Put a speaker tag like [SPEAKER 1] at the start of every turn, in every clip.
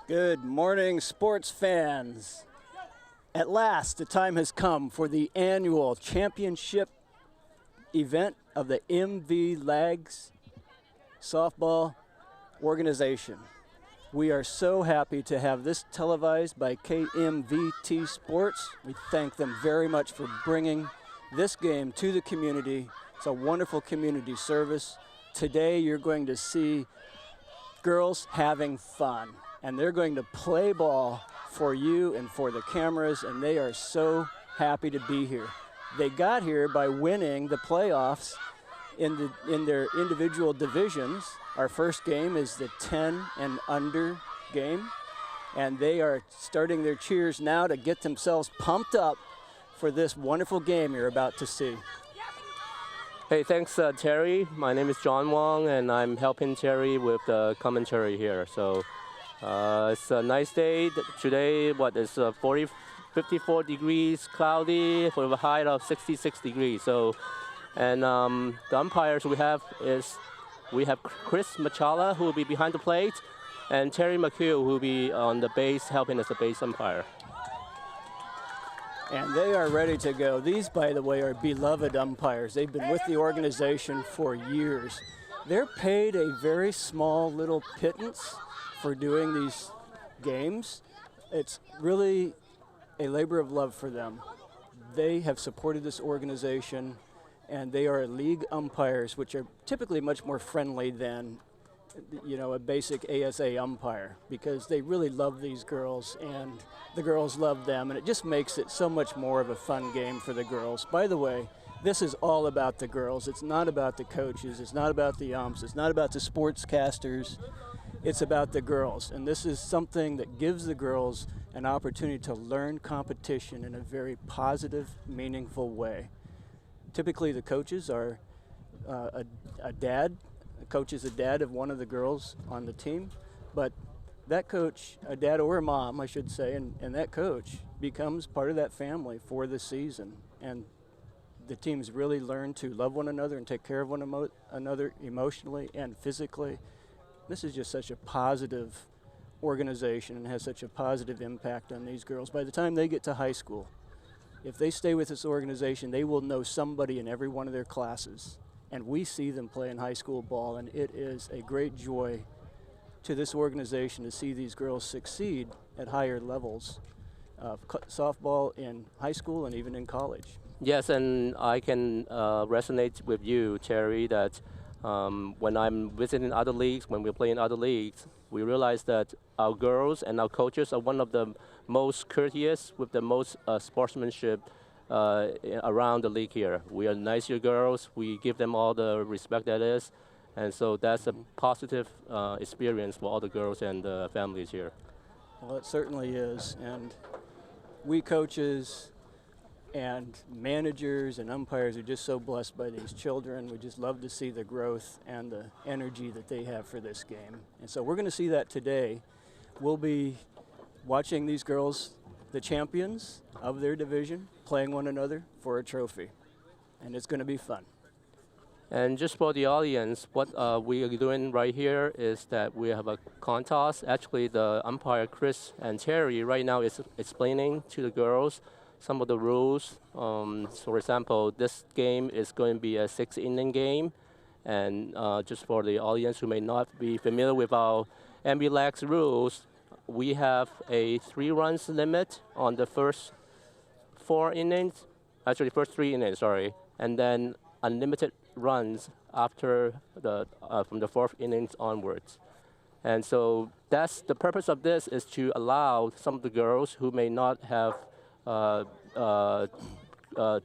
[SPEAKER 1] Good morning, sports fans. At last, the time has come for the annual championship event of the MVLAGS softball organization. We are so happy to have this televised by KMVT Sports. We thank them very much for bringing this game to the community. It's a wonderful community service. Today, you're going to see girls having fun, and they're going to play ball for you and for the cameras, and they are so happy to be here. They got here by winning the playoffs in their individual divisions. Our first game is the 10 and under game, and they are starting their cheers now to get themselves pumped up for this wonderful game you're about to see.
[SPEAKER 2] Hey, thanks, Terry. My name is John Wong, and I'm helping Terry with the commentary here. So it's a nice day today. What is 54 degrees, cloudy, with a high of 66 degrees. So, and the umpires we have Chris Machala, who will be behind the plate, and Terry McHugh, who will be on the base, helping as a base umpire.
[SPEAKER 1] And they are ready to go. These, by the way, are beloved umpires. They've been with the organization for years. They're paid a very small little pittance for doing these games. It's really a labor of love for them. They have supported this organization, and they are league umpires, which are typically much more friendly than, you know, a basic ASA umpire, because they really love these girls and the girls love them, and it just makes it so much more of a fun game for the girls. By the way, this is all about the girls. It's not about the coaches. It's not about the umps. It's not about the sportscasters. It's about the girls, and this is something that gives the girls an opportunity to learn competition in a very positive, meaningful way. Typically, the coaches are a dad. The coach is a dad of one of the girls on the team, but that coach, a dad or a mom, I should say, and that coach becomes part of that family for the season. And the teams really learn to love one another and take care of one another emotionally and physically. This is just such a positive organization and has such a positive impact on these girls. By the time they get to high school, if they stay with this organization, they will know somebody in every one of their classes. And we see them play in high school ball, and it is a great joy to this organization to see these girls succeed at higher levels of softball in high school and even in college.
[SPEAKER 2] Yes, and I can resonate with you, Terry, that when I'm visiting other leagues, when we're playing other leagues, we realize that our girls and our coaches are one of the most courteous, with the most sportsmanship around the league here. We are nicer girls. We give them all the respect that is. And so that's a positive experience for all the girls and the families here.
[SPEAKER 1] Well, it certainly is. And we coaches and managers and umpires are just so blessed by these children. We just love to see the growth and the energy that they have for this game. And so we're going to see that today. We'll be watching these girls, the champions of their division, playing one another for a trophy. And it's going to be fun.
[SPEAKER 2] And just for the audience, what we are doing right here is that we have a contest. Actually, the umpire, Chris and Terry, right now is explaining to the girls some of the rules. So for example, this game is going to be a 6-inning game. And just for the audience who may not be familiar with our MVLAGS rules, we have a 3 runs limit on the first 4 innings, actually first 3 innings, sorry, and then unlimited runs after the from the 4th innings onwards. And so that's the purpose of this, is to allow some of the girls who may not have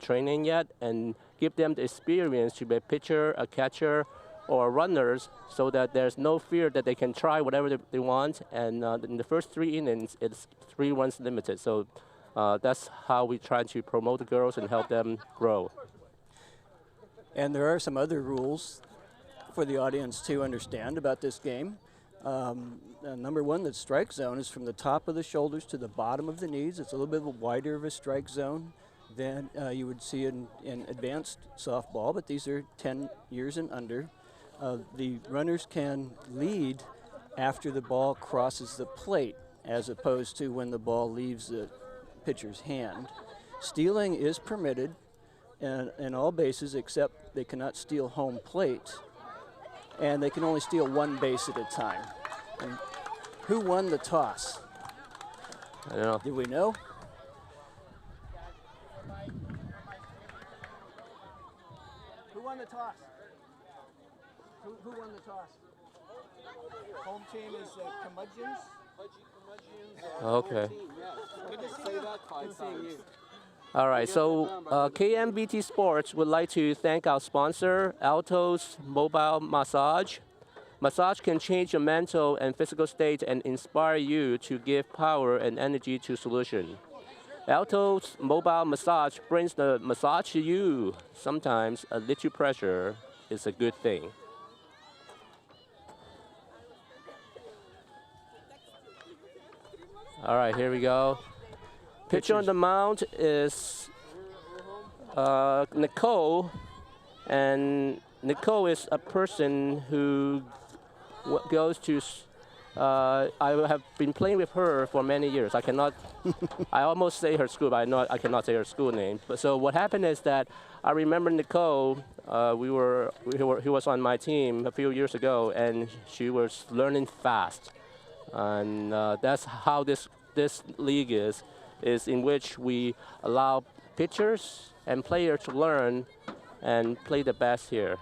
[SPEAKER 2] training yet, and give them the experience to be a pitcher, a catcher, or runners, so that there's no fear that they can try whatever they want. And in the first 3 innings, it's 3 runs limited. So that's how we try to promote the girls and help them grow.
[SPEAKER 1] And there are some other rules for the audience to understand about this game. Number one, the strike zone is from the top of the shoulders to the bottom of the knees. It's a little bit wider of a strike zone than you would see in advanced softball, but these are 10 years and under. The runners can lead after the ball crosses the plate. as opposed to when the ball leaves the pitcher's hand. Stealing is permitted in all bases except they cannot steal home plate, and they can only steal one base at a time. And who won the toss?
[SPEAKER 2] I don't know.
[SPEAKER 1] Do we know? Who won the toss? Who won the toss? Home team is Curmundeons.
[SPEAKER 3] Pudgy Curmundeons.
[SPEAKER 2] Okay.
[SPEAKER 3] Good to say that 5 times.
[SPEAKER 2] All right, so KMVT Sports would like to thank our sponsor, Alto's Mobile Massage. Massage can change your mental and physical state and inspire you to give power and energy to solution. Alto's Mobile Massage brings the massage to you. Sometimes a little pressure is a good thing. All right, here we go. Pitcher on the mound is Nicole, and Nicole is a person who goes to. I have been playing with her for many years. I cannot. I almost say her school, but I cannot say her school name. But so what happened is that I remember Nicole. He was on my team a few years ago, and she was learning fast, and that's how this league is in which we allow pitchers and players to learn and play the best here.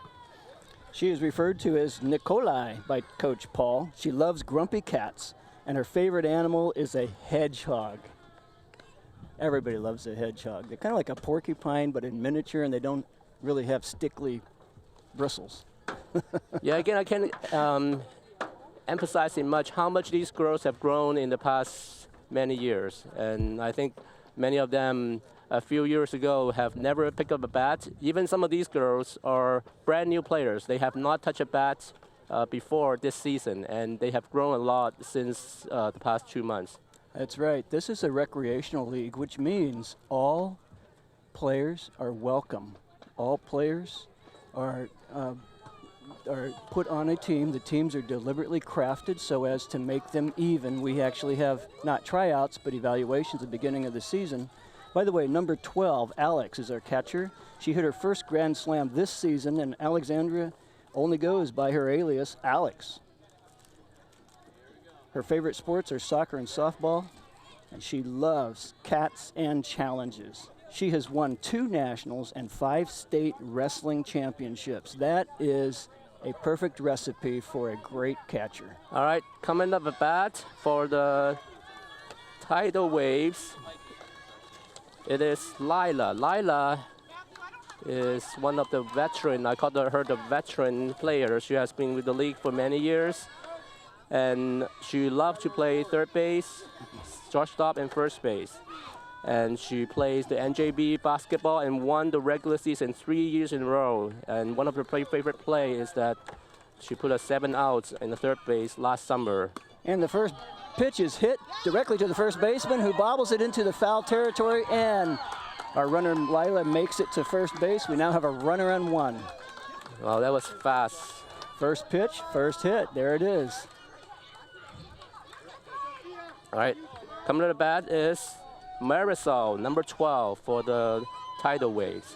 [SPEAKER 1] She is referred to as Nikolai by Coach Paul. She loves grumpy cats, and her favorite animal is a hedgehog. Everybody loves a hedgehog. They're kind of like a porcupine, but in miniature, and they don't really have stickly bristles.
[SPEAKER 2] Yeah, again, I can't emphasize much how much these girls have grown in the past many years, and I think many of them a few years ago have never picked up a bat. Even some of these girls are brand new players. They have not touched a bat before this season, and they have grown a lot since the past 2 months.
[SPEAKER 1] That's right. This is a recreational league, which means all players are welcome. All players are put on a team. The teams are deliberately crafted so as to make them even. We actually have not tryouts, but evaluations at the beginning of the season. By the way, number 12, Alex, is our catcher. She hit her first Grand Slam this season, and Alexandria only goes by her alias, Alex. Her favorite sports are soccer and softball, and she loves cats and challenges. She has won 2 nationals and 5 state wrestling championships. That is a perfect recipe for a great catcher.
[SPEAKER 2] All right, coming up at bat for the Tidal Waves, it is Lila. Lila is one of the veteran, I call her the veteran player. She has been with the league for many years, and she loves to play third base, shortstop, and first base. And she plays the NJB basketball and won the regular season 3 years in a row. And one of her favorite play is that she put 7 outs in the third base last summer.
[SPEAKER 1] And the first pitch is hit directly to the first baseman, who bobbles it into the foul territory, and our runner Lila makes it to first base. We now have a runner on 1.
[SPEAKER 2] Wow, that was fast.
[SPEAKER 1] First pitch, first hit. There it is.
[SPEAKER 2] All right, coming to the bat is Marisol, number 12 for the Tidal Waves.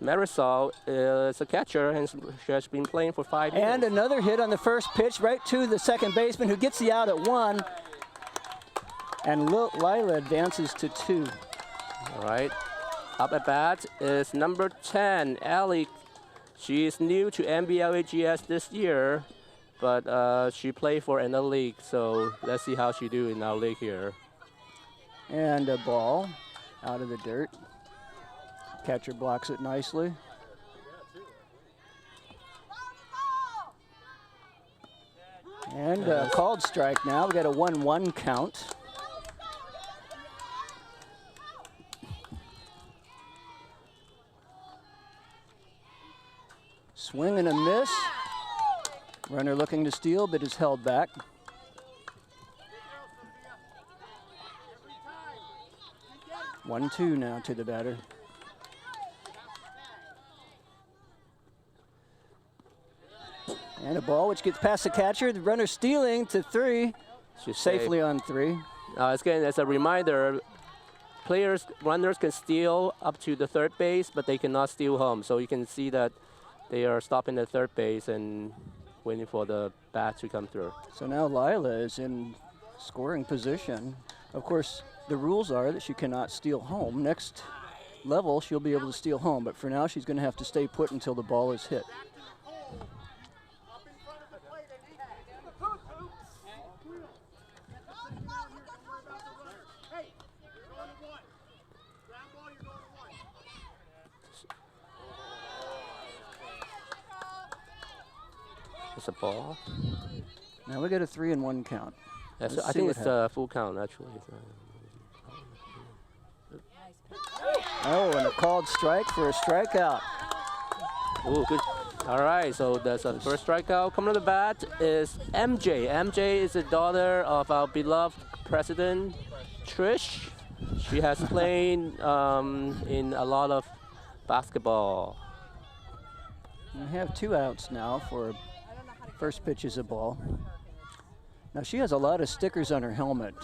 [SPEAKER 2] Marisol is a catcher, and she has been playing for 5 years.
[SPEAKER 1] And another hit on the first pitch right to the second baseman, who gets the out at 1. And Lila advances to 2.
[SPEAKER 2] All right, up at bat is number 10, Allie. She is new to MVLAGS this year, but she played for another league, so let's see how she do in our league here.
[SPEAKER 1] And a ball out of the dirt. Catcher blocks it nicely. And called strike now. We got a 1-1 count. Swing and a miss. Runner looking to steal, but is held back. One, 2 now to the batter. And a ball which gets past the catcher. The runner stealing to 3.
[SPEAKER 2] She's
[SPEAKER 1] Safely
[SPEAKER 2] safe.
[SPEAKER 1] on 3.
[SPEAKER 2] Again, as a reminder, runners can steal up to the third base, but they cannot steal home. So you can see that they are stopping at third base and waiting for the bat to come through.
[SPEAKER 1] So now Lila is in scoring position. Of course, the rules are that she cannot steal home. Next level, she'll be able to steal home, but for now, she's going to have to stay put until the ball is hit.
[SPEAKER 2] It's a ball.
[SPEAKER 1] Now we get a 3-1 count.
[SPEAKER 2] I
[SPEAKER 1] Let's see
[SPEAKER 2] think
[SPEAKER 1] what
[SPEAKER 2] it's a full count, actually.
[SPEAKER 1] Oh, and a called strike for a strikeout.
[SPEAKER 2] Oh, good. All right, so that's the first strikeout. Coming to the bat is MJ. MJ is the daughter of our beloved president, Trish. She has played in a lot of basketball.
[SPEAKER 1] We have 2 outs now for first pitch is a ball. Now she has a lot of stickers on her helmet.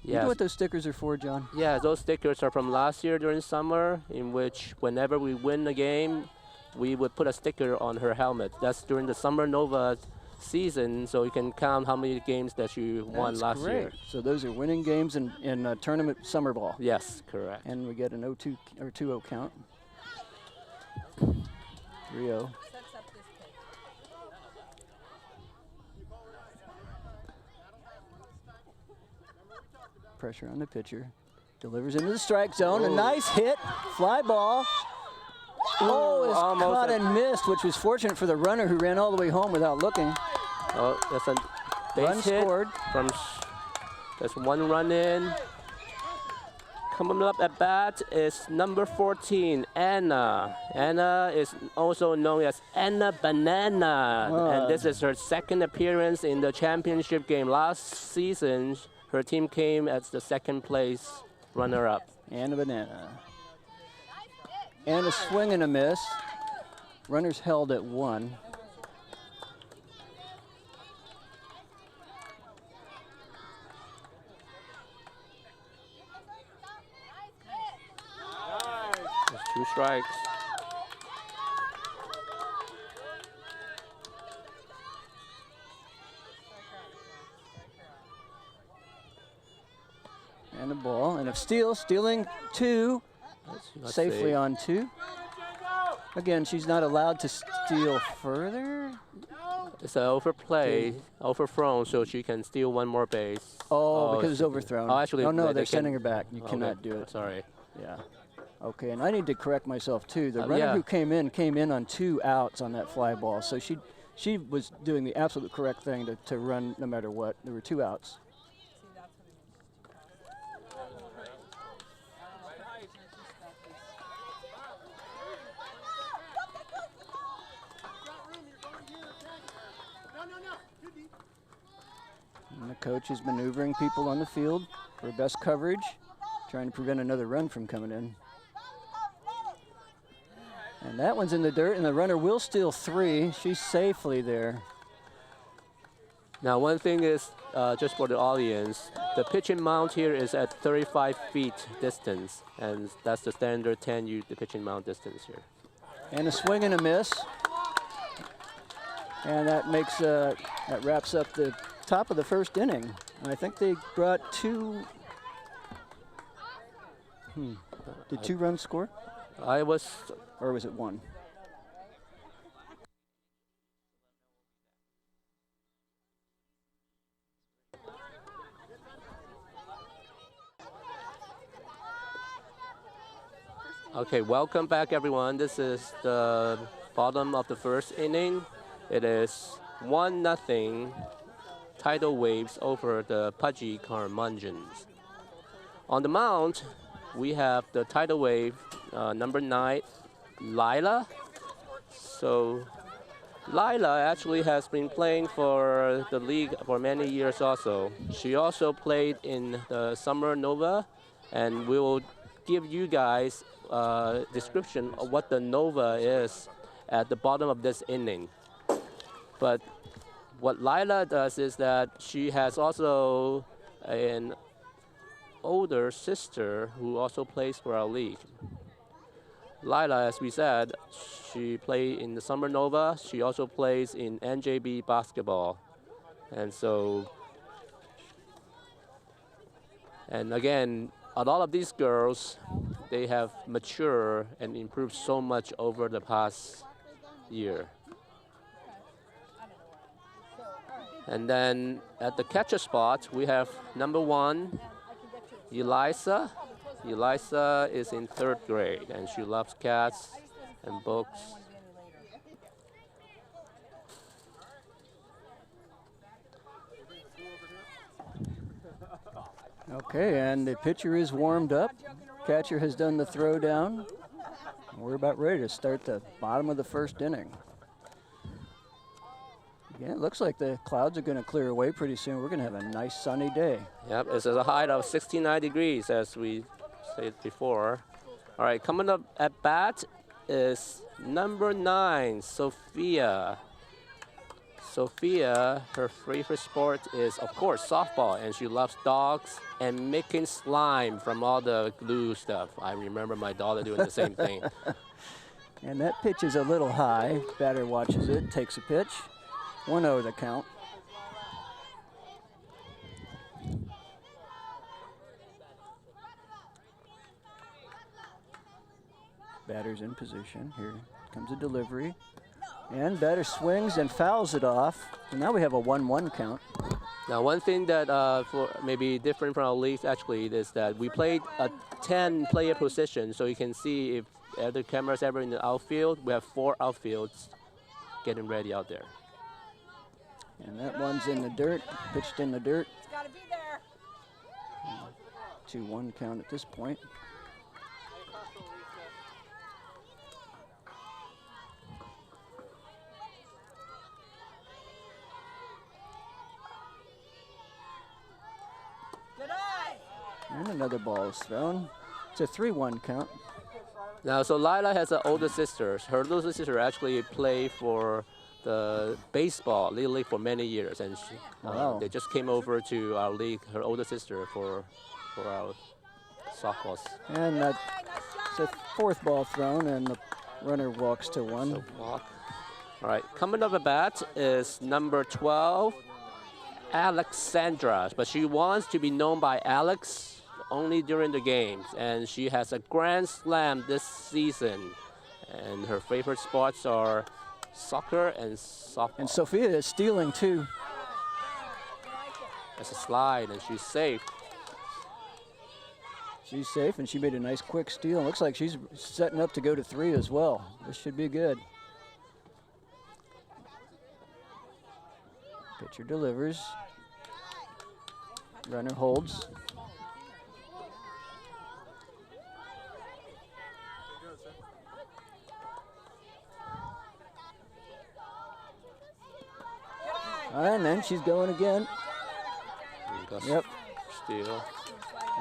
[SPEAKER 1] You know what those stickers are for, John?
[SPEAKER 2] Yeah, those stickers are from last year during summer, in which whenever we win a game, we would put a sticker on her helmet. That's during the Summer Nova season, so you can count how many games that you won last year.
[SPEAKER 1] So those are winning games in tournament summer ball.
[SPEAKER 2] Yes, correct.
[SPEAKER 1] And we get an 0-2 or 2-0 count. 3-0. Pressure on the pitcher. Delivers into the strike zone. A nice hit. Fly ball. Oh, it's caught and missed, which was fortunate for the runner who ran all the way home without looking.
[SPEAKER 2] Oh, that's a base hit.
[SPEAKER 1] Scored.
[SPEAKER 2] That's 1 run in. Coming up at bat is number 14, Anna. Anna is also known as Anna Banana. And this is her second appearance in the championship game. Last season, her team came as the second place runner-up.
[SPEAKER 1] Anna Banana. And a swing and a miss. Runners held at 1.
[SPEAKER 2] There's 2 strikes.
[SPEAKER 1] And a ball, and a stealing 2,
[SPEAKER 2] Let's
[SPEAKER 1] safely
[SPEAKER 2] see.
[SPEAKER 1] on 2. Again, she's not allowed to steal further.
[SPEAKER 2] It's an overplay, overthrown, so she can steal 1 more base.
[SPEAKER 1] Oh, because it's overthrown.
[SPEAKER 2] Oh, actually,
[SPEAKER 1] oh no, they're
[SPEAKER 2] can-
[SPEAKER 1] sending her back. You cannot
[SPEAKER 2] Okay,
[SPEAKER 1] do it.
[SPEAKER 2] Sorry.
[SPEAKER 1] Yeah. Okay, and I need to correct myself too. The runner
[SPEAKER 2] yeah.
[SPEAKER 1] who came in on 2 outs on that fly ball. So she was doing the absolute correct thing to run no matter what. There were 2 outs. And the coach is maneuvering people on the field for best coverage, trying to prevent another run from coming in. And that one's in the dirt, and the runner will steal 3. She's safely there.
[SPEAKER 2] Now, one thing is, just for the audience, the pitching mount here is at 35 feet distance, and that's the standard 10U, the pitching mount distance here.
[SPEAKER 1] And a swing and a miss. And that makes that wraps up the top of the first inning. And I think they brought 2. Did 2 runs score? Or was it 1?
[SPEAKER 2] Okay, welcome back, everyone. This is the bottom of the first inning. It is 1-0 Tidal Waves over the Pudgy Curmundeons. On the mound, we have the Tidal Wave number 9, Lila. So Lila actually has been playing for the league for many years also. She also played in the Summer Nova, and we will give you guys a description of what the Nova is at the bottom of this inning. But what Lila does is that she has also an older sister who also plays for our league. Lila, as we said, she played in the Summer Nova. She also plays in NJB basketball. And so, and again, a lot of these girls, they have matured and improved so much over the past year. And then at the catcher spot, we have number 1, Eliza. Eliza is in 3rd grade, and she loves cats and books.
[SPEAKER 1] Okay, and the pitcher is warmed up. Catcher has done the throw down. We're about ready to start the bottom of the 1st inning. Yeah, it looks like the clouds are going to clear away pretty soon. We're going to have a nice sunny day.
[SPEAKER 2] Yep, it's a height of 69 degrees, as we said before. All right, coming up at bat is number 9, Sophia. Sophia, her favorite sport is, of course, softball, and she loves dogs and making slime from all the glue stuff. I remember my daughter doing the same thing.
[SPEAKER 1] And that pitch is a little high. Batter watches it, takes a pitch. 1-0 the count. Batter's in position. Here comes a delivery. And batter swings and fouls it off. So now we have a 1-1 count.
[SPEAKER 2] Now, one thing that for maybe different from our leagues actually is that we played a 10-player position, so you can see if the camera's ever in the outfield. We have 4 outfields getting ready out there.
[SPEAKER 1] And that one's in the dirt, pitched in the dirt.
[SPEAKER 4] It's got to be there.
[SPEAKER 1] 2-1 count at this point.
[SPEAKER 4] Good eye.
[SPEAKER 1] And another ball is thrown. It's a 3-1 count.
[SPEAKER 2] Now, so Lila has an older sister. Her little sister actually played for the baseball, Little League, for many years, and she,
[SPEAKER 1] Wow.
[SPEAKER 2] they just came over to our league, her older sister, for our softballs.
[SPEAKER 1] And that's a 4th ball thrown, and the runner walks to 1.
[SPEAKER 2] So walk. All right, coming up at bat is number 12, Alexandra, but she wants to be known by Alex only during the games, and she has a grand slam this season, and her favorite sports are soccer and softball.
[SPEAKER 1] And Sophia is stealing too.
[SPEAKER 2] That's a slide, and she's safe.
[SPEAKER 1] She's safe, and she made a nice quick steal. Looks like she's setting up to go to 3 as well. This should be good. Pitcher delivers. Runner holds. And then she's going again. Yep.
[SPEAKER 2] Steal.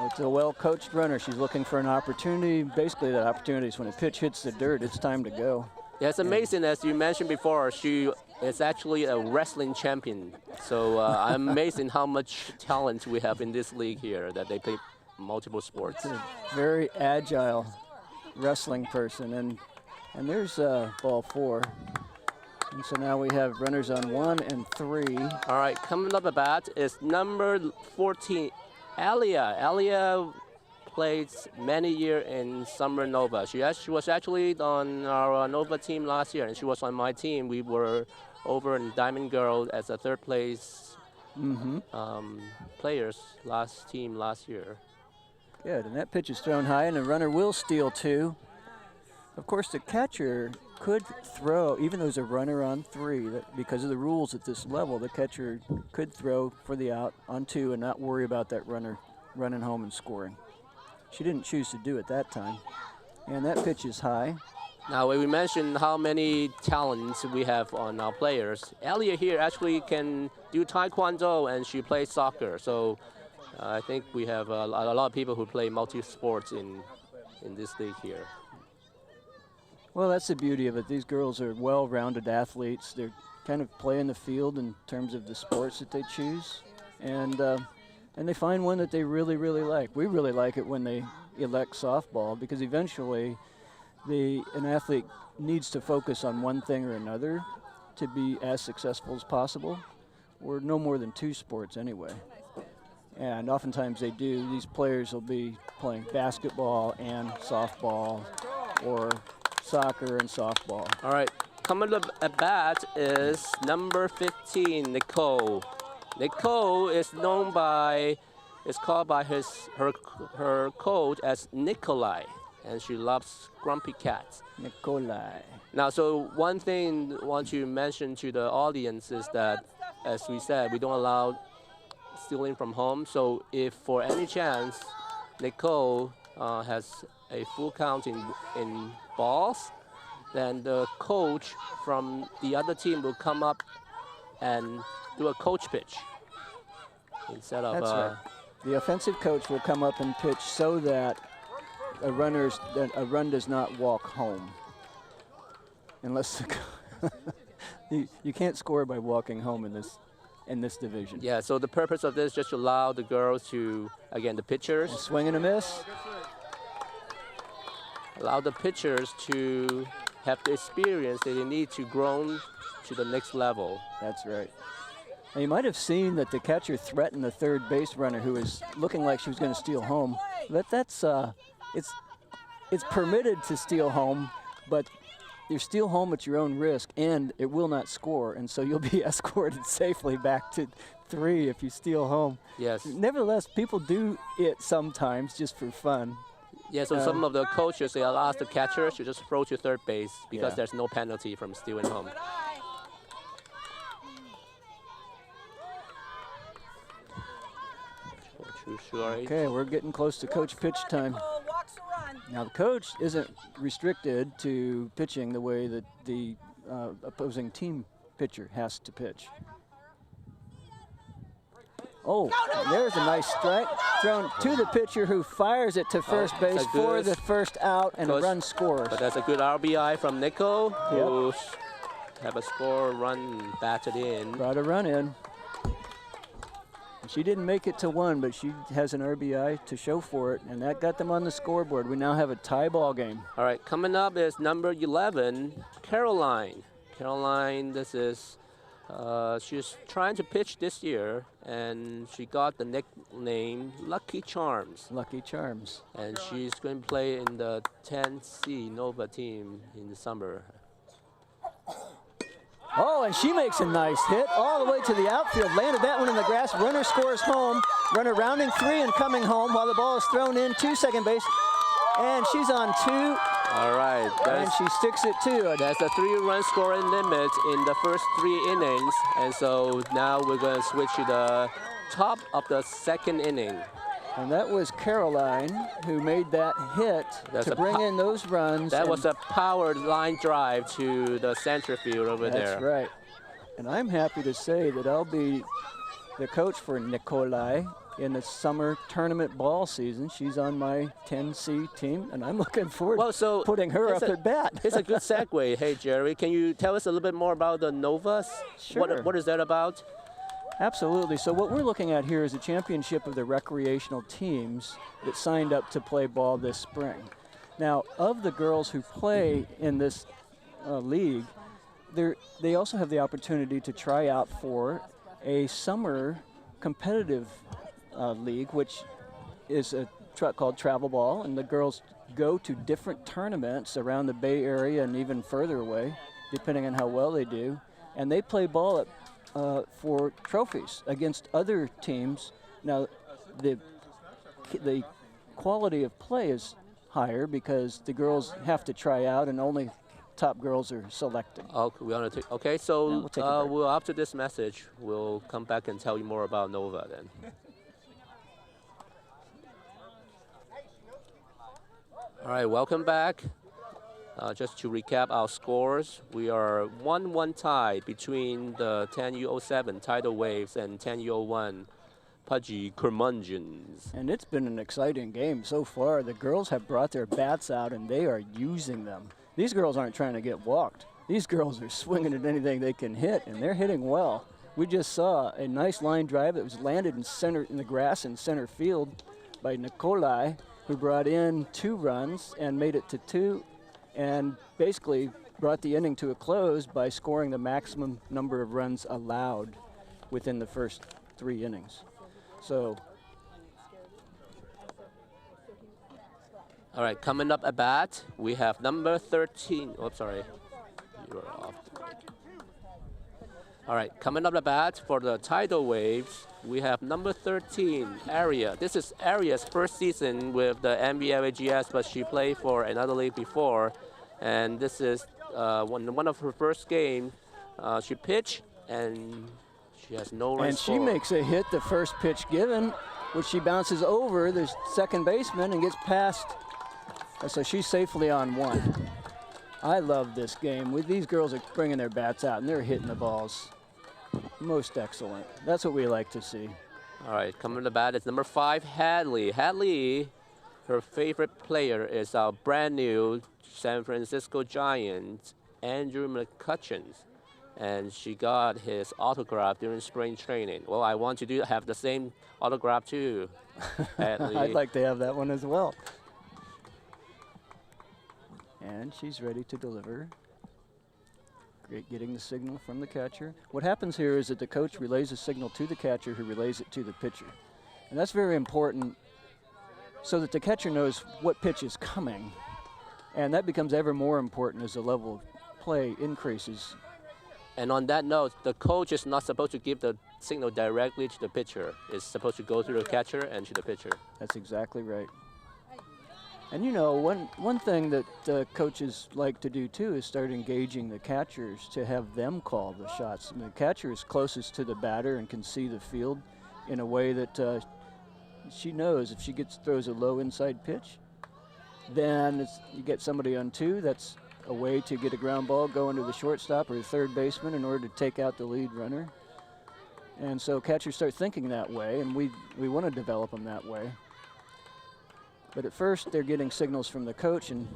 [SPEAKER 1] It's a well-coached runner. She's looking for an opportunity. Basically, that opportunity is when a pitch hits the dirt, it's time to go.
[SPEAKER 2] Yeah, it's amazing. As you mentioned before, she is actually a wrestling champion. So I'm amazed in how much talent we have in this league here, that they play multiple sports.
[SPEAKER 1] It's a very agile wrestling person. And there's ball 4. And so now we have runners on 1 and 3.
[SPEAKER 2] All right, coming up at bat is number 14, Alia. Alia played many years in Summer Nova. She was actually on our Nova team last year, and she was on my team. We were over in Diamond Girl as a 3rd place players last year.
[SPEAKER 1] Good, and that pitch is thrown high, and the runner will steal 2. Of course, the catcher could throw, even though there's a runner on 3, because of the rules at this level, the catcher could throw for the out on 2 and not worry about that runner running home and scoring. She didn't choose to do it that time. And that pitch is high.
[SPEAKER 2] Now, we mentioned how many talents we have on our players. Alia here actually can do taekwondo, and she plays soccer. So I think we have a lot of people who play multi-sports in this league here.
[SPEAKER 1] Well, that's the beauty of it. These girls are well-rounded athletes. kind of play in the field in terms of the sports that they choose, and they find one that they really, really like. We really like it when they elect softball, because eventually an athlete needs to focus on one thing or another to be as successful as possible, or no more than 2 sports anyway. And oftentimes they do. These players will be playing basketball and softball, or soccer and softball.
[SPEAKER 2] All right, coming up at bat is number 15, Nicole. Nicole is called by her coach as Nikolai, and she loves grumpy cats.
[SPEAKER 1] Nikolai.
[SPEAKER 2] Now, so one thing I want to mention to the audience is that, as we said, we don't allow stealing from home. So if for any chance Nicole has a full count in balls, then the coach from the other team will come up and do a coach pitch instead of.
[SPEAKER 1] That's right. The offensive coach will come up and pitch so that a run does not walk home. Unless you can't score by walking home in this division.
[SPEAKER 2] Yeah, so the purpose of this is just to allow the girls to, again, the pitchers.
[SPEAKER 1] A swing and a miss.
[SPEAKER 2] Allow the pitchers to have the experience that they need to grow to the next level.
[SPEAKER 1] That's right. Now you might have seen that the catcher threatened the third base runner who was looking like she was going to steal home. But it's permitted to steal home, but you steal home at your own risk, and it will not score, and so you'll be escorted safely back to 3 if you steal home.
[SPEAKER 2] Yes.
[SPEAKER 1] Nevertheless, people do it sometimes just for fun.
[SPEAKER 2] Yeah, so some of the coaches, they'll ask the catchers to just throw to third base because
[SPEAKER 1] Yeah.
[SPEAKER 2] there's no penalty from stealing home.
[SPEAKER 1] Okay, we're getting close to coach pitch time. Now the coach isn't restricted to pitching the way that the opposing team pitcher has to pitch. Oh, there's a nice strike thrown to the pitcher, who fires it to first base for the first out, and a run scores.
[SPEAKER 2] But that's a good RBI from Nico, who have a score run batted in.
[SPEAKER 1] Brought a run in. She didn't make it to 1, but she has an RBI to show for it, and that got them on the scoreboard. We now have a tie ball game.
[SPEAKER 2] All right, coming up is number 11, Caroline. Caroline, this is, she's trying to pitch this year, and she got the nickname Lucky Charms.
[SPEAKER 1] Lucky Charms.
[SPEAKER 2] And she's going to play in the 10C Nova team in the summer.
[SPEAKER 1] Oh, and she makes a nice hit all the way to the outfield. Landed that one in the grass. Runner scores home. Runner rounding 3 and coming home while the ball is thrown in to second base. And she's on 2.
[SPEAKER 2] All right.
[SPEAKER 1] And she sticks it too.
[SPEAKER 2] That's a 3-run scoring limit in the first 3 innings. And so now we're going to switch to the top of the 2nd inning.
[SPEAKER 1] And that was Caroline who made that hit to bring in those runs.
[SPEAKER 2] That was a powered line drive to the center field over there.
[SPEAKER 1] That's right. And I'm happy to say that I'll be the coach for Nikolai in the summer tournament ball season. She's on my 10C team, and I'm looking forward to putting her up at bat.
[SPEAKER 2] It's a good segue. Hey, Jerry, can you tell us a little bit more about the Novas?
[SPEAKER 1] Sure.
[SPEAKER 2] What is that about?
[SPEAKER 1] Absolutely. So what we're looking at here is a championship of the recreational teams that signed up to play ball this spring. Now, of the girls who play in this league, they also have the opportunity to try out for a summer competitive league, which is a called travel ball, and the girls go to different tournaments around the Bay Area and even further away, depending on how well they do, and they play ball at for trophies against other teams. Now, the quality of play is higher because the girls have to try out, and only top girls are selected.
[SPEAKER 2] Okay, so we'll after this message, we'll come back and tell you more about Nova then. All right, welcome back. Just to recap our scores, we are 1-1 tied between the 10U07 Tidal Waves and 10U01 Pudgy Curmundeons.
[SPEAKER 1] And it's been an exciting game so far. The girls have brought their bats out, and they are using them. These girls aren't trying to get walked. These girls are swinging at anything they can hit, and they're hitting well. We just saw a nice line drive that was landed in the grass in center field by Nikolai, who brought in 2 runs and made it to 2, and basically brought the inning to a close by scoring the maximum number of runs allowed within the first 3 innings. So,
[SPEAKER 2] All right, coming up at bat, we have number 13. Oh, sorry. You are off. All right, coming up at bat for the Tidal Waves, we have number 13, Aria. This is Aria's first season with the MVLAGS, but she played for another league before. And this is one of her first games. She pitched, and she has no run
[SPEAKER 1] and she
[SPEAKER 2] scored.
[SPEAKER 1] makes a hit the first pitch given, which she bounces over the second baseman and gets past. So she's safely on 1. I love this game. These girls are bringing their bats out, and they're hitting the balls. Most excellent. That's what we like to see.
[SPEAKER 2] All right, coming to the bat is number 5, Hadley. Hadley, her favorite player is our brand new San Francisco Giants, Andrew McCutcheon. And she got his autograph during spring training. Well, I want to have the same autograph too, Hadley.
[SPEAKER 1] I'd like to have that one as well. And she's ready to deliver. Great getting the signal from the catcher. What happens here is that the coach relays a signal to the catcher, who relays it to the pitcher. And that's very important so that the catcher knows what pitch is coming. And that becomes ever more important as the level of play increases.
[SPEAKER 2] And on that note, the coach is not supposed to give the signal directly to the pitcher. It's supposed to go through the catcher and to the pitcher.
[SPEAKER 1] That's exactly right. And you know, one thing that coaches like to do too is start engaging the catchers to have them call the shots. I mean, the catcher is closest to the batter and can see the field in a way that she knows if she throws a low inside pitch, then you get somebody on 2. That's a way to get a ground ball going to the shortstop or the third baseman in order to take out the lead runner. And so catchers start thinking that way, and we want to develop them that way. But at first, they're getting signals from the coach. And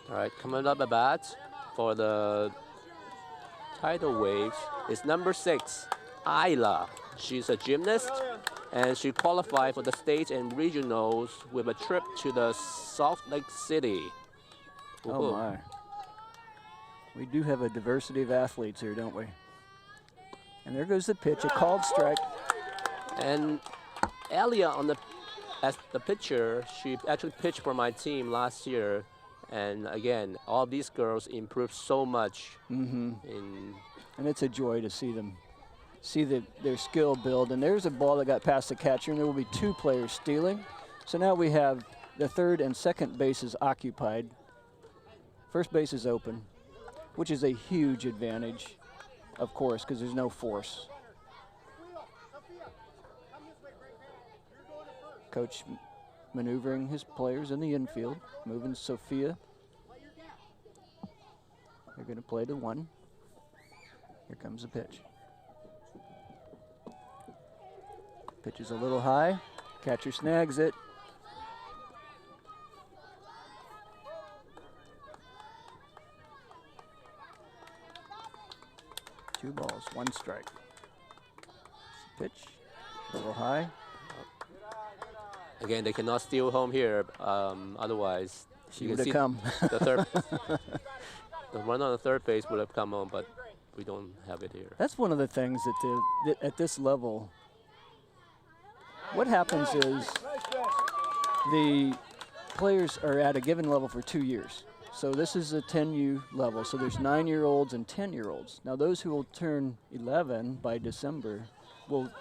[SPEAKER 2] all right, coming up at bat for the Tidal Waves is number 6, Isla. She's a gymnast, and she qualified for the state and regionals with a trip to the Salt Lake City.
[SPEAKER 1] oh my. We do have a diversity of athletes here, don't we? And there goes the pitch, a called strike.
[SPEAKER 2] And Elia as the pitcher, she actually pitched for my team last year. And again, all these girls improved so much.
[SPEAKER 1] And it's a joy to see them, their skill build. And there's a ball that got past the catcher, and there will be 2 players stealing. So now we have the third and second bases occupied. First base is open, which is a huge advantage, of course, because there's no force. Coach maneuvering his players in the infield, moving Sophia. They're going to play to 1. Here comes the pitch. Pitch is a little high. Catcher snags it. Two balls, 1 strike. Pitch, a little high.
[SPEAKER 2] Again, they cannot steal home here. Otherwise,
[SPEAKER 1] She
[SPEAKER 2] you
[SPEAKER 1] would
[SPEAKER 2] can
[SPEAKER 1] have
[SPEAKER 2] see
[SPEAKER 1] come.
[SPEAKER 2] the run on the third base would have come home, but we don't have it here.
[SPEAKER 1] That's one of the things that at this level, what happens is the players are at a given level for 2 years. So this is a 10U level. So there's 9-year-olds and 10-year-olds. Now those who will turn 11 by December will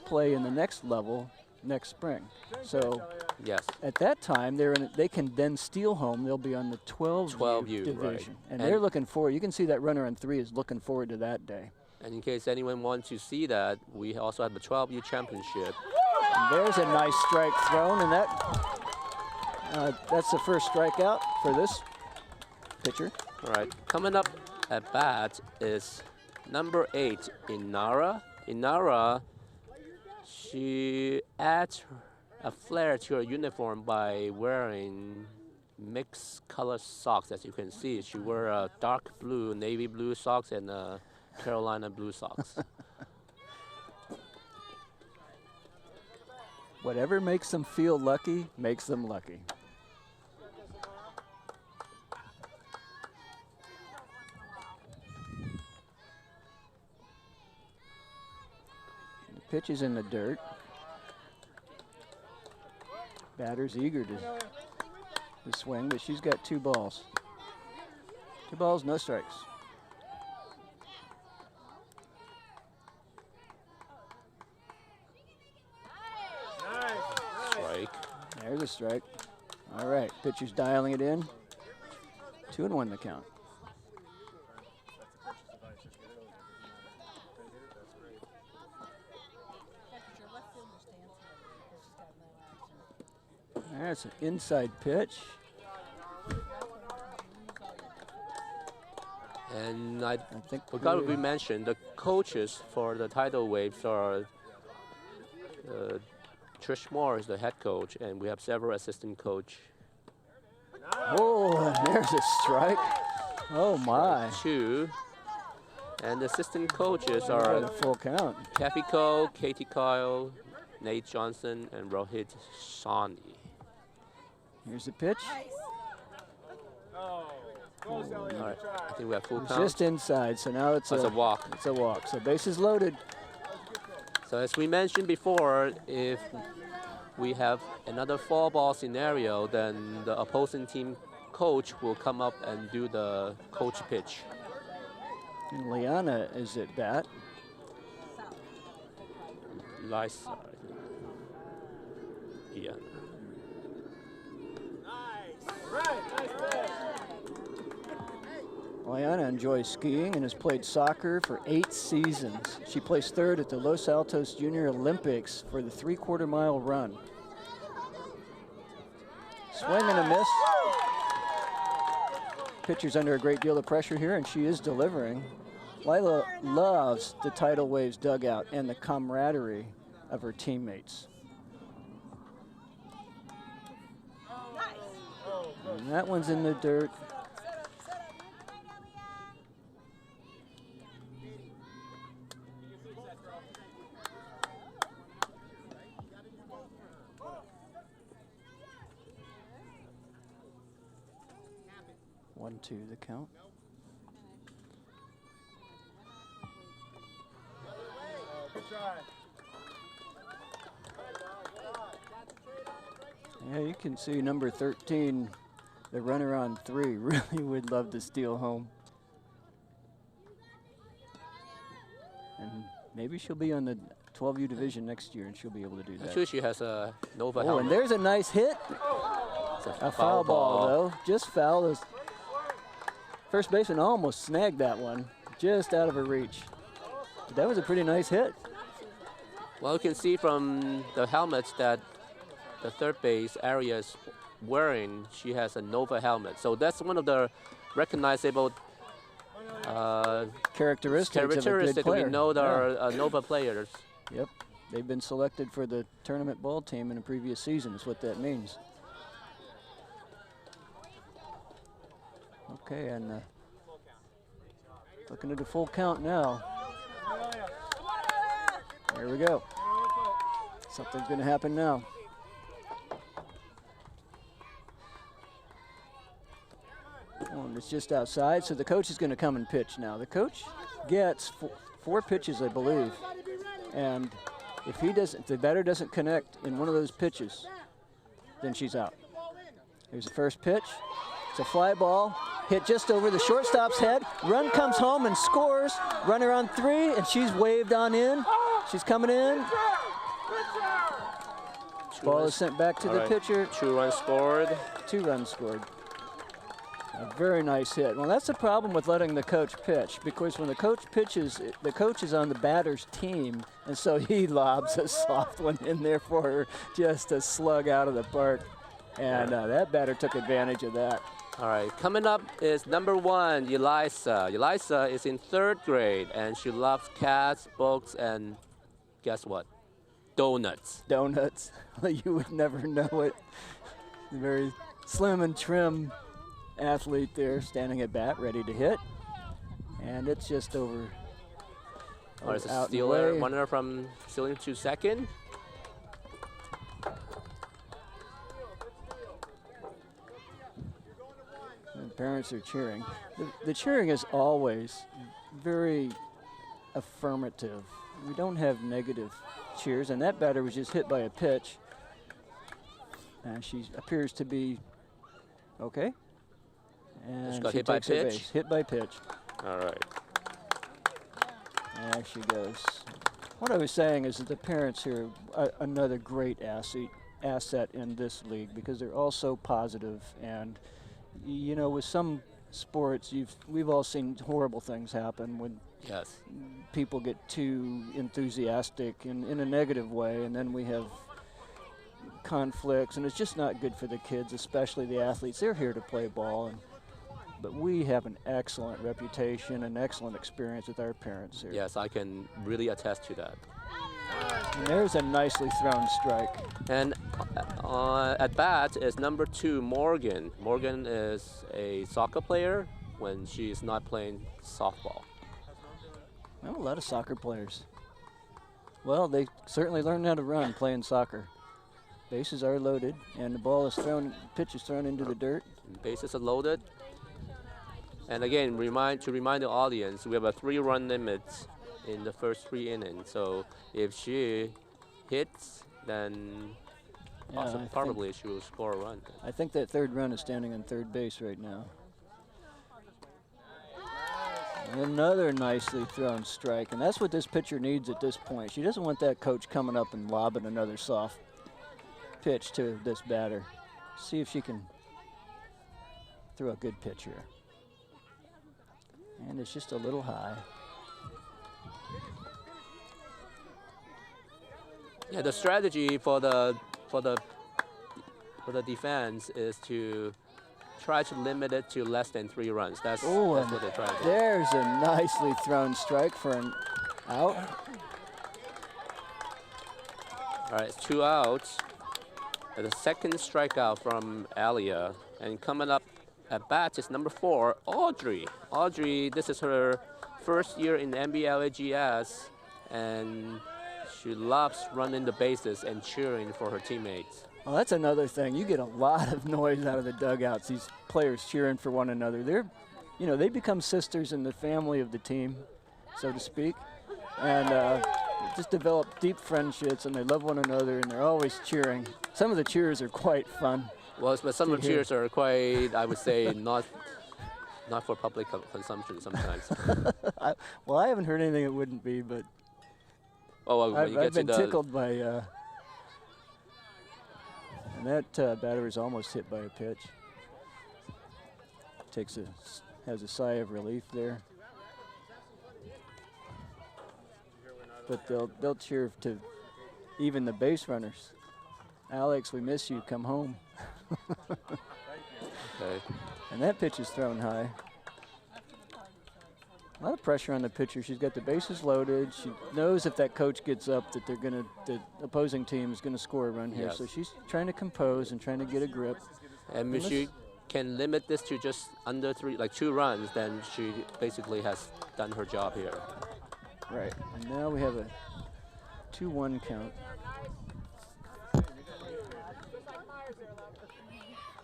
[SPEAKER 1] play in the next level next spring. So
[SPEAKER 2] Yes.
[SPEAKER 1] at that time, they can then steal home. They'll be on the 12U division.
[SPEAKER 2] Right.
[SPEAKER 1] And they're looking forward. You can see that runner on 3 is looking forward to that day.
[SPEAKER 2] And in case anyone wants to see that, we also have the 12U championship.
[SPEAKER 1] And there's a nice strike thrown, and that's the first strikeout for this pitcher.
[SPEAKER 2] All right, coming up at bat is number 8, Inara. Inara, she adds a flair to her uniform by wearing mixed color socks, as you can see. She wore dark blue, navy blue socks and Carolina blue socks.
[SPEAKER 1] Whatever makes them feel lucky makes them lucky. The pitch is in the dirt. Batter's eager to swing, but she's got 2 balls. 2 balls, no strikes.
[SPEAKER 2] Strike.
[SPEAKER 1] There's a strike. All right, pitcher's dialing it in. 2-1 the count. That's an inside pitch.
[SPEAKER 2] And I
[SPEAKER 1] think
[SPEAKER 2] forgot to mention the coaches for the Tidal Waves are Trish Moore is the head coach, and we have several assistant coach.
[SPEAKER 1] Oh, there's a strike. Oh my.
[SPEAKER 2] 2. And the assistant coaches
[SPEAKER 1] Got
[SPEAKER 2] are
[SPEAKER 1] a full count.
[SPEAKER 2] Kathy Cole, Katie Kyle, Nate Johnson, and Rohit Sani.
[SPEAKER 1] Here's the pitch.
[SPEAKER 2] All right, I think we have full
[SPEAKER 1] It's
[SPEAKER 2] count.
[SPEAKER 1] just inside, so now it's
[SPEAKER 2] That's a walk.
[SPEAKER 1] It's a walk. So bases loaded.
[SPEAKER 2] So as we mentioned before, if we have another 4-ball scenario, then the opposing team coach will come up and do the coach pitch.
[SPEAKER 1] And Liana is at bat.
[SPEAKER 2] Lisa. Yeah.
[SPEAKER 1] Liana enjoys skiing and has played soccer for 8 seasons. She placed 3rd at the Los Altos Junior Olympics for the 3/4 mile run. Swing and a miss. Pitcher's under a great deal of pressure here, and she is delivering. Lila loves the Tidal Waves dugout and the camaraderie of her teammates. And that one's in the dirt. One, two, the count. Yeah, you can see number 13, the runner on 3, really would love to steal home. And maybe she'll be on the 12U division next year and she'll be able to do that.
[SPEAKER 2] I'm sure she has a Nova
[SPEAKER 1] Oh,
[SPEAKER 2] helmet.
[SPEAKER 1] and there's a nice hit.
[SPEAKER 2] It's
[SPEAKER 1] A foul ball, though. Just foul. As first baseman almost snagged that one, just out of her reach. But that was a pretty nice hit.
[SPEAKER 2] Well, you can see from the helmets that the third base area is wearing, she has a Nova helmet. So that's one of the recognizable
[SPEAKER 1] Characteristics of a good
[SPEAKER 2] characteristics
[SPEAKER 1] player.
[SPEAKER 2] we know that
[SPEAKER 1] Yeah.
[SPEAKER 2] are Nova players.
[SPEAKER 1] Yep, they've been selected for the tournament ball team in a previous season is what that means. Okay, and looking at the full count now. There we go. Something's going to happen now. Oh, and it's just outside, so the coach is going to come and pitch now. The coach gets 4 pitches, I believe, and if the batter doesn't connect in one of those pitches, then she's out. Here's the first pitch. It's a fly ball, hit just over the shortstop's head. Run comes home and scores. Runner on 3, and she's waved on in. She's coming in. Ball is sent back to the pitcher.
[SPEAKER 2] 2 runs scored.
[SPEAKER 1] 2 runs scored. A very nice hit. Well, that's the problem with letting the coach pitch, because when the coach pitches, the coach is on the batter's team, and so he lobs a soft one in there for her, just a slug out of the park. And that batter took advantage of that.
[SPEAKER 2] All right, coming up is number 1, Elisa. Elisa is in 3rd grade, and she loves cats, books, and guess what? Donuts.
[SPEAKER 1] Donuts. You would never know it. Very slim and trim athlete there, standing at bat, ready to hit. And it's just over.
[SPEAKER 2] All right, it's a
[SPEAKER 1] out and
[SPEAKER 2] stealer,
[SPEAKER 1] away.
[SPEAKER 2] runner from stealing to second.
[SPEAKER 1] And parents are cheering. The cheering is always very affirmative. We don't have negative cheers, and that batter was just hit by a pitch. And she appears to be okay. And
[SPEAKER 2] got
[SPEAKER 1] she
[SPEAKER 2] hit by
[SPEAKER 1] takes her
[SPEAKER 2] pitch?
[SPEAKER 1] base. Hit by pitch.
[SPEAKER 2] All right.
[SPEAKER 1] There she goes. What I was saying is that the parents here are another great asset in this league because they're all so positive. And you know, with some sports, we've all seen horrible things happen when
[SPEAKER 2] Yes.
[SPEAKER 1] people get too enthusiastic in a negative way, and then we have conflicts, and it's just not good for the kids, especially the athletes. They're here to play ball, but we have an excellent reputation and excellent experience with our parents here.
[SPEAKER 2] Yes, I can really attest to that.
[SPEAKER 1] And there's a nicely thrown strike.
[SPEAKER 2] And at bat is number 2, Morgan. Morgan is a soccer player when she is not playing softball.
[SPEAKER 1] Well, a lot of soccer players. Well, they certainly learned how to run playing soccer. Bases are loaded, and the ball is thrown, pitch is thrown into the dirt.
[SPEAKER 2] Bases are loaded. And again, to remind the audience, we have a 3-run limit in the first 3 innings. So if she hits, then
[SPEAKER 1] Yeah,
[SPEAKER 2] probably she will score a run.
[SPEAKER 1] I think that third run is standing on third base right now. And another nicely thrown strike, and that's what this pitcher needs at this point. She doesn't want that coach coming up and lobbing another soft pitch to this batter. See if she can throw a good pitch here. And it's just a little high.
[SPEAKER 2] Yeah, the strategy for the defense is to try to limit it to less than 3 runs. That's what they're trying to do.
[SPEAKER 1] There's a nicely thrown strike for an out.
[SPEAKER 2] All right, it's 2 outs. And the second strikeout from Alia. And coming up at bat is number 4, Audrey. Audrey, this is her first year in MVLAGS, and she loves running the bases and cheering for her teammates.
[SPEAKER 1] Well, that's another thing. You get a lot of noise out of the dugouts. These players cheering for one another. They become sisters in the family of the team, so to speak, and just develop deep friendships. And they love one another, and they're always cheering. Some of the cheers are quite fun.
[SPEAKER 2] Well, but some of the cheers are quite, I would say, not for public consumption sometimes.
[SPEAKER 1] Well, I haven't heard anything it wouldn't be, but I've been tickled by. And that batter is almost hit by a pitch. Has a sigh of relief there. But they'll cheer to even the base runners. Alex, we miss you. Come home.
[SPEAKER 2] Okay.
[SPEAKER 1] And that pitch is thrown high. A lot of pressure on the pitcher. She's got the bases loaded. She knows if that coach gets up that the opposing team is gonna score a run here.
[SPEAKER 2] Yes.
[SPEAKER 1] So she's trying to compose and trying to get a grip.
[SPEAKER 2] And if she can limit this to just under 2 runs, then she basically has done her job here.
[SPEAKER 1] Right. And now we have a 2-1 count.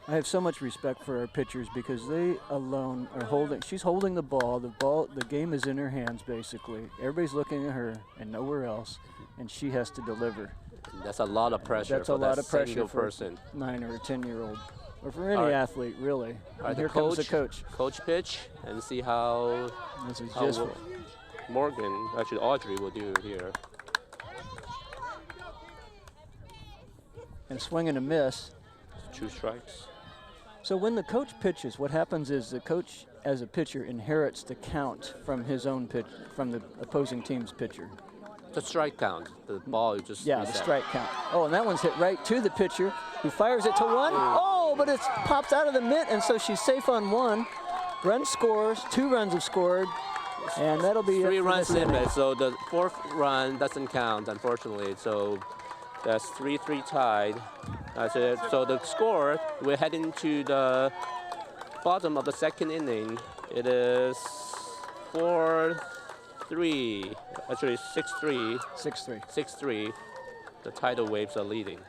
[SPEAKER 1] I have so much respect for our pitchers because they alone are holding. She's holding the ball. The game is in her hands, basically. Everybody's looking at her and nowhere else, and she has to deliver.
[SPEAKER 2] And that's a lot of pressure
[SPEAKER 1] That's
[SPEAKER 2] for
[SPEAKER 1] a lot
[SPEAKER 2] that
[SPEAKER 1] of pressure
[SPEAKER 2] single
[SPEAKER 1] for
[SPEAKER 2] person.
[SPEAKER 1] a 9 or a 10-year-old, or for any
[SPEAKER 2] All right.
[SPEAKER 1] athlete, really.
[SPEAKER 2] All right,
[SPEAKER 1] And here comes the coach.
[SPEAKER 2] Coach pitch, and see how
[SPEAKER 1] This is
[SPEAKER 2] how
[SPEAKER 1] just
[SPEAKER 2] Audrey will do here.
[SPEAKER 1] and swing and a miss.
[SPEAKER 2] 2 strikes.
[SPEAKER 1] So when the coach pitches, what happens is the coach, as a pitcher, inherits the count from his own pitch, from the opposing team's pitcher.
[SPEAKER 2] The strike count. The ball you just
[SPEAKER 1] Yeah,
[SPEAKER 2] reset.
[SPEAKER 1] the strike count. Oh, and that one's hit right to the pitcher, who fires it to 1. Oh, but it pops out of the mitt, and so she's safe on 1. Run scores, 2 runs have scored, and that'll be
[SPEAKER 2] 3
[SPEAKER 1] it for
[SPEAKER 2] runs
[SPEAKER 1] this inning.
[SPEAKER 2] limit, so the 4th run doesn't count, unfortunately. So That's 3-3 tied. That's it. So the score, we're heading to the bottom of the second inning. It is 4-3, actually 6-3.
[SPEAKER 1] 6-3.
[SPEAKER 2] 6-3. The Tidal Waves are leading.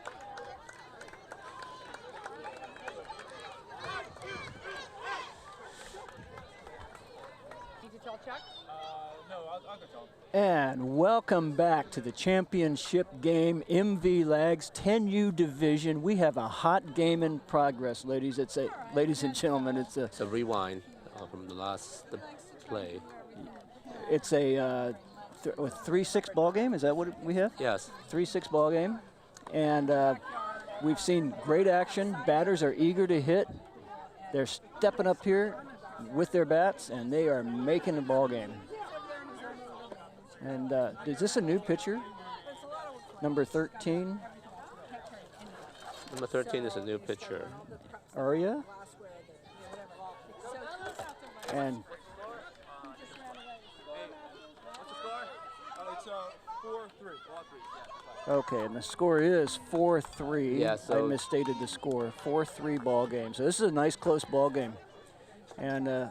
[SPEAKER 1] And welcome back to the championship game, MVLAGS 10U division. We have a hot game in progress, ladies. Ladies and gentlemen, it's a
[SPEAKER 2] rewind from the last play.
[SPEAKER 1] It's a 3-6 ball game. Is that what we have?
[SPEAKER 2] Yes.
[SPEAKER 1] 3-6 ball game, and we've seen great action. Batters are eager to hit. They're stepping up here with their bats, and they are making the ball game. And is this a new pitcher? Number 13?
[SPEAKER 2] Number 13 is a new pitcher.
[SPEAKER 1] Arya? And
[SPEAKER 3] It's 4-3.
[SPEAKER 1] okay, and the score is 4-3.
[SPEAKER 2] Yeah, so
[SPEAKER 1] I misstated the score. 4-3 ball game. So this is a nice close ball game. And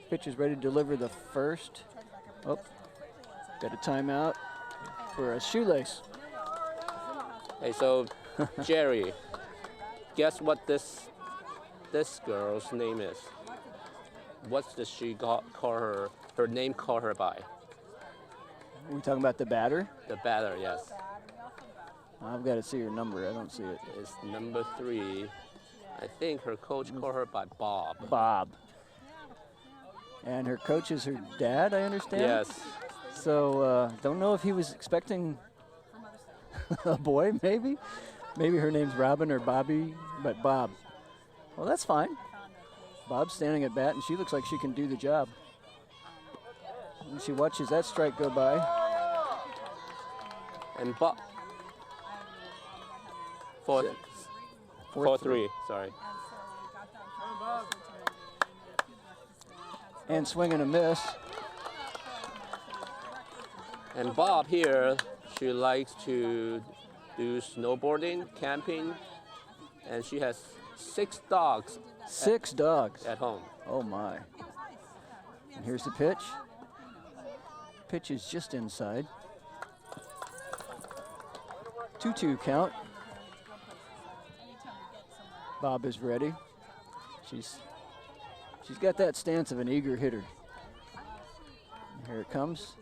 [SPEAKER 1] pitch is ready to deliver the first. Oh, got a timeout for a shoelace.
[SPEAKER 2] Hey, so Jerry, guess what this girl's name is? What does she call her name call her by?
[SPEAKER 1] Are we talking about the batter?
[SPEAKER 2] The batter, yes.
[SPEAKER 1] I've got to see her number. I don't see it.
[SPEAKER 2] It's number 3. I think her coach called her by Bob.
[SPEAKER 1] Bob. And her coach is her dad, I understand?
[SPEAKER 2] Yes.
[SPEAKER 1] So don't know if he was expecting a boy, maybe? Maybe her name's Robin or Bobby, but Bob. Well, that's fine. Bob's standing at bat, and she looks like she can do the job. And she watches that strike go by.
[SPEAKER 2] And Bob. 4-3, sorry.
[SPEAKER 1] And swing and a miss.
[SPEAKER 2] And Bob here, she likes to do snowboarding, camping, and she has 6 dogs.
[SPEAKER 1] 6 dogs.
[SPEAKER 2] At home.
[SPEAKER 1] Oh, my. And here's the pitch. Pitch is just inside. 2-2 count. Bob is ready. She's got that stance of an eager hitter. And here it comes.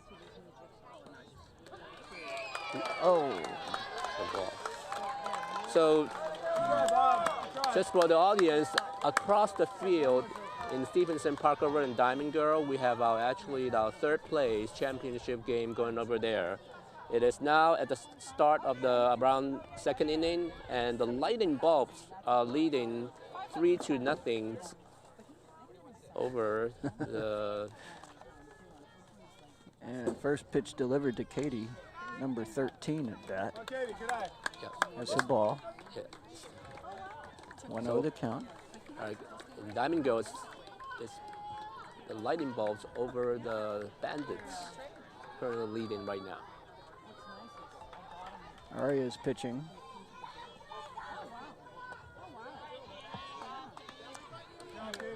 [SPEAKER 1] Oh.
[SPEAKER 2] So, just for the audience, across the field in Stevenson Park over in Diamond Girl, we have our 3rd place championship game going over there. It is now at the start of the around 2nd inning, and the Lightning Bulbs are leading 3-0 over the.
[SPEAKER 1] And first pitch delivered to Katie, number 13 at bat.
[SPEAKER 2] Yeah.
[SPEAKER 1] That's the ball.
[SPEAKER 2] Yeah.
[SPEAKER 1] 1-0 the count.
[SPEAKER 2] All right, in Diamond Girl, it's the Lightning Bulbs over the Bandits, currently leading right now.
[SPEAKER 1] Arya's pitching.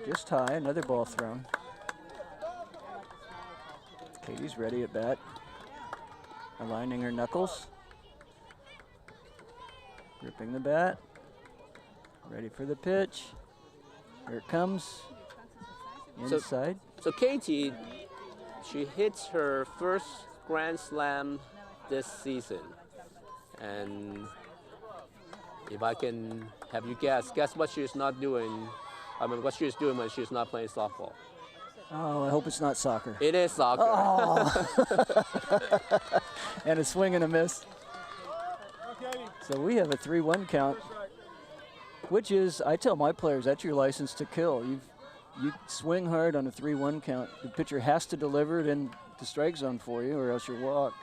[SPEAKER 1] Just high, another ball thrown. Katie's ready at bat. Aligning her knuckles. Gripping the bat. Ready for the pitch. Here it comes. Inside.
[SPEAKER 2] So Katie, she hits her first Grand Slam this season. And if I can have you guess what she's not doing, what she's doing when she's not playing softball.
[SPEAKER 1] Oh, I hope it's not soccer.
[SPEAKER 2] It is soccer.
[SPEAKER 1] Oh. And a swing and a miss. So we have a 3-1 count, which is, I tell my players, that's your license to kill. You swing hard on a 3-1 count. The pitcher has to deliver it in the strike zone for you, or else you walk.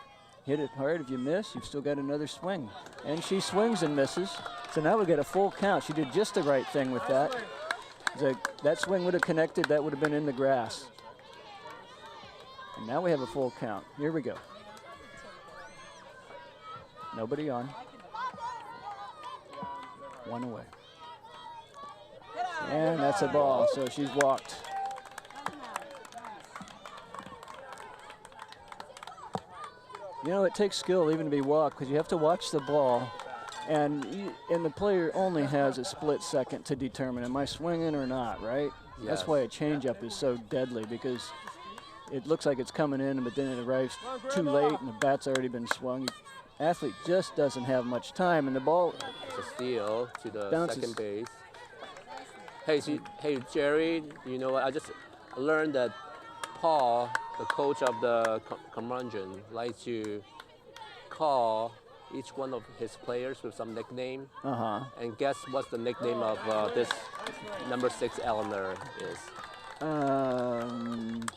[SPEAKER 1] Hit it hard. If you miss, you've still got another swing. And she swings and misses. So now we get a full count. She did just the right thing with that. That swing would have connected. That would have been in the grass. And now we have a full count. Here we go. Nobody on. 1 away. And that's a ball, so she's walked. You know, it takes skill even to be walked because you have to watch the ball, and the player only has a split second to determine, am I swinging or not, right?
[SPEAKER 2] Yes.
[SPEAKER 1] That's why a changeup is so deadly, because it looks like it's coming in, but then it arrives too late and the bat's already been swung. The athlete just doesn't have much time, and the ball
[SPEAKER 2] It's a steal to the
[SPEAKER 1] bounces.
[SPEAKER 2] second base. Hey, Jerry, you know what? I just learned that Paul, the coach of the Curmundeons, likes to call each one of his players with some nickname. And guess what's the nickname of this number 6 Eleanor is?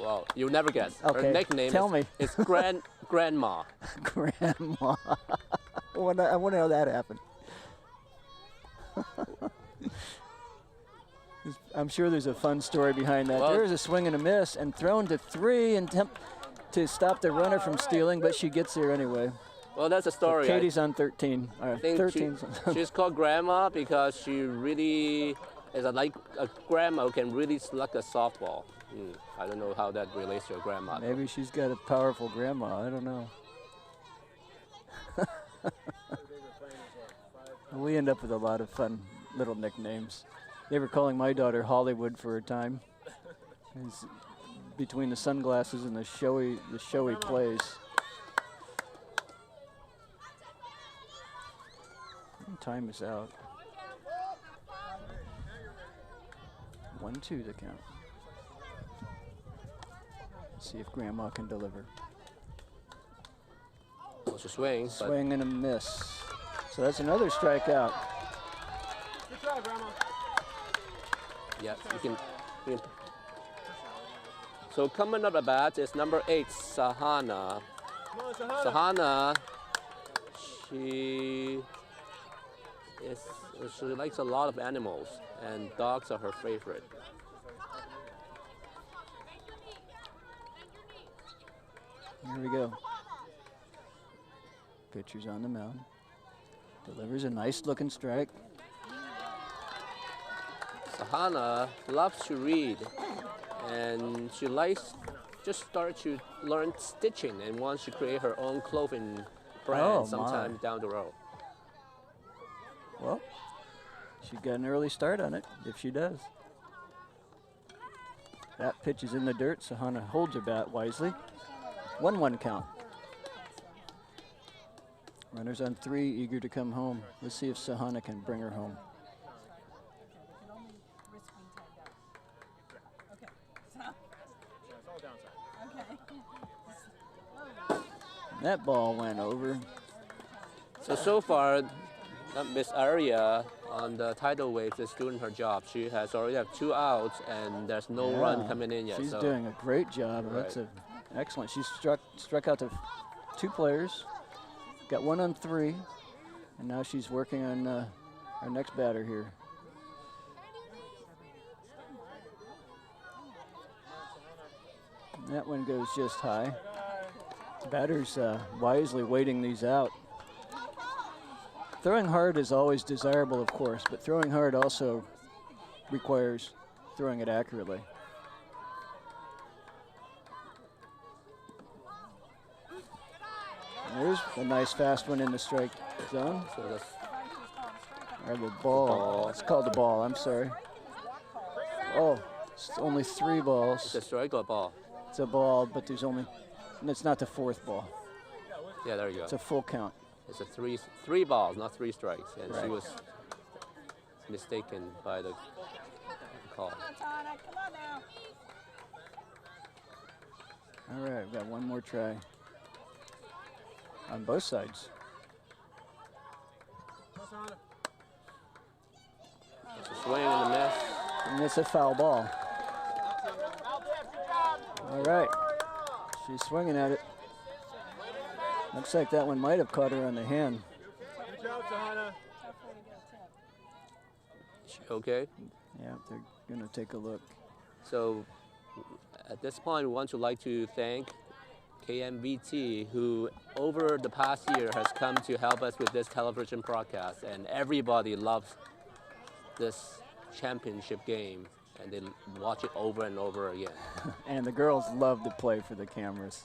[SPEAKER 2] Well, you'll never guess.
[SPEAKER 1] Okay,
[SPEAKER 2] Her nickname
[SPEAKER 1] tell me.
[SPEAKER 2] is Grandma.
[SPEAKER 1] Grandma. I want to know how that happened. I'm sure there's a fun story behind that.
[SPEAKER 2] Well,
[SPEAKER 1] There's a swing and a miss, and thrown to 3 and to stop the runner from stealing, but she gets there anyway.
[SPEAKER 2] Well, that's a
[SPEAKER 1] So
[SPEAKER 2] story.
[SPEAKER 1] Katie's on 13.
[SPEAKER 2] I think
[SPEAKER 1] 13.
[SPEAKER 2] she's called Grandma because she really is like a grandma who can really slug a softball. I don't know how that relates to a grandma.
[SPEAKER 1] Maybe she's got a powerful grandma. I don't know. We end up with a lot of fun little nicknames. They were calling my daughter Hollywood for a time. It's between the sunglasses and the showy plays. Time is out. 1-2 the count. Let's see if Grandma can deliver.
[SPEAKER 2] It's a swing.
[SPEAKER 1] Swing and a miss. So that's another strikeout.
[SPEAKER 3] Good try, Grandma.
[SPEAKER 2] Yeah, you can. So coming up at bat is number 8, Sahana.
[SPEAKER 3] Come on, Sahana.
[SPEAKER 2] Sahana, she likes a lot of animals, and dogs are her favorite.
[SPEAKER 1] Here we go. Pitcher's on the mound. Delivers a nice looking strike.
[SPEAKER 2] Sahana loves to read, and she likes just start to learn stitching and wants to create her own clothing brand
[SPEAKER 1] Oh,
[SPEAKER 2] sometime
[SPEAKER 1] my.
[SPEAKER 2] down the road.
[SPEAKER 1] Well, she got an early start on it, if she does. That pitch is in the dirt. Sahana holds her bat wisely. 1-1 count. Runners on 3, eager to come home. Let's see if Sahana can bring her home. That ball went over.
[SPEAKER 2] So far, Miss Aria on the Tidal waves is doing her job. She has already have 2 outs, and there's no run coming in yet.
[SPEAKER 1] She's
[SPEAKER 2] so.
[SPEAKER 1] doing a great job.
[SPEAKER 2] Right.
[SPEAKER 1] That's excellent. She struck out to 2 players, got 1 on 3, and now she's working on our next batter here. And that one goes just high. Batter's wisely waiting these out. Throwing hard is always desirable, of course, but throwing hard also requires throwing it accurately. And there's a nice fast one in the strike zone.
[SPEAKER 2] So that's
[SPEAKER 1] Or the ball. It's called the ball, I'm sorry. Oh, it's only 3 balls.
[SPEAKER 2] it's a strike or a ball.
[SPEAKER 1] It's a ball, but there's only, and it's not the 4th ball.
[SPEAKER 2] Yeah, there you go.
[SPEAKER 1] It's a full count.
[SPEAKER 2] It's a three balls, not 3 strikes, and she
[SPEAKER 1] Right.
[SPEAKER 2] was mistaken by the call.
[SPEAKER 1] All right, we've got one more try on both sides.
[SPEAKER 2] It's a swing and a miss.
[SPEAKER 1] And it's a foul ball. All right, she's swinging at it. Looks like that one might have caught her on the hand.
[SPEAKER 3] Good job, Sahana.
[SPEAKER 2] Okay,
[SPEAKER 1] Yeah, they're gonna take a look.
[SPEAKER 2] so at this point, we want to like to thank KMVT, who over the past year has come to help us with this television broadcast, and everybody loves this championship game, and they watch it over and over again.
[SPEAKER 1] And the girls love to play for the cameras.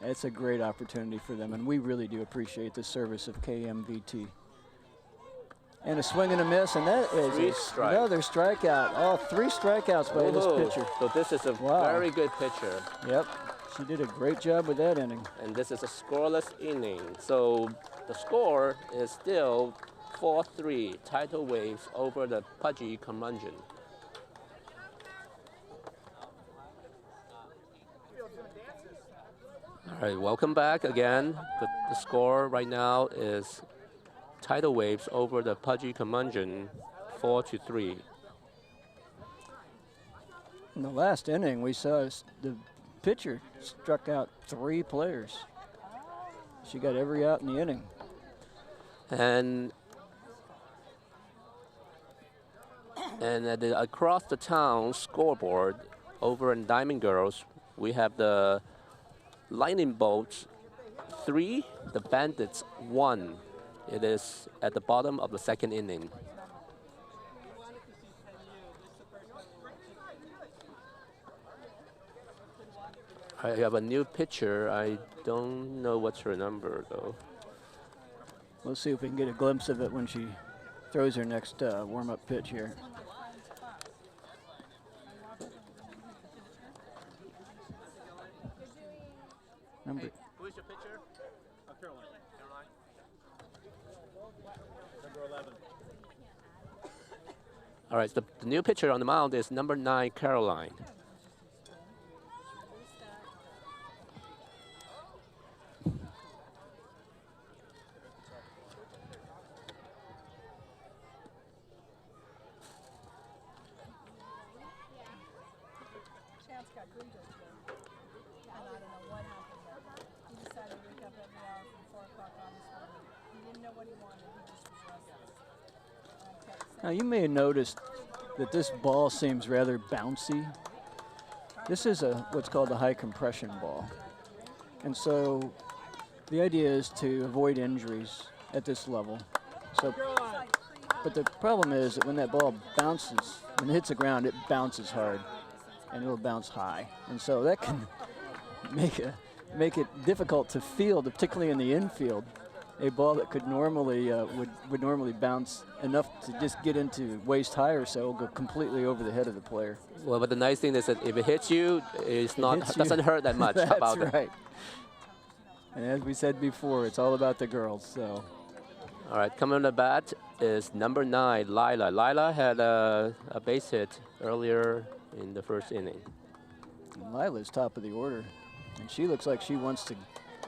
[SPEAKER 1] It's a great opportunity for them, and we really do appreciate the service of KMVT. And a swing and a miss, and that is another strikeout. Oh, 3 strikeouts by this pitcher.
[SPEAKER 2] So this is a very good pitcher.
[SPEAKER 1] Yep, she did a great job with that inning.
[SPEAKER 2] And this is a scoreless inning. So the score is still 4-3, Tidal Waves over the Pudgy Curmundeons. All right, welcome back again. The score right now is Tidal Waves over the Pudgy Curmundeons, 4-3.
[SPEAKER 1] In the last inning, we saw the pitcher struck out 3 players. She got every out in the inning.
[SPEAKER 2] And at the across the town scoreboard over in Diamond Girls, we have the Lightning Bolts 3, the Bandits 1. It is at the bottom of the 2nd inning. I have a new pitcher. I don't know what's her number, though.
[SPEAKER 1] We'll see if we can get a glimpse of it when she throws her next warm-up pitch here.
[SPEAKER 2] Hey, who is your pitcher?
[SPEAKER 3] Caroline.
[SPEAKER 2] Caroline.
[SPEAKER 3] Number 11.
[SPEAKER 2] All right, the new pitcher on the mound is number 9, Caroline.
[SPEAKER 1] Now you may have noticed that this ball seems rather bouncy. This is what's called a high compression ball. And so the idea is to avoid injuries at this level. So, but the problem is that when that ball bounces, when it hits the ground, it bounces hard and it'll bounce high. And so that can make it difficult to field, particularly in the infield. A ball that could normally would normally bounce enough to just get into waist high or so will go completely over the head of the player.
[SPEAKER 2] Well, but the nice thing is that if it hits you, doesn't hurt that much.
[SPEAKER 1] That's
[SPEAKER 2] How about
[SPEAKER 1] right. And as we said before, it's all about the girls. So.
[SPEAKER 2] All right, coming on the bat is number 9, Lila. Lila had a base hit earlier in the 1st inning.
[SPEAKER 1] And Lila's top of the order, and she looks like she wants to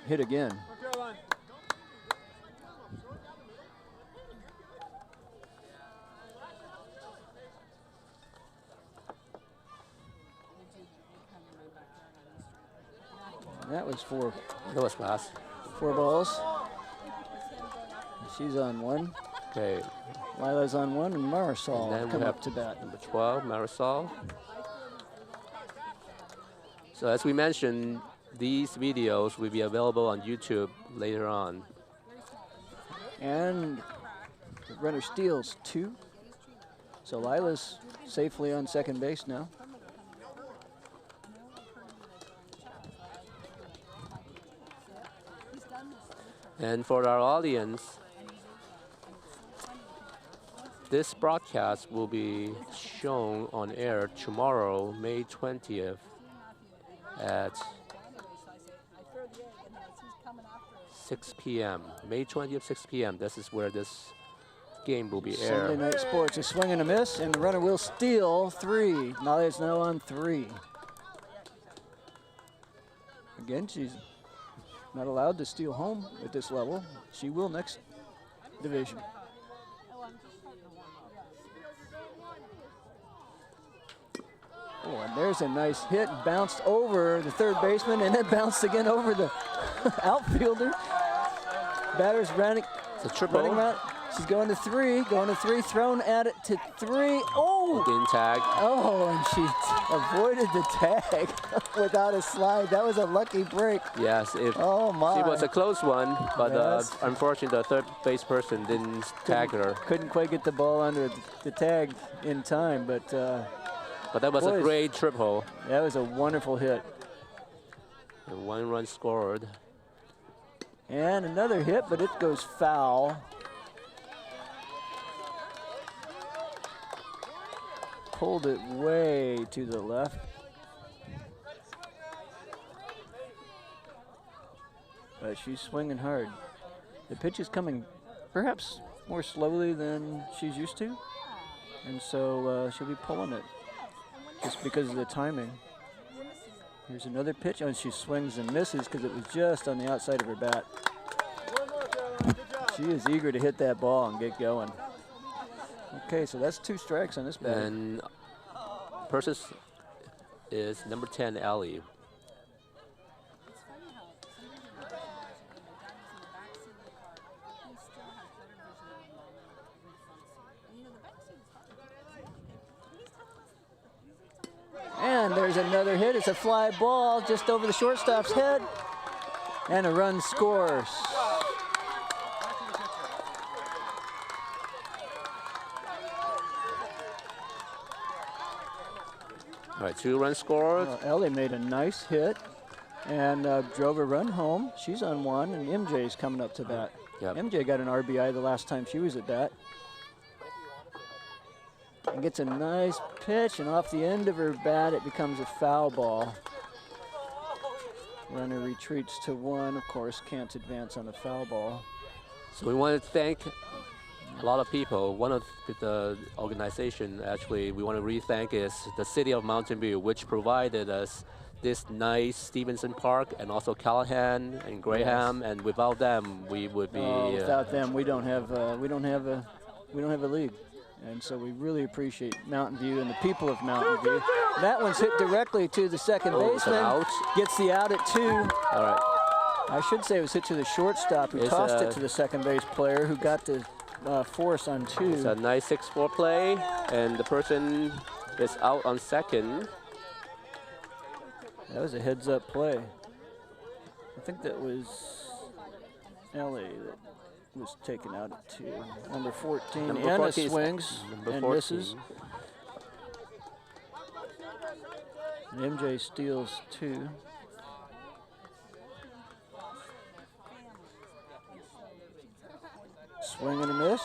[SPEAKER 1] hit again.
[SPEAKER 3] Caroline.
[SPEAKER 1] That was 4.
[SPEAKER 2] That was fast.
[SPEAKER 1] 4 balls. She's on 1.
[SPEAKER 2] Okay.
[SPEAKER 1] Lila's on 1, and Marisol
[SPEAKER 2] And then
[SPEAKER 1] come
[SPEAKER 2] we have
[SPEAKER 1] up to bat.
[SPEAKER 2] Number 12, Marisol. So as we mentioned, these videos will be available on YouTube later on.
[SPEAKER 1] And the runner steals 2. So Lila's safely on second base now.
[SPEAKER 2] And for our audience, this broadcast will be shown on air tomorrow, May 20th at 6 p.m. May 20th, 6 p.m. This is where this game will be aired.
[SPEAKER 1] Sunday Night Sports, a swing and a miss, and the runner will steal 3. Lila's now on 3. Again, she's not allowed to steal home at this level. She will next division. Oh, and there's a nice hit, bounced over the third baseman, and then bounced again over the outfielder. Batter's running.
[SPEAKER 2] It's a triple.
[SPEAKER 1] Running out. She's going to three, thrown at it to three. Oh!
[SPEAKER 2] Didn't tag.
[SPEAKER 1] Oh, and she avoided the tag without a slide. That was a lucky break.
[SPEAKER 2] Yes,
[SPEAKER 1] Oh my.
[SPEAKER 2] it was a close one, but
[SPEAKER 1] Yes.
[SPEAKER 2] unfortunately the third base person didn't tag her.
[SPEAKER 1] Couldn't quite get the ball under the tag in time, but
[SPEAKER 2] But that was a
[SPEAKER 1] boys.
[SPEAKER 2] great triple.
[SPEAKER 1] that was a wonderful hit.
[SPEAKER 2] And 1 run scored.
[SPEAKER 1] And another hit, but it goes foul. Pulled it way to the left. But she's swinging hard. The pitch is coming perhaps more slowly than she's used to. And so she'll be pulling it just because of the timing. Here's another pitch, and she swings and misses because it was just on the outside of her bat.
[SPEAKER 3] One more, Caroline. Good job.
[SPEAKER 1] She is eager to hit that ball and get going. Okay, so that's 2 strikes on this bat.
[SPEAKER 2] And person is number 10, Ellie.
[SPEAKER 1] And there's another hit. It's a fly ball just over the shortstop's head. And a run scores.
[SPEAKER 2] All right, 2 runs scored.
[SPEAKER 1] Ellie made a nice hit and drove a run home. She's on 1, and MJ's coming up to bat.
[SPEAKER 2] Yep.
[SPEAKER 1] MJ got an RBI the last time she was at bat. And gets a nice pitch, and off the end of her bat, it becomes a foul ball. Runner retreats to 1. Of course, can't advance on a foul ball.
[SPEAKER 2] So we want to thank a lot of people. One of the organization, actually, we want to really thank is the City of Mountain View, which provided us this nice Stevenson Park, and also Callahan and Graham. And without them, we would be.
[SPEAKER 1] Without them, we don't have a league. And so we really appreciate Mountain View and the people of Mountain View. That one's hit directly to the second
[SPEAKER 2] Oh, it's an
[SPEAKER 1] baseman.
[SPEAKER 2] out.
[SPEAKER 1] Gets the out at 2.
[SPEAKER 2] All right.
[SPEAKER 1] I should say it was hit to the shortstop who
[SPEAKER 2] It's
[SPEAKER 1] tossed
[SPEAKER 2] a-
[SPEAKER 1] it to the second base player who got the force on 2.
[SPEAKER 2] It's a nice 6-4 play, and the person is out on second.
[SPEAKER 1] That was a heads-up play. I think that was Ellie that was taken out at 2. Number 14,
[SPEAKER 2] Number
[SPEAKER 1] Anna
[SPEAKER 2] 14 is-
[SPEAKER 1] swings
[SPEAKER 2] number
[SPEAKER 1] and
[SPEAKER 2] 14.
[SPEAKER 1] misses. And MJ steals 2. Swing and a miss.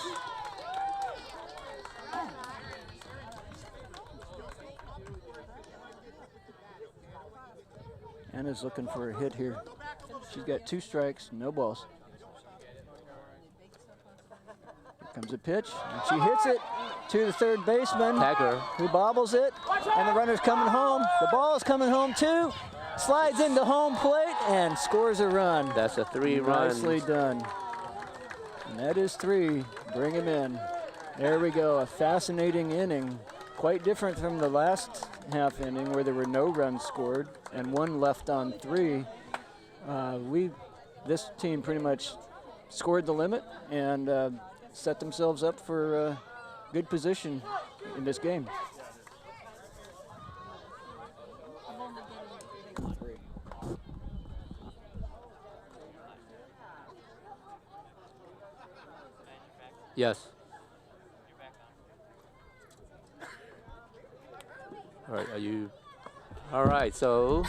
[SPEAKER 1] Anna's looking for a hit here. She's got 2 strikes, no balls. Here comes a pitch, and she hits it to the third baseman,
[SPEAKER 2] Tagger.
[SPEAKER 1] who bobbles it, and the runner's coming home. The ball is coming home too. Slides into home plate and scores a run.
[SPEAKER 2] That's a 3-run.
[SPEAKER 1] Nicely done. And that is 3. Bring him in. There we go. A fascinating inning. Quite different from the last half inning where there were no runs scored and 1 left on 3. This team pretty much scored the limit and set themselves up for good position in this game.
[SPEAKER 2] Yes. All right, are you? All right, so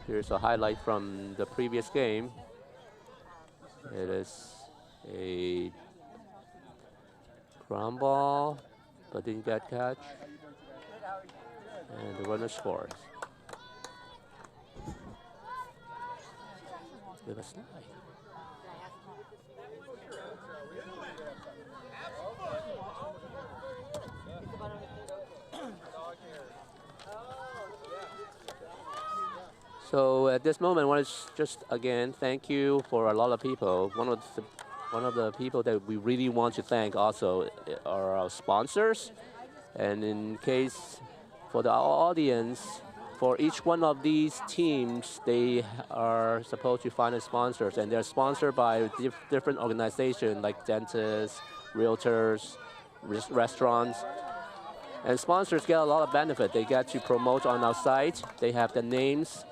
[SPEAKER 2] here's a highlight from the previous game. It is a ground ball, but didn't get catch. And the runner scores. With a slide. So at this moment, I want to just again thank you for a lot of people. One of the people that we really want to thank also are our sponsors. And in case for the audience, for each one of these teams, they are supposed to find a sponsors, and they're sponsored by different organizations like dentists, realtors, restaurants. And sponsors get a lot of benefit. They get to promote on our site. They have the names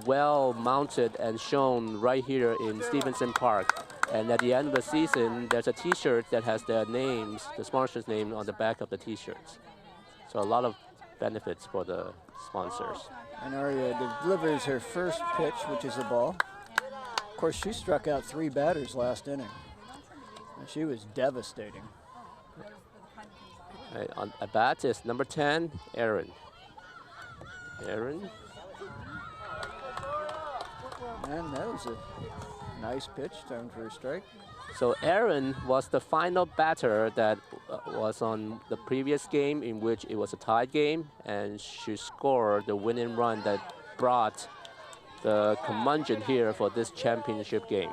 [SPEAKER 2] well mounted and shown right here in Stevenson Park. And at the end of the season, there's a T-shirt that has their names, the sponsors' name on the back of the T-shirts. So a lot of benefits for the sponsors.
[SPEAKER 1] And Aria delivers her first pitch, which is a ball. Of course, she struck out 3 batters last inning. And she was devastating.
[SPEAKER 2] Right, on at bat is number 10, Aaron. Aaron.
[SPEAKER 1] And that was a nice pitch, thrown for a strike.
[SPEAKER 2] So Aaron was the final batter that was on the previous game, in which it was a tied game, and she scored the winning run that brought the Curmundeon here for this championship game.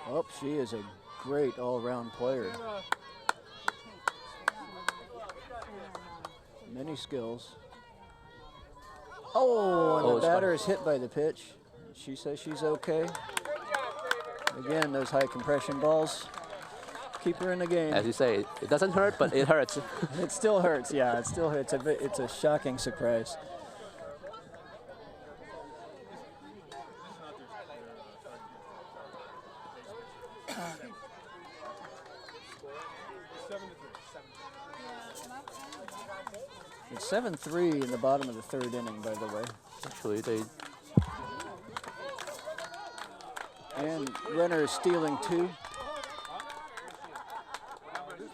[SPEAKER 1] Oh, she is a great all-round player. Many skills. Oh, and the batter is hit by the pitch. She says she's okay. Again, those high compression balls keep her in the game.
[SPEAKER 2] As you say, it doesn't hurt, but it hurts.
[SPEAKER 1] It still hurts, yeah, it still hurts. It's a shocking surprise. It's 7-3 in the bottom of the 3rd inning, by the way.
[SPEAKER 2] Actually, they...
[SPEAKER 1] And runner is stealing 2.
[SPEAKER 3] This is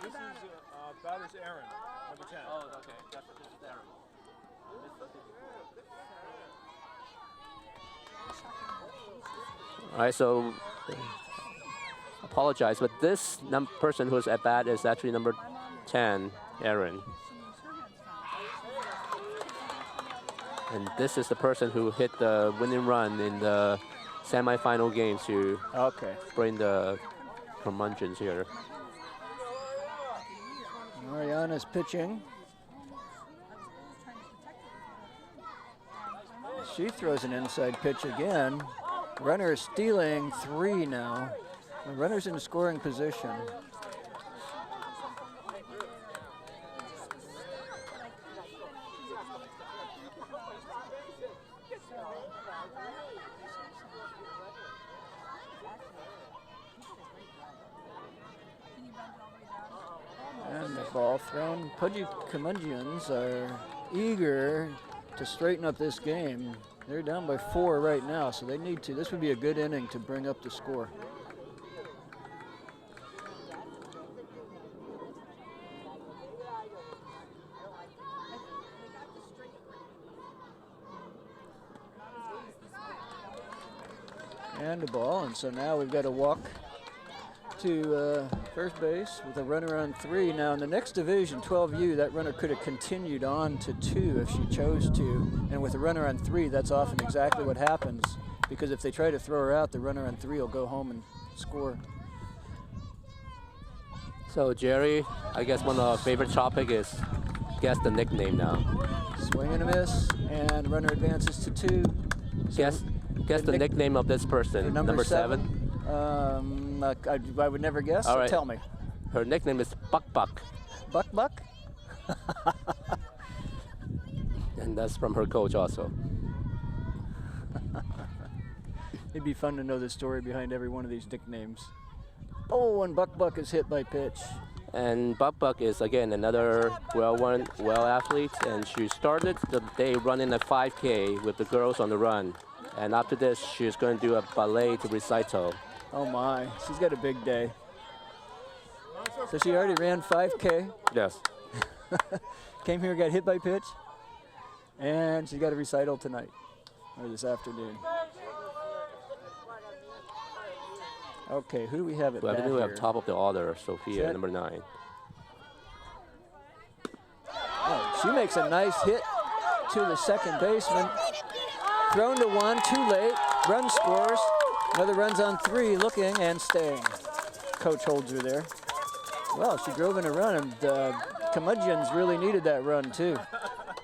[SPEAKER 3] batter's Aaron, number 10.
[SPEAKER 2] Oh, okay. That's Aaron. All right, so apologize, but this person who's at bat is actually number 10, Aaron. And this is the person who hit the winning run in the semi-final game to bring the Curmundeons here.
[SPEAKER 1] Mariana's pitching. She throws an inside pitch again. Runner is stealing 3 now. The runner's in scoring position. And the ball thrown. Pudgy Curmundeons are eager to straighten up this game. They're down by 4 right now, so they need to. This would be a good inning to bring up the score. And a ball, and so now we've got to walk to first base with a runner on 3. Now in the next division, 12U, that runner could have continued on to 2 if she chose to. And with a runner on 3, that's often exactly what happens, because if they try to throw her out, the runner on 3 will go home and score.
[SPEAKER 2] So Jerry, I guess one of our favorite topic is guess the nickname now.
[SPEAKER 1] Swing and a miss, and runner advances to 2. So
[SPEAKER 2] guess the nickname of this person, number 7.
[SPEAKER 1] I would never guess, so tell me.
[SPEAKER 2] Her nickname is Buck Buck.
[SPEAKER 1] Buck Buck?
[SPEAKER 2] And that's from her coach also.
[SPEAKER 1] It'd be fun to know the story behind every one of these nicknames. Oh, and Buck Buck is hit by pitch.
[SPEAKER 2] And Buck Buck is, again, another well athlete, and she started the day running a 5K with the girls on the run. And after this, she's going to do a ballet recital.
[SPEAKER 1] Oh my, she's got a big day. So she already ran 5K.
[SPEAKER 2] Yes.
[SPEAKER 1] Came here, got hit by pitch. And she's got a recital tonight, or this afternoon. Okay, who do we have at bat here?
[SPEAKER 2] We have top of the order, Sophia, number 9.
[SPEAKER 1] Oh, she makes a nice hit to the second baseman. Thrown to 1, too late. Run scores. Another run's on 3, looking and staying. Coach holds her there. Well, she drove in a run, and Curmundeons really needed that run, too.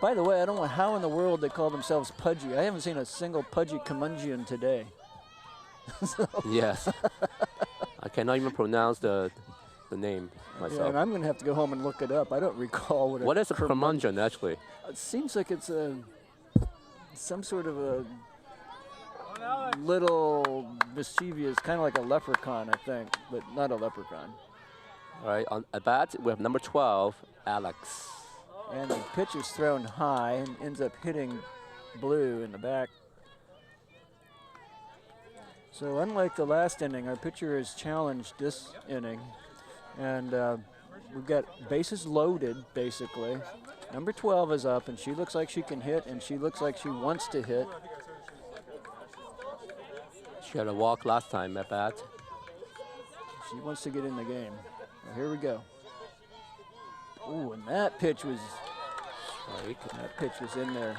[SPEAKER 1] By the way, I don't know how in the world they call themselves Pudgy. I haven't seen a single Pudgy Curmundeon today.
[SPEAKER 2] Yes. I cannot even pronounce the name myself.
[SPEAKER 1] Yeah, and I'm going to have to go home and look it up. I don't recall
[SPEAKER 2] what is a curmudgeon, actually?
[SPEAKER 1] It seems like it's some sort of a little mischievous, kind of like a leprechaun, I think, but not a leprechaun.
[SPEAKER 2] All right, at bat, we have number 12, Alex.
[SPEAKER 1] And the pitch is thrown high and ends up hitting Blue in the back. So unlike the last inning, our pitcher has challenged this inning. And we've got bases loaded, basically. Number 12 is up, and she looks like she can hit, and she looks like she wants to hit.
[SPEAKER 2] She had a walk last time at bat.
[SPEAKER 1] She wants to get in the game. Well, here we go. Ooh, and that pitch was in there.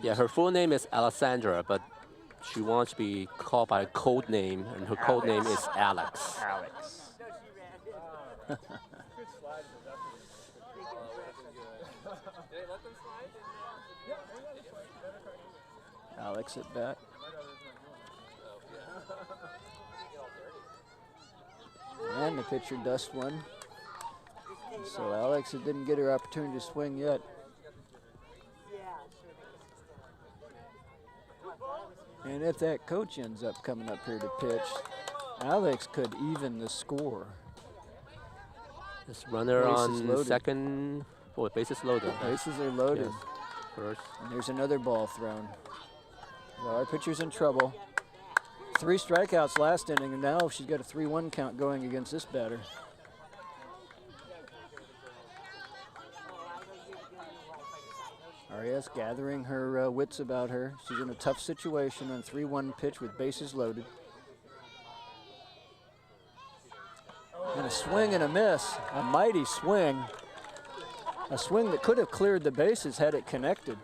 [SPEAKER 2] Yeah, her full name is Alessandra, but she wants to be called by a code name, and her code name is Alex.
[SPEAKER 1] Alex. Alex at bat. And the pitcher dust one. So Alex didn't get her opportunity to swing yet. And if that coach ends up coming up here to pitch, Alex could even the score.
[SPEAKER 2] This runner
[SPEAKER 1] Bases
[SPEAKER 2] on
[SPEAKER 1] loaded.
[SPEAKER 2] second. Oh, bases loaded.
[SPEAKER 1] Bases are loaded.
[SPEAKER 2] Yes. First.
[SPEAKER 1] And there's another ball thrown. Well, our pitcher's in trouble. 3 strikeouts last inning, and now she's got a 3-1 count going against this batter. Arias gathering her wits about her. She's in a tough situation on 3-1 pitch with bases loaded. And a swing and a miss, a mighty swing. A swing that could have cleared the bases had it connected.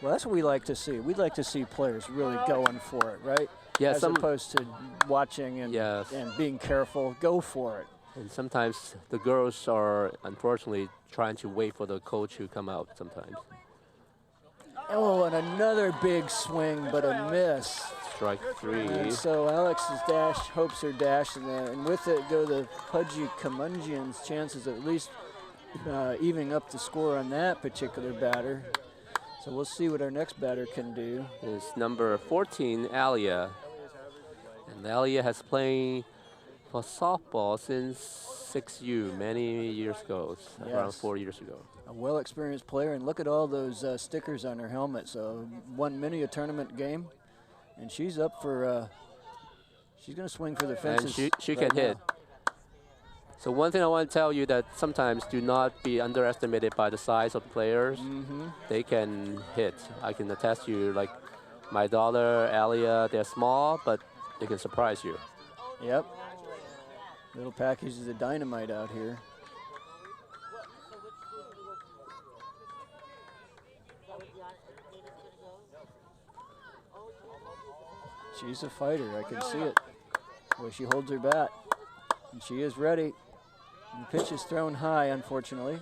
[SPEAKER 1] Well, that's what we like to see. We'd like to see players really going for it, right?
[SPEAKER 2] Yeah,
[SPEAKER 1] as opposed to watching and,
[SPEAKER 2] Yes.
[SPEAKER 1] and being careful. Go for it.
[SPEAKER 2] And sometimes the girls are unfortunately trying to wait for the coach to come out sometimes.
[SPEAKER 1] Oh, and another big swing, but a miss.
[SPEAKER 2] Strike 3.
[SPEAKER 1] And so Alex's dash hopes her dash, and with it go the Pudgy Curmundeons' chances of at least evening up the score on that particular batter. So we'll see what our next batter can do.
[SPEAKER 2] Is number 14, Alia. And Alia has played for softball since 6U many years ago, around
[SPEAKER 1] Yes.
[SPEAKER 2] 4 years ago.
[SPEAKER 1] A well-experienced player, and look at all those stickers on her helmet. So won many a tournament game, and she's up for. She's going to swing for the fences.
[SPEAKER 2] And she
[SPEAKER 1] right
[SPEAKER 2] can hit.
[SPEAKER 1] now.
[SPEAKER 2] So one thing I want to tell you that sometimes do not be underestimated by the size of the players.
[SPEAKER 1] Mm-hmm.
[SPEAKER 2] They can hit. I can attest to you, like my daughter, Alia, they're small, but they can surprise you.
[SPEAKER 1] Yep. Little packages of dynamite out here. She's a fighter, I can see it. The way she holds her bat. And she is ready. And the pitch is thrown high, unfortunately.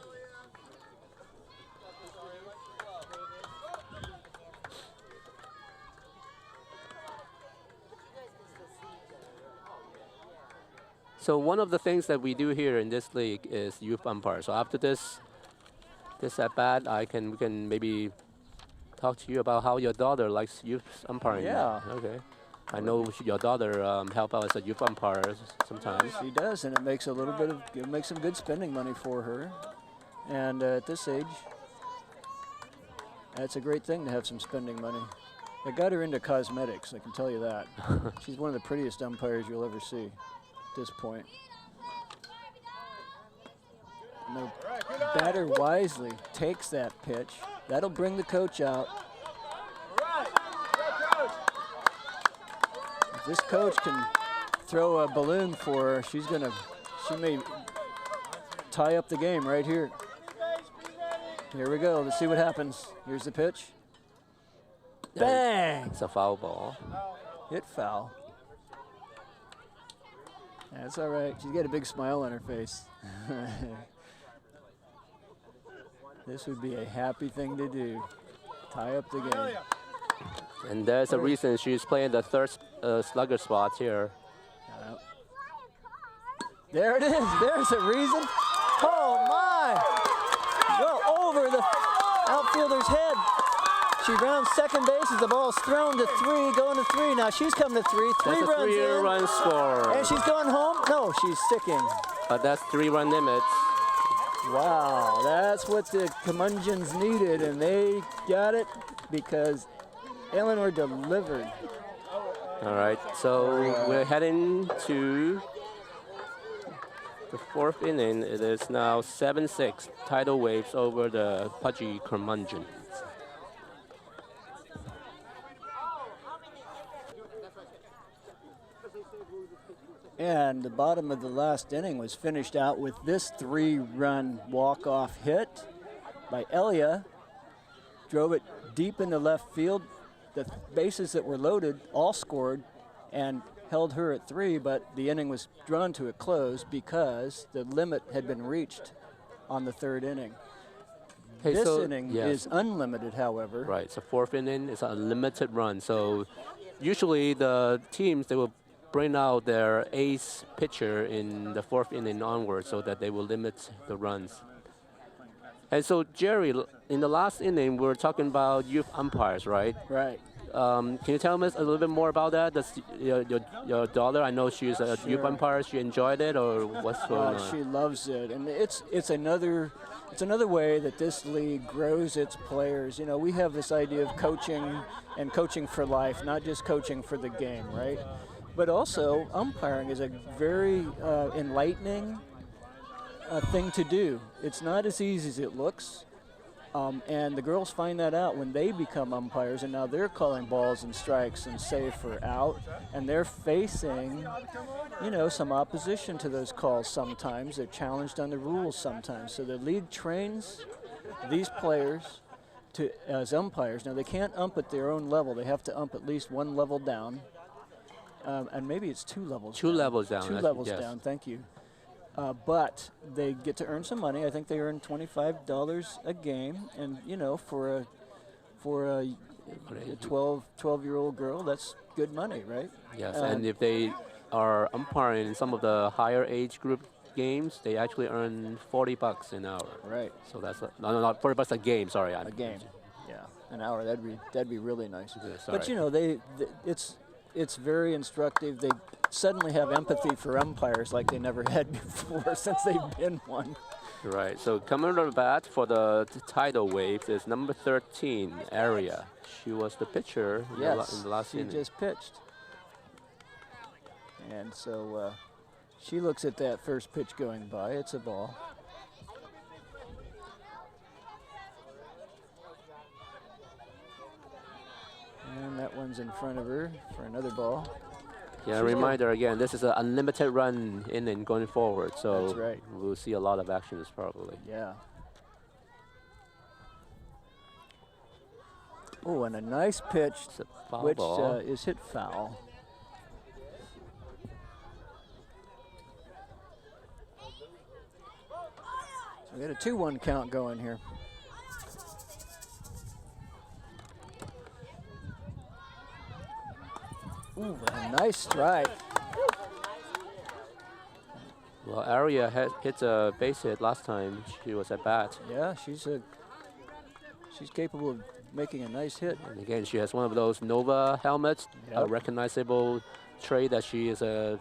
[SPEAKER 2] So one of the things that we do here in this league is youth umpire. So after this at bat, we can maybe talk to you about how your daughter likes youth umpiring.
[SPEAKER 1] Yeah.
[SPEAKER 2] Okay. I know your daughter help out as a youth umpire sometimes.
[SPEAKER 1] She does, and it makes a little bit of, it makes some good spending money for her. And at this age, that's a great thing to have some spending money. It got her into cosmetics, I can tell you that. She's one of the prettiest umpires you'll ever see at this point. And the batter wisely takes that pitch. That'll bring the coach out. If this coach can throw a balloon for her, she may tie up the game right here. Here we go. Let's see what happens. Here's the pitch. Bang!
[SPEAKER 2] It's a foul ball.
[SPEAKER 1] Hit foul. That's all right. She's got a big smile on her face. This would be a happy thing to do. Tie up the game.
[SPEAKER 2] And there's a reason she's playing the third slugger spot here.
[SPEAKER 1] There it is. There's a reason. Oh, my. Well, over the outfielder's head. She rounds second base as the ball's thrown to 3, going to 3. Now she's come to 3.
[SPEAKER 2] That's a
[SPEAKER 1] runs in.
[SPEAKER 2] run score.
[SPEAKER 1] And she's going home? No, she's sticking.
[SPEAKER 2] But that's 3-run limits.
[SPEAKER 1] Wow, that's what the Curmundeons needed, and they got it because Eleanor delivered.
[SPEAKER 2] All right, so we're heading to the 4th inning. It is now 7-6. Tidal waves over the Pudgy Curmundeons.
[SPEAKER 1] And the bottom of the last inning was finished out with this 3-run walk-off hit by Elia. Drove it deep into left field. The bases that were loaded all scored and held her at 3, but the inning was drawn to a close because the limit had been reached on the 3rd inning.
[SPEAKER 2] Hey,
[SPEAKER 1] This
[SPEAKER 2] so,
[SPEAKER 1] inning
[SPEAKER 2] yes.
[SPEAKER 1] is unlimited, however.
[SPEAKER 2] Right, so 4th inning is a limited run. So usually the teams, they will bring out their ace pitcher in the 4th inning onward so that they will limit the runs. And so, Jerry, in the last inning, we were talking about youth umpires, right?
[SPEAKER 1] Right.
[SPEAKER 2] Can you tell us a little bit more about that? Does your daughter, I know she's a youth umpire, she enjoyed it, or what's going on?
[SPEAKER 1] She loves it, and it's another way that this league grows its players. You know, we have this idea of coaching and coaching for life, not just coaching for the game, right? But also, umpiring is a very enlightening thing to do. It's not as easy as it looks. And the girls find that out when they become umpires, and now they're calling balls and strikes and safe or out, and they're facing, you know, some opposition to those calls sometimes. They're challenged on the rules sometimes. So the league trains these players as umpires. Now, they can't ump at their own level. They have to ump at least 1 level down. And maybe it's 2 levels
[SPEAKER 2] Two
[SPEAKER 1] down.
[SPEAKER 2] levels down.
[SPEAKER 1] 2 levels down, thank you. But they get to earn some money. I think they earn $25 a game, and you know, for a 12-year-old girl, that's good money, right?
[SPEAKER 2] Yes, and if they are umpiring in some of the higher age group games, they actually earn $40 an hour.
[SPEAKER 1] Right.
[SPEAKER 2] So that's no, not $40 a game. Sorry,
[SPEAKER 1] a game. Yeah, an hour. That'd be really nice.
[SPEAKER 2] Yeah,
[SPEAKER 1] but you know, it's very instructive. They suddenly have empathy for umpires like they never had before since they've been one.
[SPEAKER 2] Right. So coming to the bat for the Tidal Waves is number 13, Aria. She was the pitcher in the last inning.
[SPEAKER 1] She just pitched. And so she looks at that first pitch going by. It's a ball. And that one's in front of her for another ball.
[SPEAKER 2] Yeah, a reminder again, this is an unlimited run inning going forward, so
[SPEAKER 1] that's right.
[SPEAKER 2] We'll see a lot of actions probably.
[SPEAKER 1] Yeah. Oh, and a nice pitch, which is hit foul. So we got a 2-1 count going here. Ooh, a nice strike.
[SPEAKER 2] Well, Aria hit a base hit last time she was at bat.
[SPEAKER 1] Yeah, she's capable of making a nice hit.
[SPEAKER 2] And again, she has one of those Nova helmets, a
[SPEAKER 1] Yep.
[SPEAKER 2] recognizable trait that she is a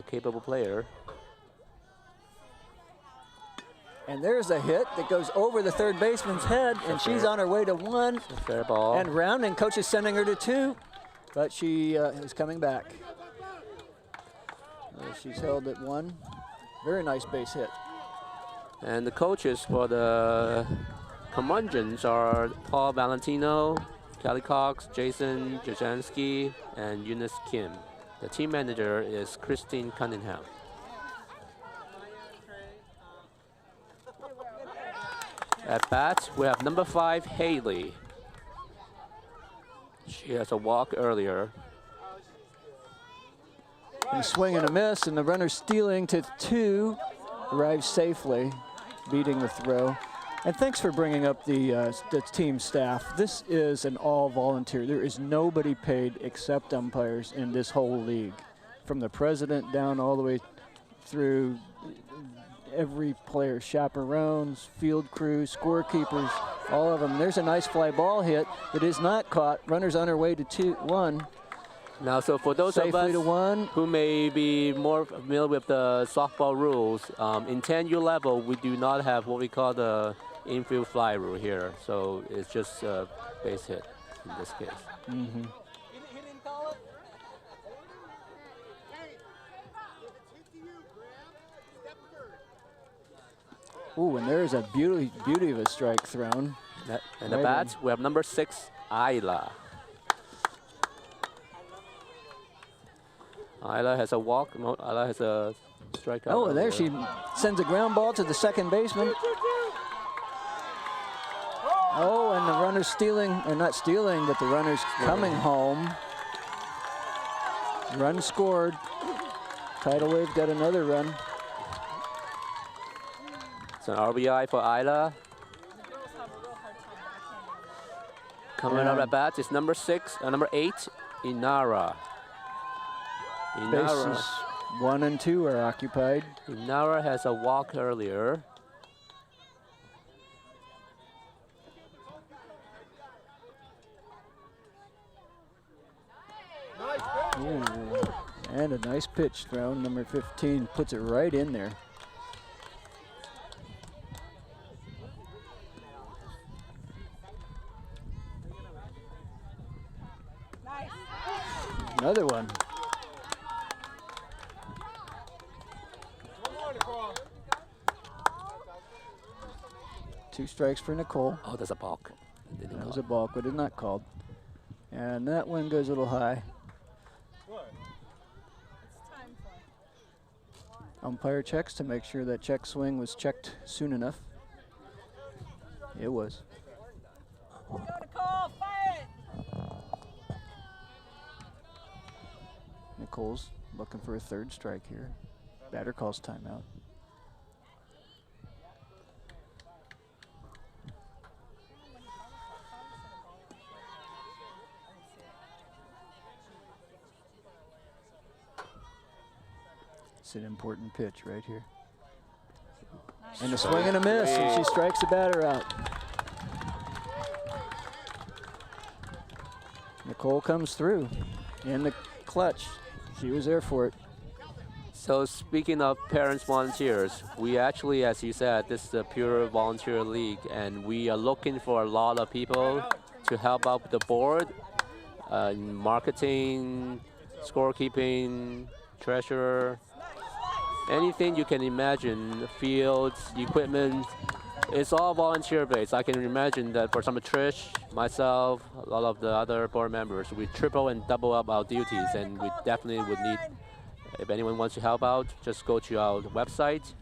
[SPEAKER 2] capable player.
[SPEAKER 1] And there's a hit that goes over the third baseman's head, and she's on her way to 1.
[SPEAKER 2] Fair ball.
[SPEAKER 1] And rounding, coach is sending her to 2, but she is coming back. She's held at 1. Very nice base hit.
[SPEAKER 2] And the coaches for the Curmundeons are Paul Valentino, Kelly Cox, Jason Jajanski, and Eunice Kim. The team manager is Christine Cunningham. At bat, we have number 5, Haley. She has a walk earlier.
[SPEAKER 1] And a swing and a miss, and the runner stealing to 2 arrives safely, beating the throw. And thanks for bringing up the team staff. This is an all-volunteer. There is nobody paid except umpires in this whole league, from the president down all the way through every player, chaperones, field crews, scorekeepers, all of them. There's a nice fly ball hit that is not caught. Runners on their way to 2-1.
[SPEAKER 2] Now, so for those of
[SPEAKER 1] Safely
[SPEAKER 2] us
[SPEAKER 1] to 1.
[SPEAKER 2] who may be more familiar with the softball rules, in 10U level, we do not have what we call the infield fly rule here. So it's just a base hit in this case.
[SPEAKER 1] Mm-hmm. Ooh, and there's a beauty of a strike thrown.
[SPEAKER 2] And the bat, we have number 6, Isla. Isla has a walk. No, Isla has a strikeout.
[SPEAKER 1] Oh, and there she sends a ground ball to the second baseman. Oh, and the runner's stealing, or not stealing, but the runner's coming home. Run scored. Tidal Wave got another run.
[SPEAKER 2] It's an RBI for Isla. Coming up at bat is number 8, Inara.
[SPEAKER 1] Bases 1 and 2 are occupied.
[SPEAKER 2] Inara has a walk earlier.
[SPEAKER 1] Ooh, and a nice pitch thrown. Number 15 puts it right in there. Another one. Two strikes for Nicole.
[SPEAKER 2] Oh, there's a balk.
[SPEAKER 1] That was a balk, but it's not called. And that one goes a little high. Umpire checks to make sure that check swing was checked soon enough. It was. Nicole's looking for a third strike here. Batter calls timeout. It's an important pitch right here. And a swing and a miss, and she strikes the batter out. Nicole comes through in the clutch. She was there for it.
[SPEAKER 2] So speaking of parents volunteers, we actually, as you said, this is a pure volunteer league, and we are looking for a lot of people to help out with the board, in marketing, scorekeeping, treasurer, anything you can imagine, fields, equipment. It's all volunteer based. I can imagine that, for example, Trish, myself, a lot of the other board members, we triple and double up our duties, and we definitely would need, if anyone wants to help out, just go to our website.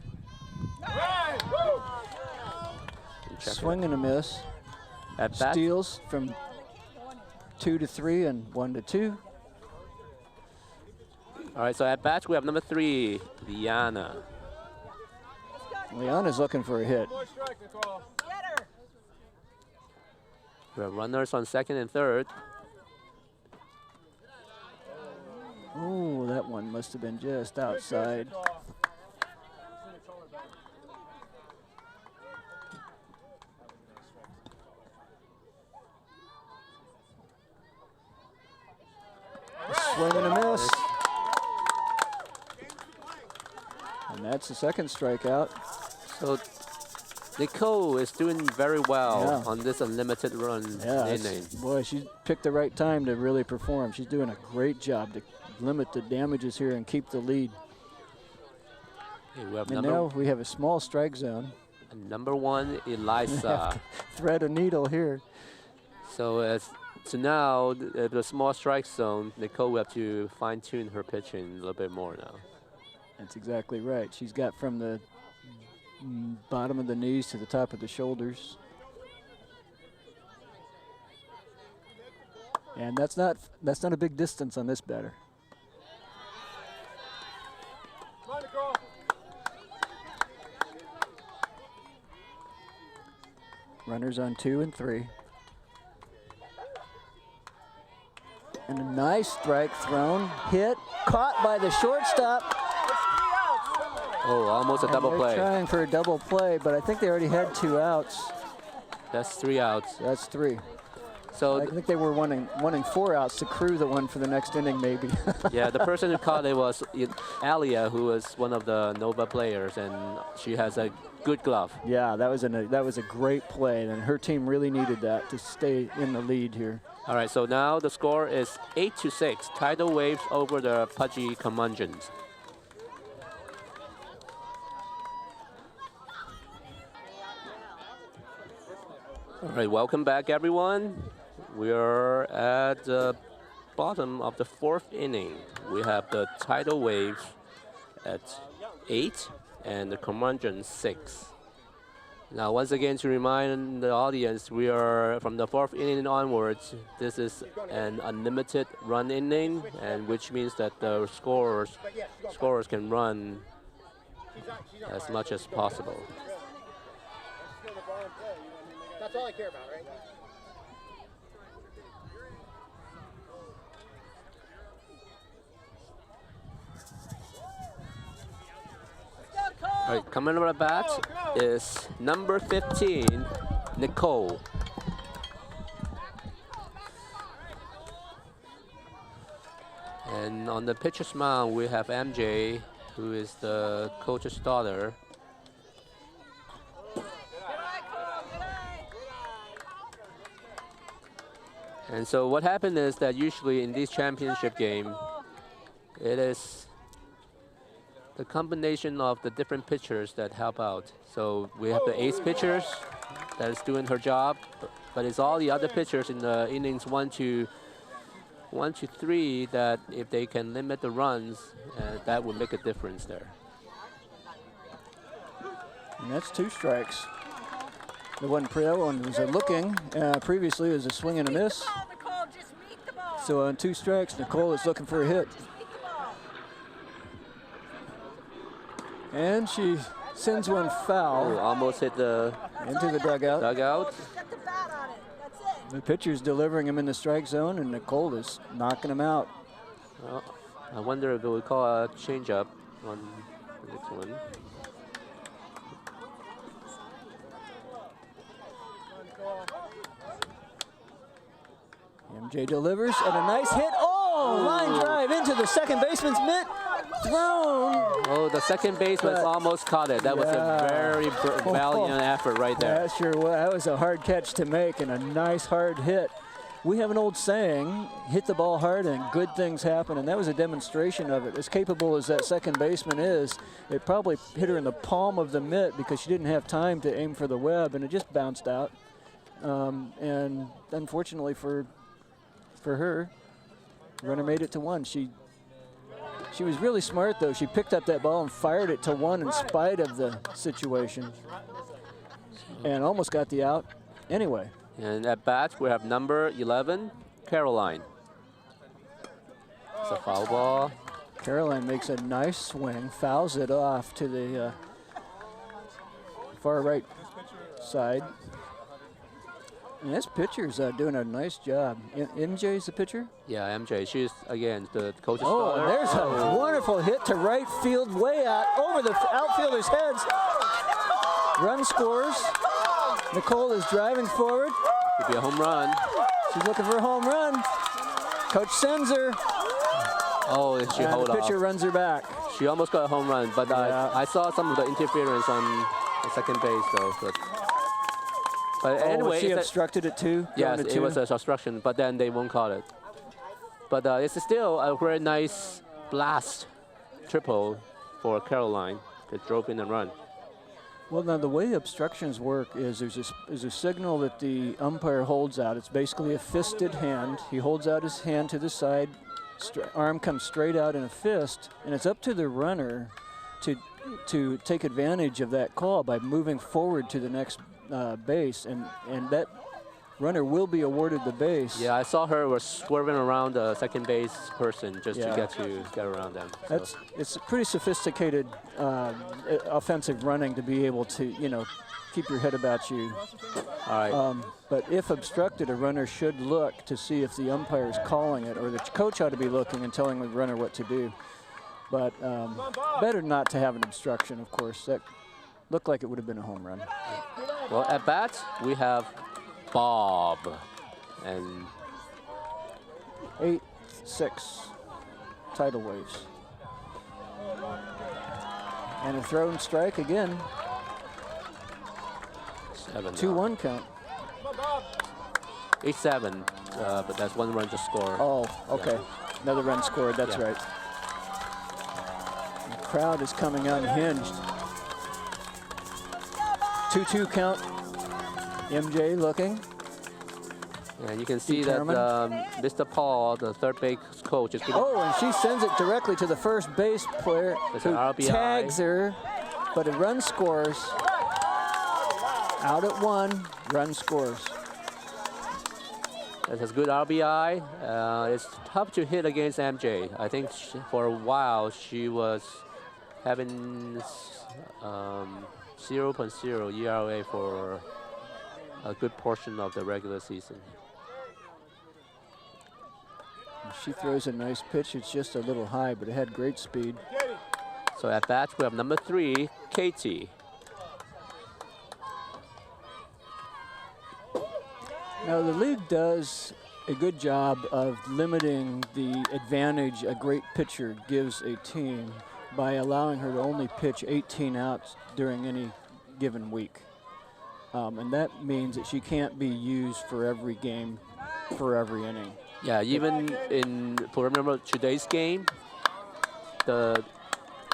[SPEAKER 1] Swing and a miss.
[SPEAKER 2] At bat.
[SPEAKER 1] Steals from 2 to 3 and 1 to 2.
[SPEAKER 2] All right, so at bat we have number 3, Liana.
[SPEAKER 1] Liana's looking for a hit.
[SPEAKER 2] We have runners on second and third.
[SPEAKER 1] Ooh, that one must have been just outside. Swing and a miss. And that's the second strikeout.
[SPEAKER 2] So Nicole is doing very well on this unlimited run inning.
[SPEAKER 1] Boy, she picked the right time to really perform. She's doing a great job to limit the damages here and keep the lead.
[SPEAKER 2] Okay, we have
[SPEAKER 1] and now we have a small strike zone.
[SPEAKER 2] Number 1, Eliza.
[SPEAKER 1] Thread a needle here.
[SPEAKER 2] So now the small strike zone, Nicole will have to fine-tune her pitching a little bit more now.
[SPEAKER 1] That's exactly right. She's got from the bottom of the knees to the top of the shoulders. And that's not a big distance on this batter. Runners on 2 and 3. And a nice strike thrown, hit, caught by the shortstop.
[SPEAKER 2] Oh, almost a double play.
[SPEAKER 1] Trying for a double play, but I think they already had 2 outs.
[SPEAKER 2] That's 3 outs.
[SPEAKER 1] That's 3.
[SPEAKER 2] So
[SPEAKER 1] I think they were wanting 4 outs to crew the one for the next inning, maybe.
[SPEAKER 2] yeah, the person who caught it was Alia, who was one of the Nova players, and she has a good glove.
[SPEAKER 1] Yeah, that was a great play, and her team really needed that to stay in the lead here.
[SPEAKER 2] All right, so now the score is 8-6. Tidal Waves over the Pudgy Curmundeons. All right, welcome back, everyone. We are at the bottom of the 4th inning. We have the Tidal Waves at 8 and the Curmundeons 6. Now, once again, to remind the audience, we are from the 4th inning onwards. This is an unlimited run inning, and which means that the scorers can run as much as possible.
[SPEAKER 4] That's all I care about, right?
[SPEAKER 2] All right, coming up at bat is number 15, Nicole. And on the pitcher's mound, we have MJ, who is the coach's daughter. And so what happened is that usually in this championship game, it is the combination of the different pitchers that help out. So we have the ace pitchers that is doing her job, but it's all the other pitchers in the innings 1 to 3 that if they can limit the runs, that would make a difference there.
[SPEAKER 1] And that's 2 strikes. The one was looking. Previously, it was a swing and a miss. So on 2 strikes, Nicole is looking for a hit. And she sends one foul.
[SPEAKER 2] Oh, almost hit the
[SPEAKER 1] into the dugout. The pitcher's delivering him in the strike zone, and Nicole is knocking him out.
[SPEAKER 2] Well, I wonder if we call a changeup on the next one.
[SPEAKER 1] MJ delivers, and a nice hit. Oh, line drive into the second baseman's mitt. Thrown.
[SPEAKER 2] Oh, the second baseman almost caught it. That was a very valiant effort right there.
[SPEAKER 1] That sure was. That was a hard catch to make and a nice hard hit. We have an old saying, hit the ball hard and good things happen, and that was a demonstration of it. As capable as that second baseman is, it probably hit her in the palm of the mitt because she didn't have time to aim for the web, and it just bounced out. And unfortunately for her, runner made it to 1. She was really smart, though. She picked up that ball and fired it to 1 in spite of the situation, and almost got the out anyway.
[SPEAKER 2] And at bat, we have number 11, Caroline. It's a foul ball.
[SPEAKER 1] Caroline makes a nice swing, fouls it off to the far right side. And this pitcher's doing a nice job. MJ's the pitcher?
[SPEAKER 2] Yeah, MJ. She's, again, the coach's
[SPEAKER 1] Oh,
[SPEAKER 2] daughter.
[SPEAKER 1] and there's a wonderful hit to right field, way out, over the outfielders' heads. Run scores. Nicole is driving forward.
[SPEAKER 2] Could be a home run.
[SPEAKER 1] She's looking for a home run. Coach sends her.
[SPEAKER 2] Oh, and she hold
[SPEAKER 1] The
[SPEAKER 2] off.
[SPEAKER 1] pitcher runs her back.
[SPEAKER 2] She almost got a home run, but I saw some of the interference on the second base, though. But anyway,
[SPEAKER 1] she obstructed it too?
[SPEAKER 2] Yes, it was an obstruction, but then they won't call it. But it's still a very nice blast triple for Caroline that drove in and run.
[SPEAKER 1] Well, now the way obstructions work is there's a signal that the umpire holds out. It's basically a fisted hand. He holds out his hand to the side, arm comes straight out in a fist, and it's up to the runner to take advantage of that call by moving forward to the next base, and that runner will be awarded the base.
[SPEAKER 2] Yeah, I saw her was swerving around the second base person just to get around them. So.
[SPEAKER 1] It's pretty sophisticated offensive running to be able to, you know, keep your head about you.
[SPEAKER 2] All right.
[SPEAKER 1] But if obstructed, a runner should look to see if the umpire is calling it, or the coach ought to be looking and telling the runner what to do. But better not to have an obstruction, of course. That looked like it would have been a home run.
[SPEAKER 2] Well, at bat, we have Bob. And
[SPEAKER 1] 8-6 Tidal Waves. And a throw and strike again. 2-1 count.
[SPEAKER 2] 8-7, but that's 1 run to score.
[SPEAKER 1] Oh, okay.
[SPEAKER 2] Yeah.
[SPEAKER 1] Another run scored, that's right. The crowd is coming unhinged. 2-2 count. MJ looking.
[SPEAKER 2] And you can see that Mr. Paul, the third base coach, is giving.
[SPEAKER 1] Oh, and she sends it directly to the first base player who tags her, but a run scores. Out at 1, run scores.
[SPEAKER 2] That's a good RBI. It's tough to hit against MJ. I think for a while she was having 0.0 ERA for a good portion of the regular season.
[SPEAKER 1] She throws a nice pitch. It's just a little high, but it had great speed.
[SPEAKER 2] So at bat, we have number 3, Katie.
[SPEAKER 1] Now, the league does a good job of limiting the advantage a great pitcher gives a team by allowing her to only pitch 18 outs during any given week. And that means that she can't be used for every game, for every inning.
[SPEAKER 2] Yeah, even remember today's game, the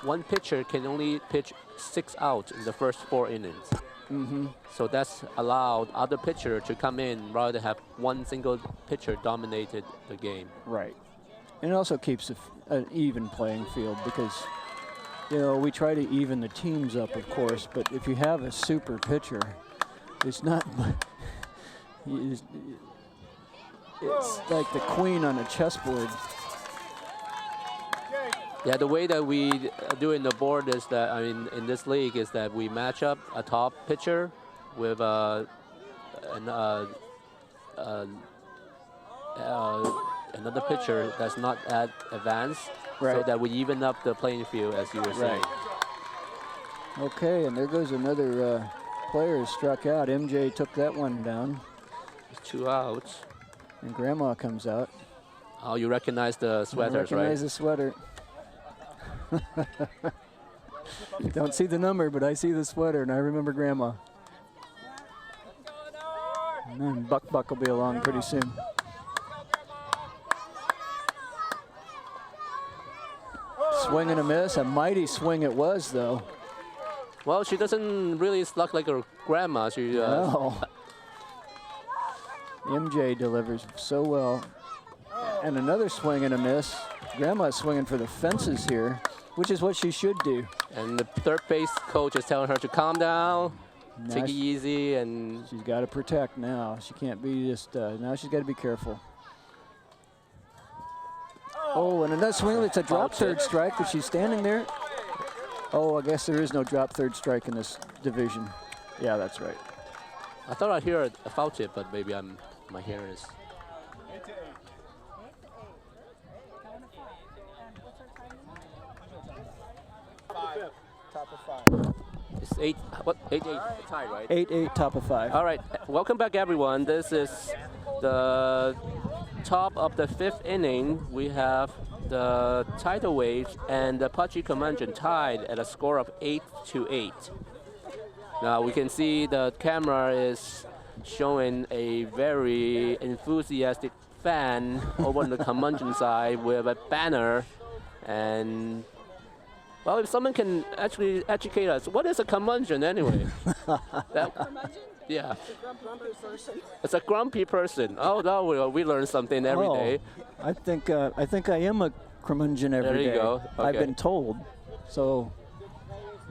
[SPEAKER 2] one pitcher can only pitch 6 outs in the first 4 innings.
[SPEAKER 1] Mm-hmm.
[SPEAKER 2] So that's allowed other pitcher to come in rather than have one single pitcher dominated the game.
[SPEAKER 1] Right. And it also keeps an even playing field because, you know, we try to even the teams up, of course, but if you have a super pitcher, it's not, it's like the queen on a chessboard.
[SPEAKER 2] Yeah, the way that we do in the board is that, I mean, in this league is that we match up a top pitcher with another pitcher that's not at advanced, so that we even up the playing field, as you were saying.
[SPEAKER 1] Okay, and there goes another player who struck out. MJ took that one down.
[SPEAKER 2] It's 2 outs.
[SPEAKER 1] And Grandma comes out.
[SPEAKER 2] Oh, you recognize the sweaters, right?
[SPEAKER 1] I recognize the sweater. Don't see the number, but I see the sweater, and I remember Grandma. And then Buck will be along pretty soon. Swing and a miss. A mighty swing it was, though.
[SPEAKER 2] Well, she doesn't really slug like her grandma. She
[SPEAKER 1] no. MJ delivers so well. And another swing and a miss. Grandma's swinging for the fences here, which is what she should do.
[SPEAKER 2] And the third base coach is telling her to calm down, take it easy, and
[SPEAKER 1] she's got to protect now. She can't be just, now she's got to be careful. Oh, and another swing. It's a drop third strike, but she's standing there. Oh, I guess there is no drop third strike in this division. Yeah, that's right.
[SPEAKER 2] I thought I heard a foul tip, but maybe my hearing is.
[SPEAKER 4] Top of 5.
[SPEAKER 2] It's 8, what, 8-8, tied, right?
[SPEAKER 1] 8-8, top of 5.
[SPEAKER 2] All right, welcome back, everyone. This is the top of the 5th inning. We have the Tidal Waves and the Pudgy Curmundeons tied at a score of 8-8. Now we can see the camera is showing a very enthusiastic fan over on the Curmudgeon side with a banner. And well, if someone can actually educate us, what is a curmudgeon anyway? Yeah. It's a grumpy person. Oh, no, we learn something every day.
[SPEAKER 1] I think I am a curmudgeon every day.
[SPEAKER 2] There you go. Okay.
[SPEAKER 1] I've been told. So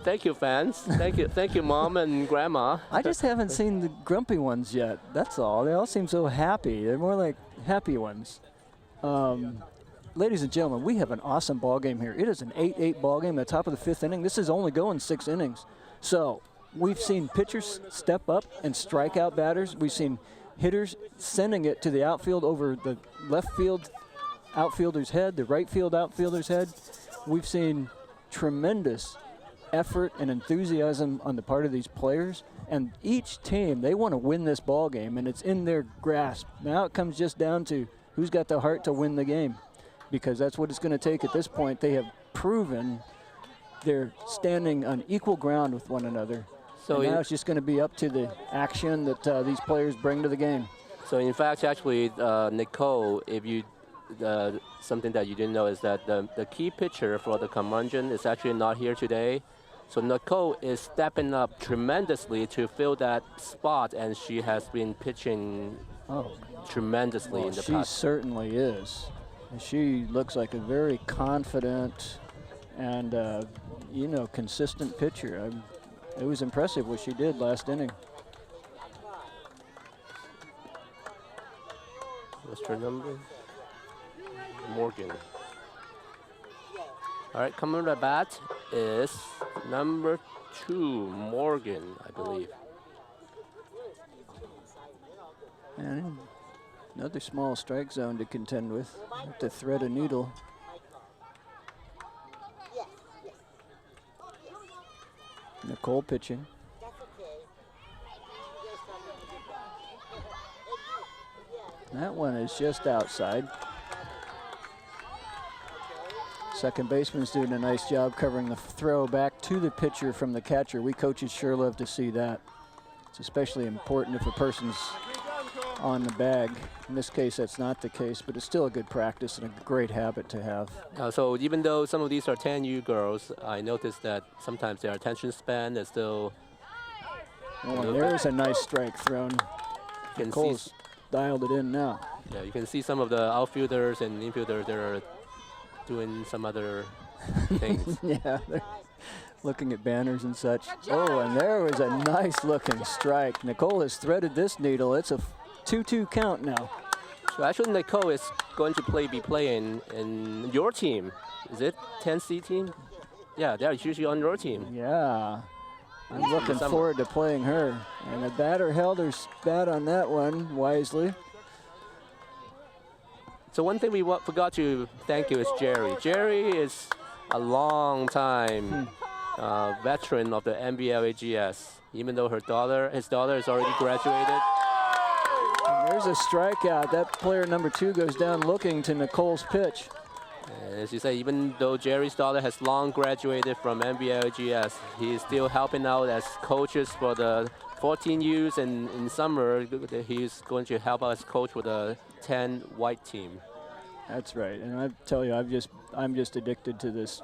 [SPEAKER 2] Thank you, fans. Thank you, Mom and Grandma.
[SPEAKER 1] I just haven't seen the grumpy ones yet. That's all. They all seem so happy. They're more like happy ones. Ladies and gentlemen, we have an awesome ball game here. It is an 8-8 ball game at the top of the 5th inning. This is only going 6 innings. So we've seen pitchers step up and strike out batters. We've seen hitters sending it to the outfield over the left field outfielder's head, the right field outfielder's head. We've seen tremendous effort and enthusiasm on the part of these players, and each team, they want to win this ball game, and it's in their grasp. Now it comes just down to who's got the heart to win the game, because that's what it's going to take at this point. They have proven they're standing on equal ground with one another. So now it's just going to be up to the action that these players bring to the game.
[SPEAKER 2] So in fact, actually, Nicole, if you something that you didn't know is that the key pitcher for the Curmundeons is actually not here today. So Nicole is stepping up tremendously to fill that spot, and she has been pitching tremendously in the past.
[SPEAKER 1] She certainly is. She looks like a very confident and consistent pitcher. It was impressive what she did last inning.
[SPEAKER 2] What's her number? Morgan. All right, coming to the bat is number 2, Morgan, I believe.
[SPEAKER 1] And another small strike zone to contend with. Have to thread a needle. Nicole pitching. That one is just outside. Second baseman's doing a nice job covering the throw back to the pitcher from the catcher. We coaches sure love to see that. It's especially important if a person's on the bag. In this case, that's not the case, but it's still a good practice and a great habit to have.
[SPEAKER 2] So even though some of these are 10U girls, I noticed that sometimes their attention span is still...
[SPEAKER 1] Oh, there's a nice strike thrown. Nicole's dialed it in now.
[SPEAKER 2] Yeah, you can see some of the outfielders and infielders, they're doing some other things.
[SPEAKER 1] Yeah, they're looking at banners and such. Oh, and there was a nice looking strike. Nicole has threaded this needle. It's a 2-2 count now.
[SPEAKER 2] So actually Nicole is going to be playing in your team. Is it 10C team? Yeah, they're usually on your team.
[SPEAKER 1] Yeah, I'm looking forward to playing her. And the batter held her bat on that one wisely.
[SPEAKER 2] So one thing we forgot to thank you is Jerry. Jerry is a long time veteran of the MVLAGS, even though his daughter is already graduated.
[SPEAKER 1] And there's a strikeout. That player number 2 goes down looking to Nicole's pitch.
[SPEAKER 2] And as you say, even though Jerry's daughter has long graduated from MVLAGS, he is still helping out as coaches for the 14Us, and in summer he's going to help us coach for the 10 white team.
[SPEAKER 1] That's right, and I tell you, I'm just addicted to this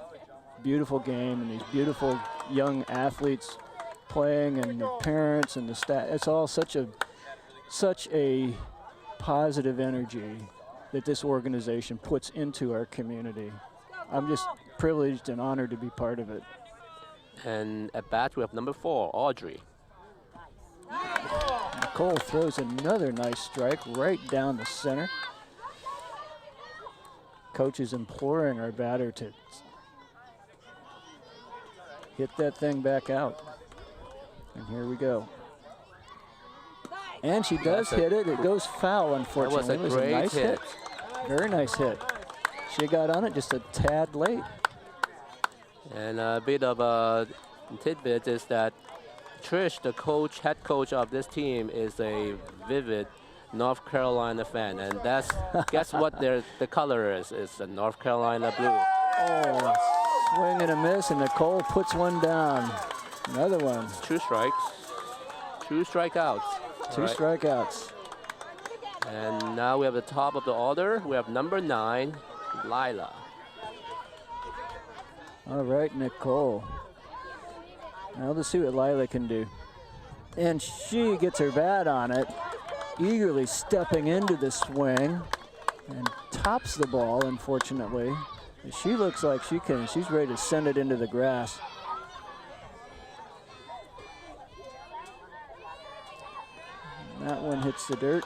[SPEAKER 1] beautiful game and these beautiful young athletes playing, and the parents and the staff. It's all such a positive energy that this organization puts into our community. I'm just privileged and honored to be part of it.
[SPEAKER 2] And at bat we have number 4, Audrey.
[SPEAKER 1] Nicole throws another nice strike right down the center. Coach is imploring our batter to hit that thing back out. And here we go. And she does hit it. It goes foul, unfortunately.
[SPEAKER 2] That was a great
[SPEAKER 1] nice hit. Very nice hit. She got on it just a tad late.
[SPEAKER 2] And a bit of a tidbit is that Trish, the head coach of this team, is a vivid North Carolina fan, and that's guess what the color is? It's a North Carolina blue.
[SPEAKER 1] Oh, swing and a miss, and Nicole puts one down. Another one.
[SPEAKER 2] 2 strikes, 2 strikeouts.
[SPEAKER 1] 2 strikeouts.
[SPEAKER 2] And now we have the top of the order. We have number 9, Lila.
[SPEAKER 1] All right, Nicole. Now let's see what Lila can do. And she gets her bat on it, eagerly stepping into the swing, and tops the ball, unfortunately. She looks like she's ready to send it into the grass. That one hits the dirt.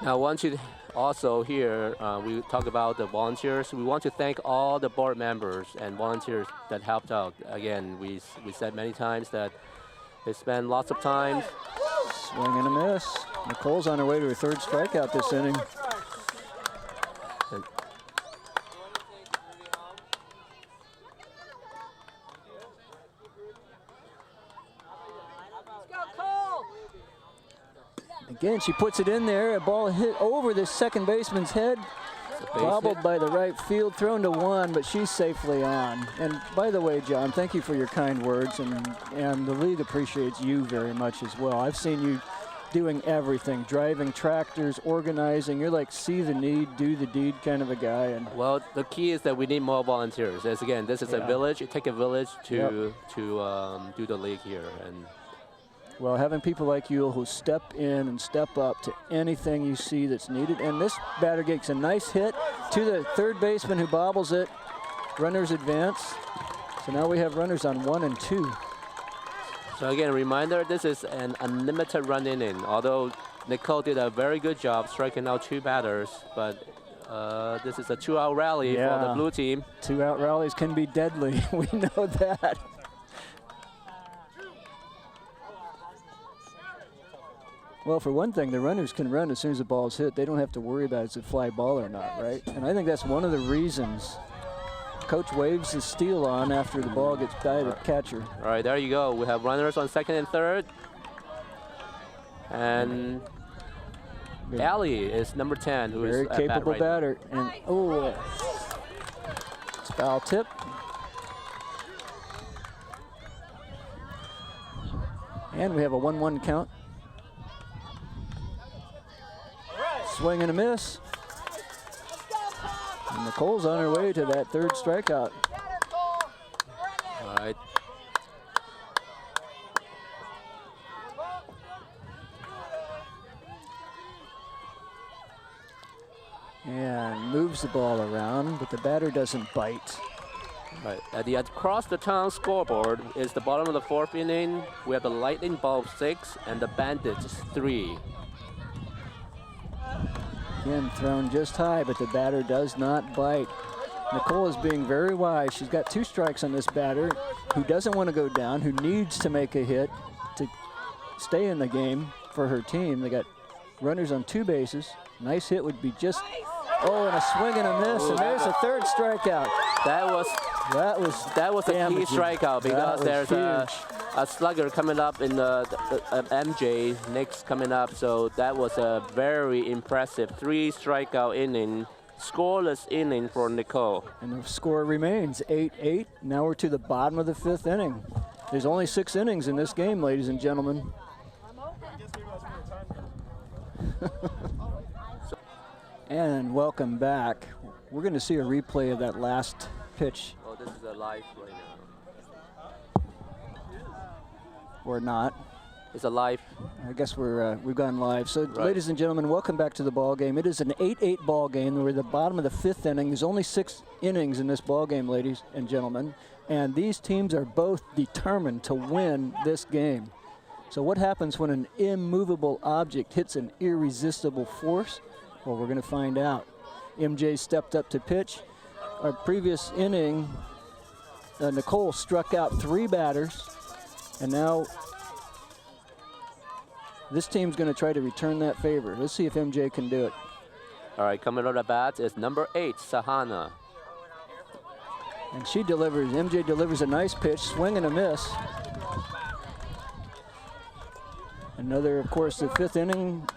[SPEAKER 2] Now, I want to also here, we talk about the volunteers. We want to thank all the board members and volunteers that helped out. Again, we said many times that they spend lots of time.
[SPEAKER 1] Swing and a miss. Nicole's on her way to her third strikeout this inning.
[SPEAKER 2] And
[SPEAKER 1] again, she puts it in there. A ball hit over the second baseman's head. Bobbled by the right field, thrown to one, but she's safely on. And by the way, John, thank you for your kind words, and the league appreciates you very much as well. I've seen you doing everything, driving tractors, organizing. You're like see the need, do the deed kind of a guy. And
[SPEAKER 2] well, the key is that we need more volunteers. As again, this is a village. It takes a village to do the league here. And
[SPEAKER 1] well, having people like you who step in and step up to anything you see that's needed. And this batter gets a nice hit to the third baseman who bobbles it. Runners advance. So now we have runners on 1 and 2.
[SPEAKER 2] so again, a reminder, this is an unlimited run inning. Although Nicole did a very good job striking out 2 batters, but this is a 2-out rally for the blue team.
[SPEAKER 1] 2-out rallies can be deadly. We know that. Well, for one thing, the runners can run as soon as the ball's hit. They don't have to worry about it's a fly ball or not, right? And I think that's one of the reasons Coach waves the steal on after the ball gets by the catcher.
[SPEAKER 2] All right, there you go. We have runners on second and third. And Allie is number 10, who
[SPEAKER 1] very
[SPEAKER 2] is
[SPEAKER 1] capable
[SPEAKER 2] bat right
[SPEAKER 1] batter. And oh, it's foul tip. And we have a 1-1 count. Swing and a miss. And Nicole's on her way to that third strikeout.
[SPEAKER 2] All right.
[SPEAKER 1] And moves the ball around, but the batter doesn't bite.
[SPEAKER 2] Right. At the across the town scoreboard is the bottom of the 4th inning. We have the Lightning Bulb 6 and the Bandits 3.
[SPEAKER 1] Again, thrown just high, but the batter does not bite. Nicole is being very wise. She's got 2 strikes on this batter who doesn't want to go down, who needs to make a hit to stay in the game for her team. They got runners on 2 bases. Nice hit would be just, oh, and a swing and a miss, and there's a third strikeout.
[SPEAKER 2] That was a key strikeout because there's a slugger coming up in the MJ next coming up. So that was a very impressive 3-strikeout inning, scoreless inning for Nicole.
[SPEAKER 1] And the score remains 8-8. Now we're to the bottom of the 5th inning. There's only 6 innings in this game, ladies and gentlemen. And welcome back. We're going to see a replay of that last pitch.
[SPEAKER 2] Oh, this is a live right now.
[SPEAKER 1] Or not.
[SPEAKER 2] It's a live.
[SPEAKER 1] I guess we've gone live. So,
[SPEAKER 2] right.
[SPEAKER 1] Ladies and gentlemen, welcome back to the ball game. It is an 8-8 ball game. We're at the bottom of the 5th inning. There's only 6 innings in this ball game, ladies and gentlemen, and these teams are both determined to win this game. So, what happens when an immovable object hits an irresistible force? Well, we're going to find out. MJ stepped up to pitch. Our previous inning, Nicole struck out 3 batters, and now this team's going to try to return that favor. Let's see if MJ can do it.
[SPEAKER 2] All right, coming on the bat is number 8, Sahana.
[SPEAKER 1] And she delivers, MJ delivers a nice pitch, swing and a miss. Another, of course, the 5th inning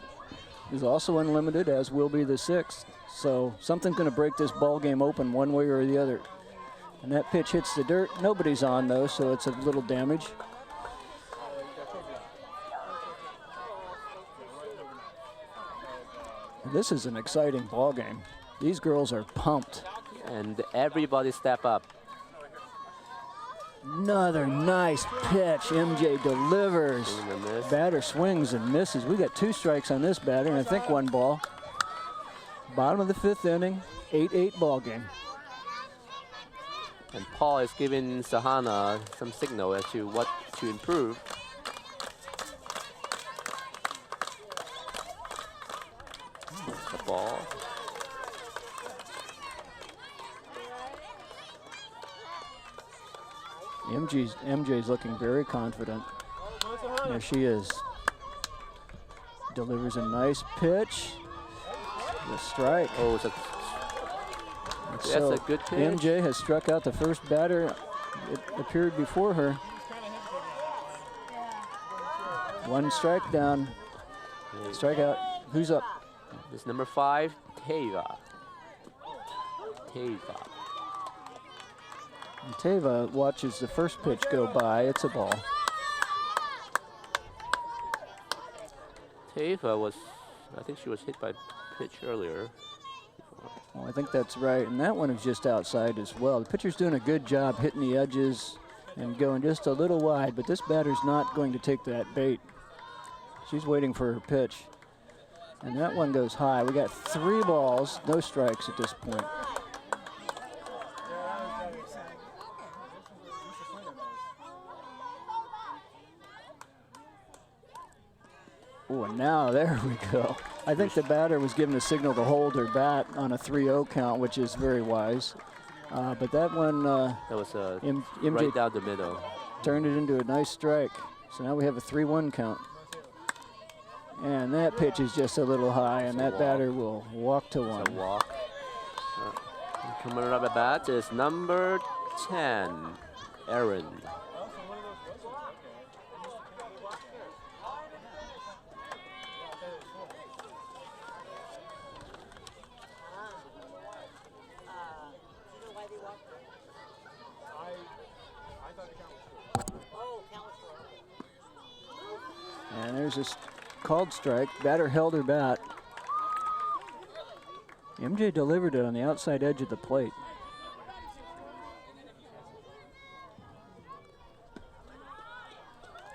[SPEAKER 1] is also unlimited, as will be the 6th. So something's going to break this ball game open one way or the other. And that pitch hits the dirt. Nobody's on, though, so it's a little damage. This is an exciting ball game. These girls are pumped.
[SPEAKER 2] And everybody step up.
[SPEAKER 1] Another nice pitch. MJ delivers. Batter swings and misses. We got 2 strikes on this batter, and I think 1 ball. Bottom of the 5th inning, 8-8 ball game.
[SPEAKER 2] And Paul is giving Sahana some signal as to what to improve. ball.
[SPEAKER 1] MJ's looking very confident. There she is. Delivers a nice pitch. The strike.
[SPEAKER 2] Oh, that's a good pitch.
[SPEAKER 1] MJ has struck out the first batter. It appeared before her. One strike down. Strikeout. Who's up?
[SPEAKER 2] It's number 5, Teva.
[SPEAKER 1] And Teva watches the first pitch go by. It's a ball.
[SPEAKER 2] Teva was, I think she was hit by a pitch earlier.
[SPEAKER 1] Well, I think that's right. And that one is just outside as well. The pitcher's doing a good job hitting the edges and going just a little wide, but this batter's not going to take that bait. She's waiting for her pitch. And that one goes high. We got 3 balls, no strikes at this point. Oh, and now there we go. I think the batter was given a signal to hold her bat on a 3-0 count, which is very wise. But that one,
[SPEAKER 2] that was
[SPEAKER 1] MJ
[SPEAKER 2] right down the middle.
[SPEAKER 1] Turned it into a nice strike. So now we have a 3-1 count. And that pitch is just a little high, and that batter will walk to 1.
[SPEAKER 2] It's a walk. Coming up at bat is number 10, Aaron.
[SPEAKER 1] And there's this called strike. Batter held her bat. MJ delivered it on the outside edge of the plate.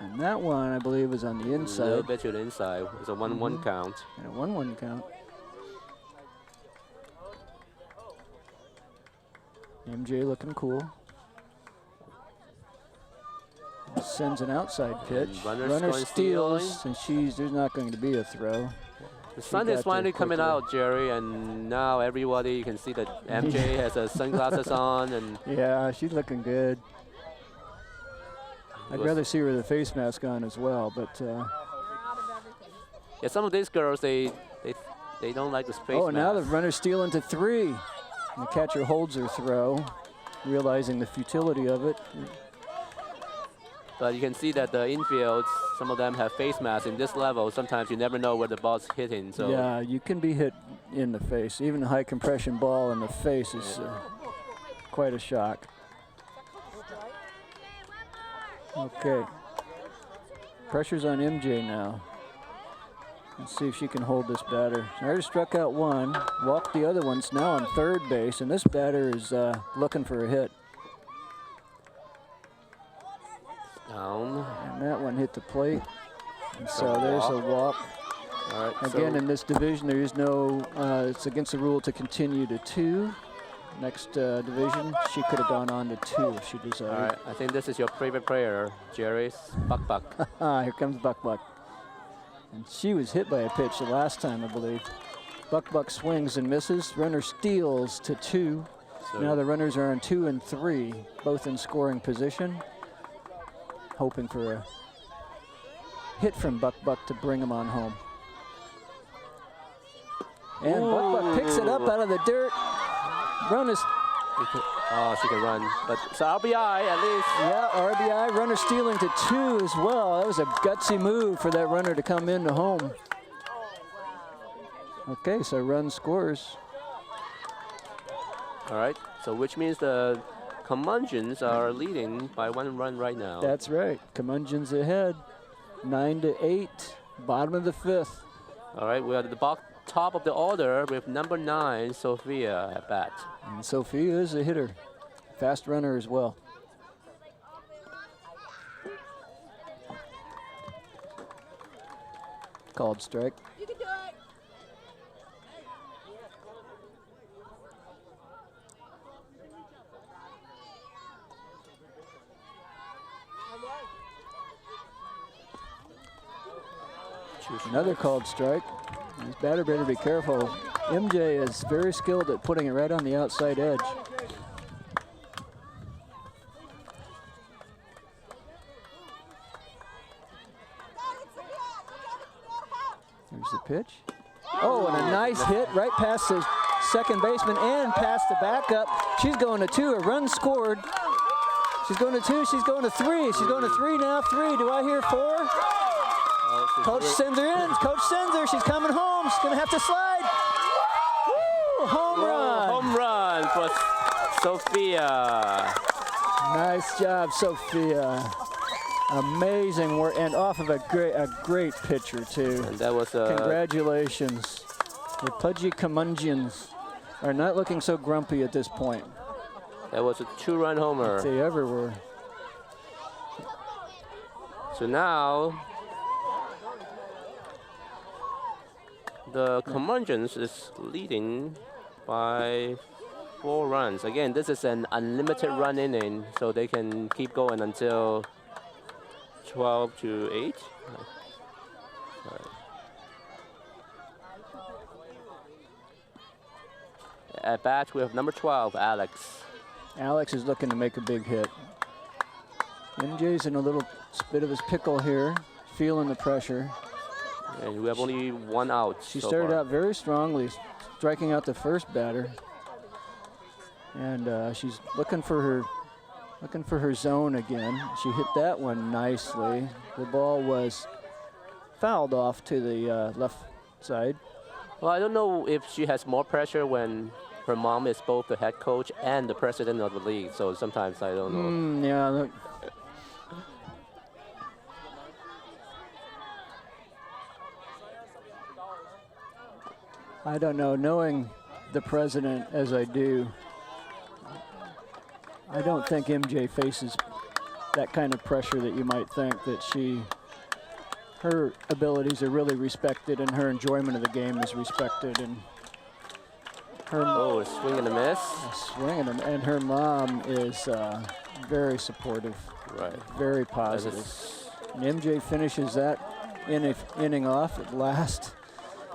[SPEAKER 1] And that one, I believe, was on the inside.
[SPEAKER 2] A little bit to the inside. It's a 1-1 count.
[SPEAKER 1] And a 1-1 count. MJ looking cool. Sends an outside pitch. Runner steals, and there's not going to be a throw.
[SPEAKER 2] The sun is finally coming out, Jerry, and now everybody, you can see that MJ has her sunglasses on. And
[SPEAKER 1] yeah, she's looking good. I'd rather see her with a face mask on as well, but
[SPEAKER 2] yeah, some of these girls, they don't like the face mask.
[SPEAKER 1] Oh, now the runner's stealing to 3. And the catcher holds her throw, realizing the futility of it.
[SPEAKER 2] But you can see that the infield, some of them have face masks in this level. Sometimes you never know where the ball's hitting. So
[SPEAKER 1] yeah, you can be hit in the face. Even a high compression ball in the face is quite a shock. Okay. Pressure's on MJ now. Let's see if she can hold this batter. She already struck out 1, walked the other ones, now on third base, and this batter is looking for a hit.
[SPEAKER 2] Down.
[SPEAKER 1] And that one hit the plate. And so there's a walk.
[SPEAKER 2] All right,
[SPEAKER 1] Again,
[SPEAKER 2] so
[SPEAKER 1] in this division, there is no, it's against the rule to continue to 2. Next division, she could have gone on to 2 if she desired.
[SPEAKER 2] all right, I think this is your favorite player, Jerry's Buck Buck.
[SPEAKER 1] Here comes Buck Buck. And she was hit by a pitch the last time, I believe. Buck Buck swings and misses. Runner steals to 2.
[SPEAKER 2] So
[SPEAKER 1] Now the runners are on 2 and 3, both in scoring position. Hoping for a hit from Buck Buck to bring him on home. And Buck Buck picks it up out of the dirt. Run is,
[SPEAKER 2] oh, she can run, but it's RBI at least.
[SPEAKER 1] yeah, RBI. Runner stealing to 2 as well. That was a gutsy move for that runner to come into home. Okay, so run scores.
[SPEAKER 2] All right, so which means the Curmundeons are leading by 1 run right now.
[SPEAKER 1] That's right. Curmundeons ahead, 9-8, bottom of the 5th.
[SPEAKER 2] All right, we're at the top of the order with number 9, Sophia, at bat.
[SPEAKER 1] And Sophia is a hitter, fast runner as well. Called strike.
[SPEAKER 5] You can do it.
[SPEAKER 1] Another called strike. This batter better be careful. MJ is very skilled at putting it right on the outside edge. Here's the pitch. Oh, and a nice hit right past the second baseman and past the backup. She's going to 2, a run scored. She's going to 2, she's going to 3. She's going to 3 now, 3. Do I hear 4? Coach sends her in, coach sends her, she's coming home. She's gonna have to slide. Woo, home run.
[SPEAKER 2] Home run for Sophia.
[SPEAKER 1] Nice job, Sophia. Amazing work, and off of a great pitcher too.
[SPEAKER 2] And that was
[SPEAKER 1] congratulations. The Pudgy Curmundeons are not looking so grumpy at this point.
[SPEAKER 2] That was a 2-run homer.
[SPEAKER 1] If they ever were.
[SPEAKER 2] So now the Curmundeons is leading by 4 runs. Again, this is an unlimited run inning, so they can keep going until 12-8. At bat, we have number 12, Alex.
[SPEAKER 1] Alex is looking to make a big hit. MJ's in a little bit of his pickle here, feeling the pressure.
[SPEAKER 2] And we have only 1 out.
[SPEAKER 1] She started out very strongly, striking out the first batter. And she's looking for her zone again. She hit that one nicely. The ball was fouled off to the left side.
[SPEAKER 2] Well, I don't know if she has more pressure when her mom is both the head coach and the president of the league. So sometimes I don't know.
[SPEAKER 1] Yeah. Look. I don't know. Knowing the president as I do, I don't think MJ faces that kind of pressure that you might think, that her abilities are really respected and her enjoyment of the game is respected. And her
[SPEAKER 2] a swing and a miss.
[SPEAKER 1] And her mom is very supportive,
[SPEAKER 2] right?
[SPEAKER 1] Very positive. And MJ finishes that inning off at last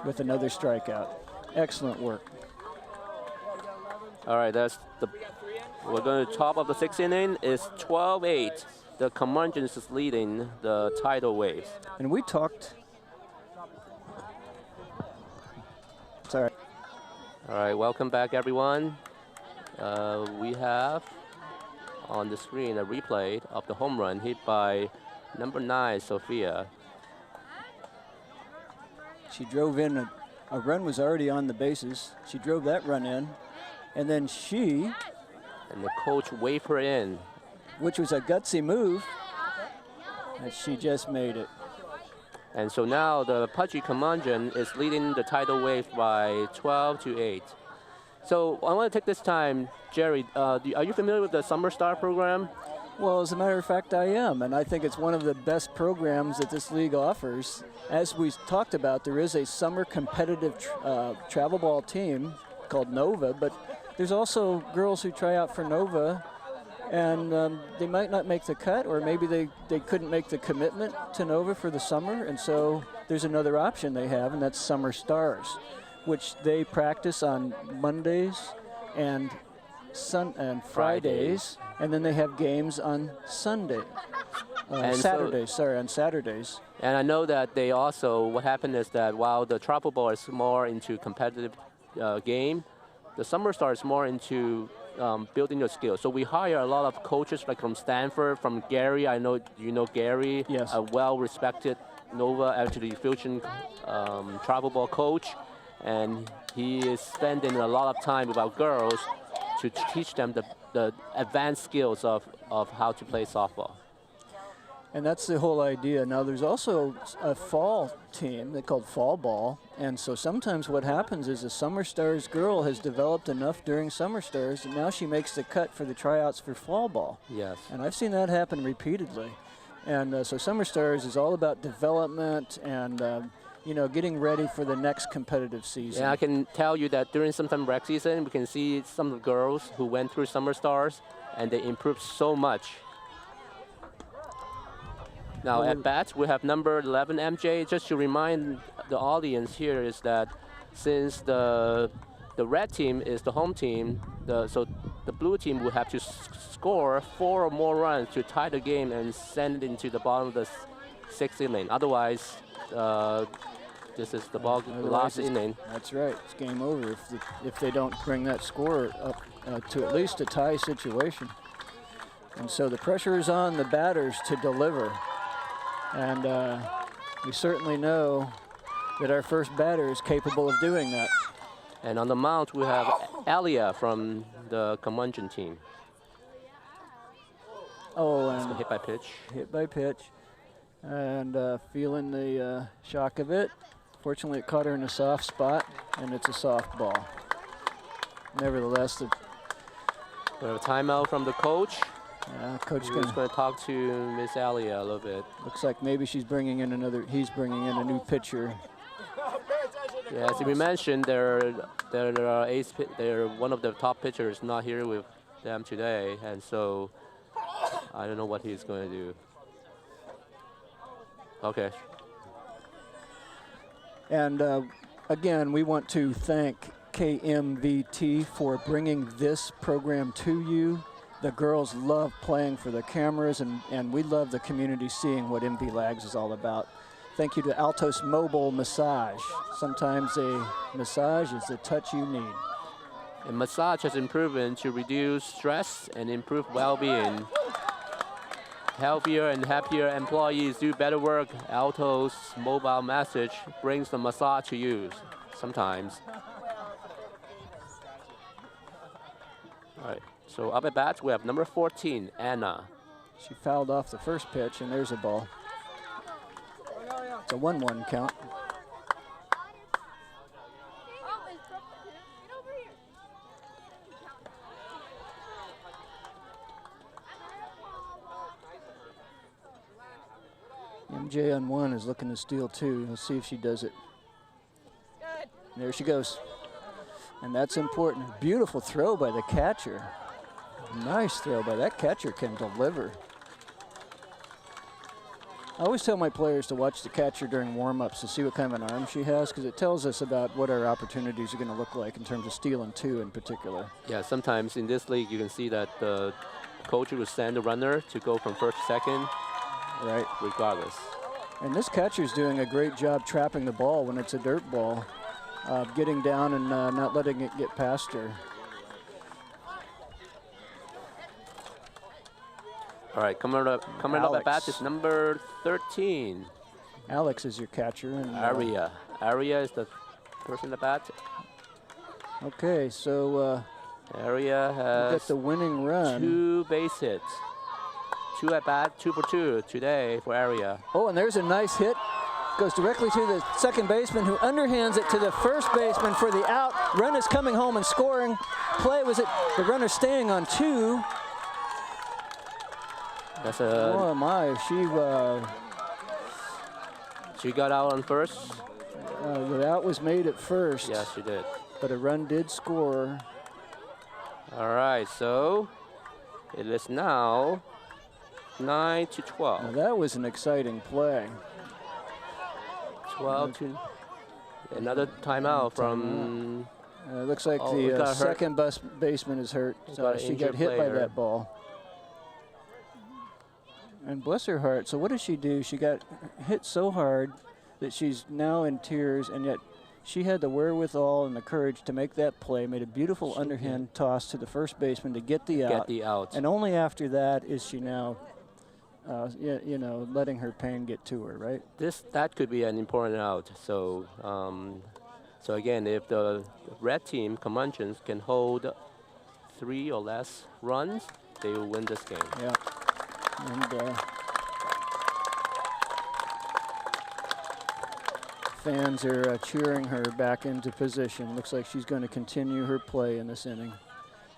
[SPEAKER 1] with another strikeout. Excellent work.
[SPEAKER 2] All right, we're going to top of the 6th inning. Is 12-8. The Curmundeons is leading the Tidal Waves.
[SPEAKER 1] And we talked. Sorry.
[SPEAKER 2] All right, welcome back, everyone. We have on the screen a replay of the home run hit by number 9, Sophia.
[SPEAKER 1] She drove in, a run was already on the bases. She drove that run in, and then
[SPEAKER 2] and the coach waved her in,
[SPEAKER 1] which was a gutsy move, and she just made it.
[SPEAKER 2] And so now the Pudgy Curmundeons is leading the Tidal Waves by 12-8. So I want to take this time, Jerry, are you familiar with the Summer Star program?
[SPEAKER 1] Well, as a matter of fact, I am, and I think it's one of the best programs that this league offers. As we talked about, there is a summer competitive travel ball team called Nova, but there's also girls who try out for Nova, and they might not make the cut, or maybe they couldn't make the commitment to Nova for the summer, and so there's another option they have, and that's Summer Stars, which they practice on Mondays and Fridays, and then they have games on Sunday. Saturdays. On Saturdays.
[SPEAKER 2] And I know that they also, what happened is that while the travel ball is more into competitive game, the Summer Star is more into building your skills. So we hire a lot of coaches, like from Stanford, from Gary. I know you know Gary,
[SPEAKER 1] yes.
[SPEAKER 2] A well-respected Nova, actually Fusion travel ball coach, and he is spending a lot of time with our girls to teach them the advanced skills of how to play softball.
[SPEAKER 1] And that's the whole idea. Now, there's also a fall team they called Fall Ball, and so sometimes what happens is a Summer Stars girl has developed enough during Summer Stars, and now she makes the cut for the tryouts for Fall Ball.
[SPEAKER 2] Yes.
[SPEAKER 1] And I've seen that happen repeatedly. And so Summer Stars is all about development and getting ready for the next competitive season.
[SPEAKER 2] Yeah, I can tell you that during some rec season, we can see some of the girls who went through Summer Stars, and they improved so much. Now at bat, we have number 11, MJ. Just to remind the audience here is that since the red team is the home team, so the blue team would have to score 4 or more runs to tie the game and send it into the bottom of the 6th inning. Otherwise, this is the last inning.
[SPEAKER 1] That's right. It's game over if they don't bring that score up to at least a tie situation. And so the pressure is on the batters to deliver. And we certainly know that our first batter is capable of doing that.
[SPEAKER 2] And on the mound, we have Alia from the Curmundeon team.
[SPEAKER 1] Oh, and
[SPEAKER 2] hit by pitch.
[SPEAKER 1] Hit by pitch. And feeling the shock of it. Fortunately, it caught her in a soft spot, and it's a soft ball. Nevertheless,
[SPEAKER 2] we have a timeout from the coach.
[SPEAKER 1] Yeah, coach
[SPEAKER 2] is going to talk to Miss Alia a little bit.
[SPEAKER 1] Looks like maybe he's bringing in a new pitcher.
[SPEAKER 2] Yeah, as we mentioned, one of the top pitchers not here with them today, and so I don't know what he's going to do. Okay.
[SPEAKER 1] And again, we want to thank KMVT for bringing this program to you. The girls love playing for the cameras, and we love the community seeing what MVLAGS is all about. Thank you to Altos Mobile Massage. Sometimes a massage is the touch you need.
[SPEAKER 2] And massage has been proven to reduce stress and improve well-being. Healthier and happier employees do better work. Altos Mobile Massage brings the massage to you sometimes. All right, so up at bat, we have number 14, Anna.
[SPEAKER 1] She fouled off the first pitch, and there's a ball. It's a 1-1 count. MJ on 1 is looking to steal 2. Let's see if she does it. There she goes. And that's important. Beautiful throw by the catcher. Nice throw by that catcher, can deliver. I always tell my players to watch the catcher during warm-ups to see what kind of an arm she has, because it tells us about what our opportunities are going to look like in terms of stealing 2 in particular.
[SPEAKER 2] Yeah, sometimes in this league you can see that the coach will send the runner to go from first to second.
[SPEAKER 1] Right.
[SPEAKER 2] Regardless.
[SPEAKER 1] And this catcher's doing a great job trapping the ball when it's a dirt ball, getting down and not letting it get past her.
[SPEAKER 2] All right, coming up at bat is number 13.
[SPEAKER 1] Alex is your catcher. And
[SPEAKER 2] Aria. Aria is the person at bat.
[SPEAKER 1] Okay, so
[SPEAKER 2] Aria has
[SPEAKER 1] got the winning run.
[SPEAKER 2] 2 base hits. 2 at bat, 2 for 2 today for Aria.
[SPEAKER 1] Oh, and there's a nice hit. Goes directly to the second baseman, who underhands it to the first baseman for the out. Run is coming home and scoring. Play was it the runner staying on 2.
[SPEAKER 2] That's a.
[SPEAKER 1] Oh my,
[SPEAKER 2] she got out on first.
[SPEAKER 1] The out was made at first.
[SPEAKER 2] Yes, she did.
[SPEAKER 1] But a run did score.
[SPEAKER 2] All right, so it is now 9-12.
[SPEAKER 1] Now that was an exciting play.
[SPEAKER 2] 12 to another timeout from.
[SPEAKER 1] Looks like the second baseman is hurt. She got hit by that ball. And bless her heart. So what does she do? She got hit so hard that she's now in tears, and yet she had the wherewithal and the courage to make that play. Made a beautiful underhand toss to the first baseman to get the out. And only after that is she now. You know, letting her pain get to her, right?
[SPEAKER 2] That could be an important out. So, so again, if the red team, Curmundeons, can hold 3 or less runs, they will win this game.
[SPEAKER 1] Yeah, and fans are cheering her back into position. Looks like she's going to continue her play in this inning,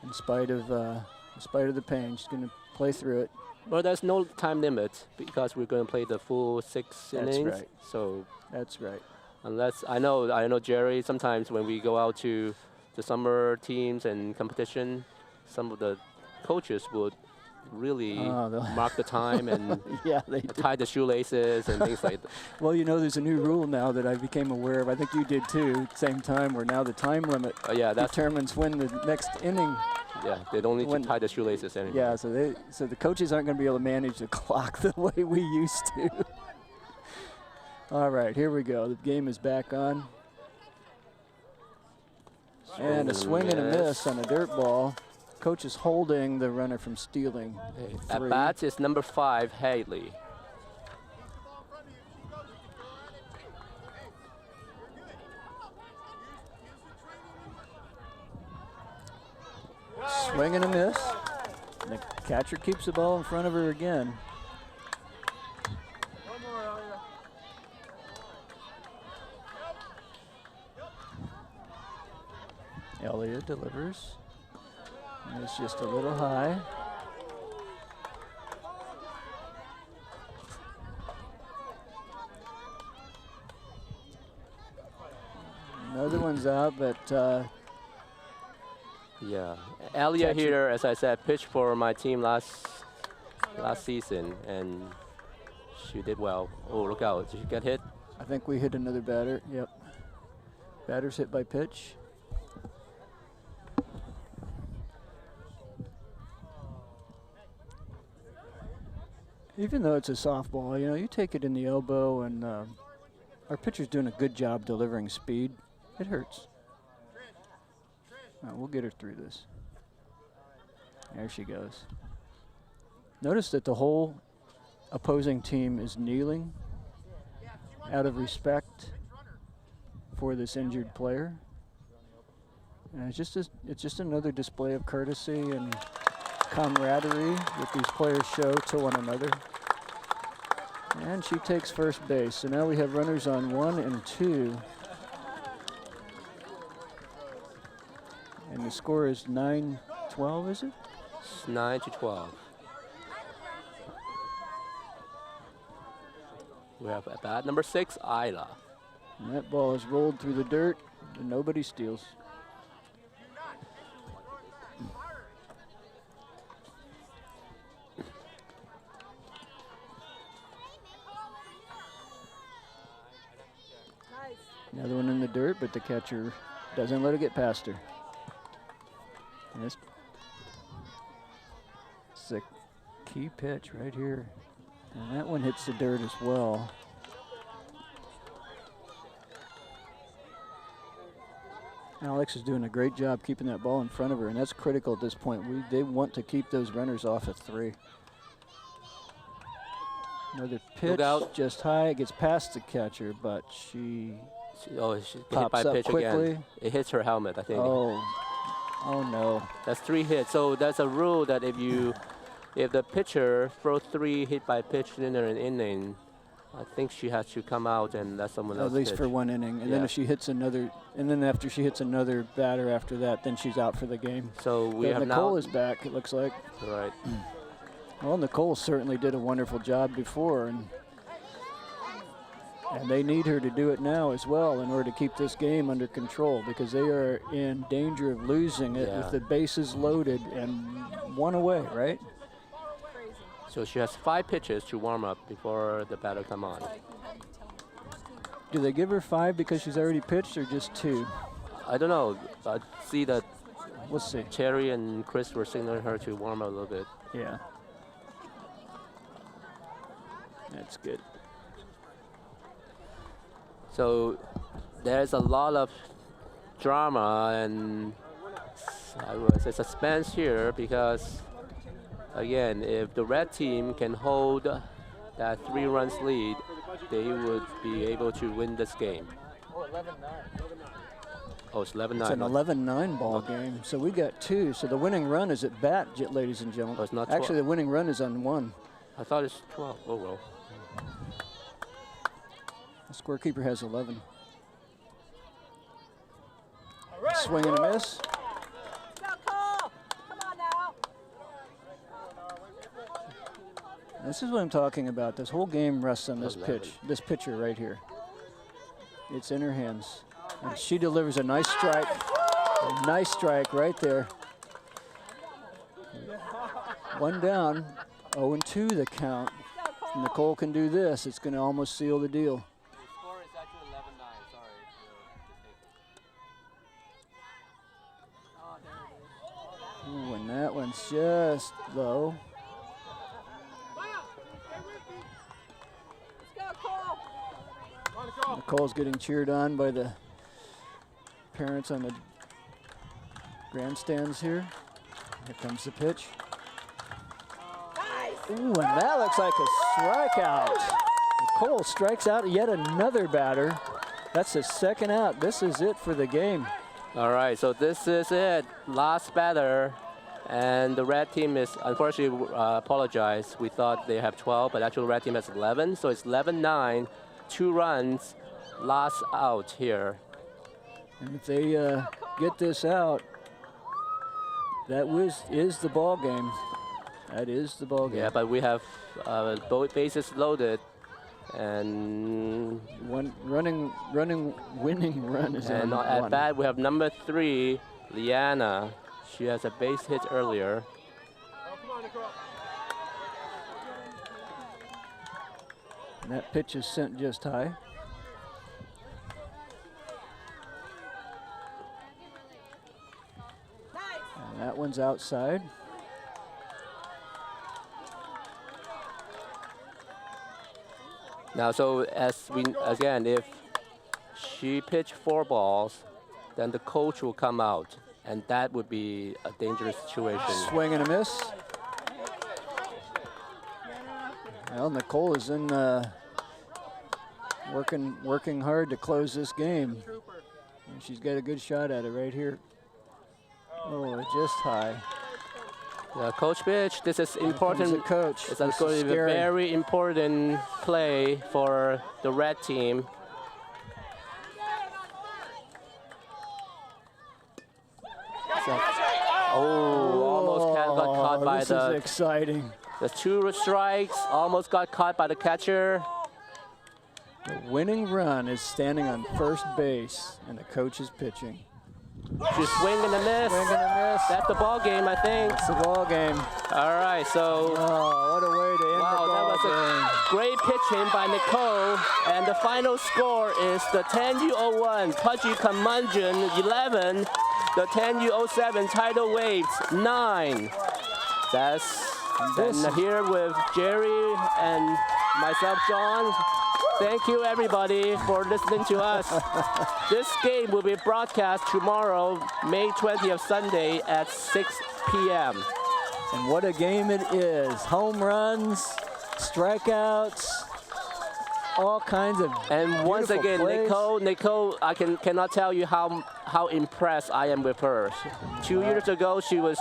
[SPEAKER 1] in spite of the pain. She's going to play through it.
[SPEAKER 2] Well, there's no time limit because we're going to play the full 6 innings.
[SPEAKER 1] That's right.
[SPEAKER 2] So
[SPEAKER 1] that's right.
[SPEAKER 2] Unless I know Jerry. Sometimes when we go out to the summer teams and competition, some of the coaches would really
[SPEAKER 1] they'll-
[SPEAKER 2] mark the time and
[SPEAKER 1] Yeah, they do.
[SPEAKER 2] tie the shoelaces and things like that.
[SPEAKER 1] Well, you know, there's a new rule now that I became aware of. I think you did too. Same time, where now the time limit
[SPEAKER 2] Yeah, that's
[SPEAKER 1] determines when the next inning.
[SPEAKER 2] yeah. They don't need
[SPEAKER 1] when-
[SPEAKER 2] to tie the shoelaces anymore.
[SPEAKER 1] Yeah, so the coaches aren't going to be able to manage the clock the way we used to. All right, here we go. The game is back on. And a swing and a miss on a dirt ball. Coach is holding the runner from stealing.
[SPEAKER 2] At
[SPEAKER 1] three.
[SPEAKER 2] bat is number 5, Haley.
[SPEAKER 1] Swing and a miss. And the catcher keeps the ball in front of her again. Elliott delivers. And it's just a little high. Another one's out, but
[SPEAKER 2] Yeah, Elia
[SPEAKER 1] Catcher.
[SPEAKER 2] here, as I said, pitched for my team last season, and she did well. Oh, look out! Did she get hit?
[SPEAKER 1] I think we hit another batter. Yep. Batter's hit by pitch. Even though it's a softball, you know, you take it in the elbow, and our pitcher's doing a good job delivering speed. It hurts. We'll get her through this. There she goes. Notice that the whole opposing team is kneeling out of respect for this injured player. And it's just another display of courtesy and camaraderie that these players show to one another. And she takes first base. So now we have runners on 1 and 2. And the score is 9-12, is it?
[SPEAKER 2] It's 9-12. We have at bat number 6, Isla.
[SPEAKER 1] And that ball is rolled through the dirt, and nobody steals. Another one in the dirt, but the catcher doesn't let it get past her. And this is a key pitch right here. And that one hits the dirt as well. Alex is doing a great job keeping that ball in front of her, and that's critical at this point. They want to keep those runners off at 3. Another pitch,
[SPEAKER 2] out.
[SPEAKER 1] just high. It gets past the catcher, but she
[SPEAKER 2] She hit
[SPEAKER 1] pops
[SPEAKER 2] by
[SPEAKER 1] up
[SPEAKER 2] pitch
[SPEAKER 1] quickly.
[SPEAKER 2] again. It hits her helmet, I think.
[SPEAKER 1] Oh no.
[SPEAKER 2] That's 3 hits. So that's a rule that if the pitcher throws 3 hit by pitch in an inning, I think she has to come out and let someone else
[SPEAKER 1] At least
[SPEAKER 2] pitch.
[SPEAKER 1] for 1 inning, and then
[SPEAKER 2] Yeah.
[SPEAKER 1] if she hits another, and then after she hits another batter after that, then she's out for the game.
[SPEAKER 2] So we
[SPEAKER 1] But
[SPEAKER 2] have
[SPEAKER 1] Nicole
[SPEAKER 2] now.
[SPEAKER 1] is back, it looks like.
[SPEAKER 2] Right.
[SPEAKER 1] Well, Nicole certainly did a wonderful job before, and they need her to do it now as well in order to keep this game under control, because they are in danger of losing it
[SPEAKER 2] Yeah.
[SPEAKER 1] with the bases loaded and 1 away, right?
[SPEAKER 2] So she has 5 pitches to warm up before the batter come on.
[SPEAKER 1] Do they give her 5 because she's already pitched, or just 2?
[SPEAKER 2] I don't know. I see that
[SPEAKER 1] We'll see.
[SPEAKER 2] Cherry and Chris were signaling her to warm up a little bit.
[SPEAKER 1] Yeah. That's good.
[SPEAKER 2] So there's a lot of drama and I would say suspense here, because again, if the red team can hold that 3 runs lead, they would be able to win this game. Oh, it's 11-9.
[SPEAKER 1] It's an 11-9 ball game, so we got 2. So the winning run is at bat, ladies and gentlemen.
[SPEAKER 2] Oh, it's not
[SPEAKER 1] Actually, the winning run is on 1.
[SPEAKER 2] I thought it's 12. Oh, well.
[SPEAKER 1] The scorekeeper has 11. Swing and a miss. This is what I'm talking about. This whole game rests on this
[SPEAKER 2] 11.
[SPEAKER 1] pitch, this pitcher right here. It's in her hands. And she delivers a nice strike. A nice strike right there. One down, 0-2 the count. If Nicole can do this, it's going to almost seal the deal.
[SPEAKER 2] The score is actually 11-9. Sorry.
[SPEAKER 1] Ooh, and that one's just low. Nicole's getting cheered on by the parents on the grandstands here. Here comes the pitch. Ooh, and that looks like a strikeout. Nicole strikes out yet another batter. That's the second out. This is it for the game.
[SPEAKER 2] All right, so this is it. Last batter. And the red team is, unfortunately, apologize. We thought they have 12, but actually the red team has 11. So it's 11-9, 2 runs, last out here.
[SPEAKER 1] And if they get this out, that is the ball game. That is the ball game.
[SPEAKER 2] Yeah, but we have both bases loaded, and
[SPEAKER 1] one winning run is
[SPEAKER 2] and
[SPEAKER 1] on
[SPEAKER 2] at
[SPEAKER 1] one.
[SPEAKER 2] bat we have number 3, Liana. She has a base hit earlier.
[SPEAKER 1] And that pitch is sent just high. And that one's outside.
[SPEAKER 2] Now, so again, if she pitched 4 balls, then the coach will come out, and that would be a dangerous situation.
[SPEAKER 1] Swing and a miss. Well, Nicole is in working hard to close this game. And she's got a good shot at it right here. Oh, just high.
[SPEAKER 2] Coach pitch, this is important.
[SPEAKER 1] Coach.
[SPEAKER 2] It's going to be a very important play for the red team. Almost got caught by
[SPEAKER 1] this is exciting.
[SPEAKER 2] The 2 strikes, almost got caught by the catcher.
[SPEAKER 1] The winning run is standing on first base, and the coach is pitching.
[SPEAKER 2] She's swing and a miss.
[SPEAKER 1] Swing and a miss.
[SPEAKER 2] That's the ball game, I think.
[SPEAKER 1] That's the ball game.
[SPEAKER 2] All right, so.
[SPEAKER 1] Oh, what a way to end the ball
[SPEAKER 2] that was
[SPEAKER 1] game.
[SPEAKER 2] a great pitching by Nicole, and the final score is the 10U 01, Pudgy Curmundeons 11, the 10U 07, Tidal Waves 9. And here with Jerry and myself, John. Thank you, everybody, for listening to us. This game will be broadcast tomorrow, May 20th, Sunday at 6 p.m.
[SPEAKER 1] And what a game it is. Home runs, strikeouts, all kinds of
[SPEAKER 2] And once again,
[SPEAKER 1] plays.
[SPEAKER 2] Nicole, I cannot tell you how impressed I am with her. 2 years ago, she was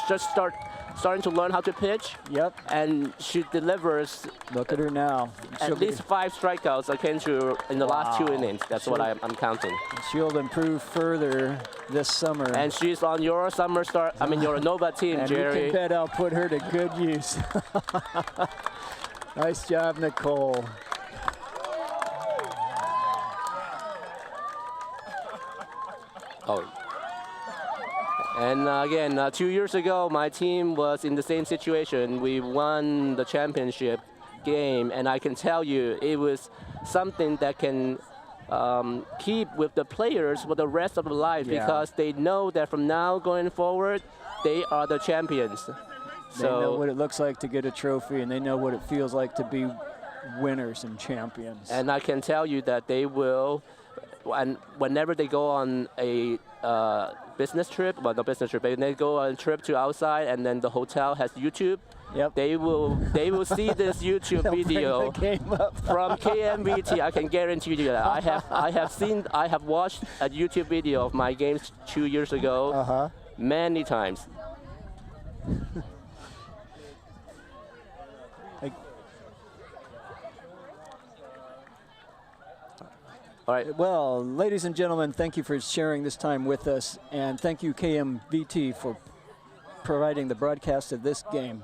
[SPEAKER 2] just starting to learn how to pitch.
[SPEAKER 1] Yep.
[SPEAKER 2] And she delivers.
[SPEAKER 1] Look at her now.
[SPEAKER 2] At least 5 strikeouts against her in the last 2 innings. That's what I'm counting.
[SPEAKER 1] She'll improve further this summer.
[SPEAKER 2] And she's on your your Nova team,
[SPEAKER 1] and
[SPEAKER 2] Jerry.
[SPEAKER 1] you can bet I'll put her to good use. Nice job, Nicole.
[SPEAKER 2] And again, 2 years ago, my team was in the same situation. We won the championship game, and I can tell you it was something that can keep with the players for the rest of their life, because they know that from now going forward, they are the champions.
[SPEAKER 1] They know what it looks like to get a trophy, and they know what it feels like to be winners and champions.
[SPEAKER 2] And I can tell you that they will, and whenever they go on a business trip, well, not business trip, but they go on a trip to outside, and then the hotel has YouTube.
[SPEAKER 1] Yep.
[SPEAKER 2] They will see this YouTube video from KMVT. I can guarantee you that. I have watched a YouTube video of my games 2 years ago many times. All right.
[SPEAKER 1] Well, ladies and gentlemen, thank you for sharing this time with us, and thank you, KMVT, for providing the broadcast of this game.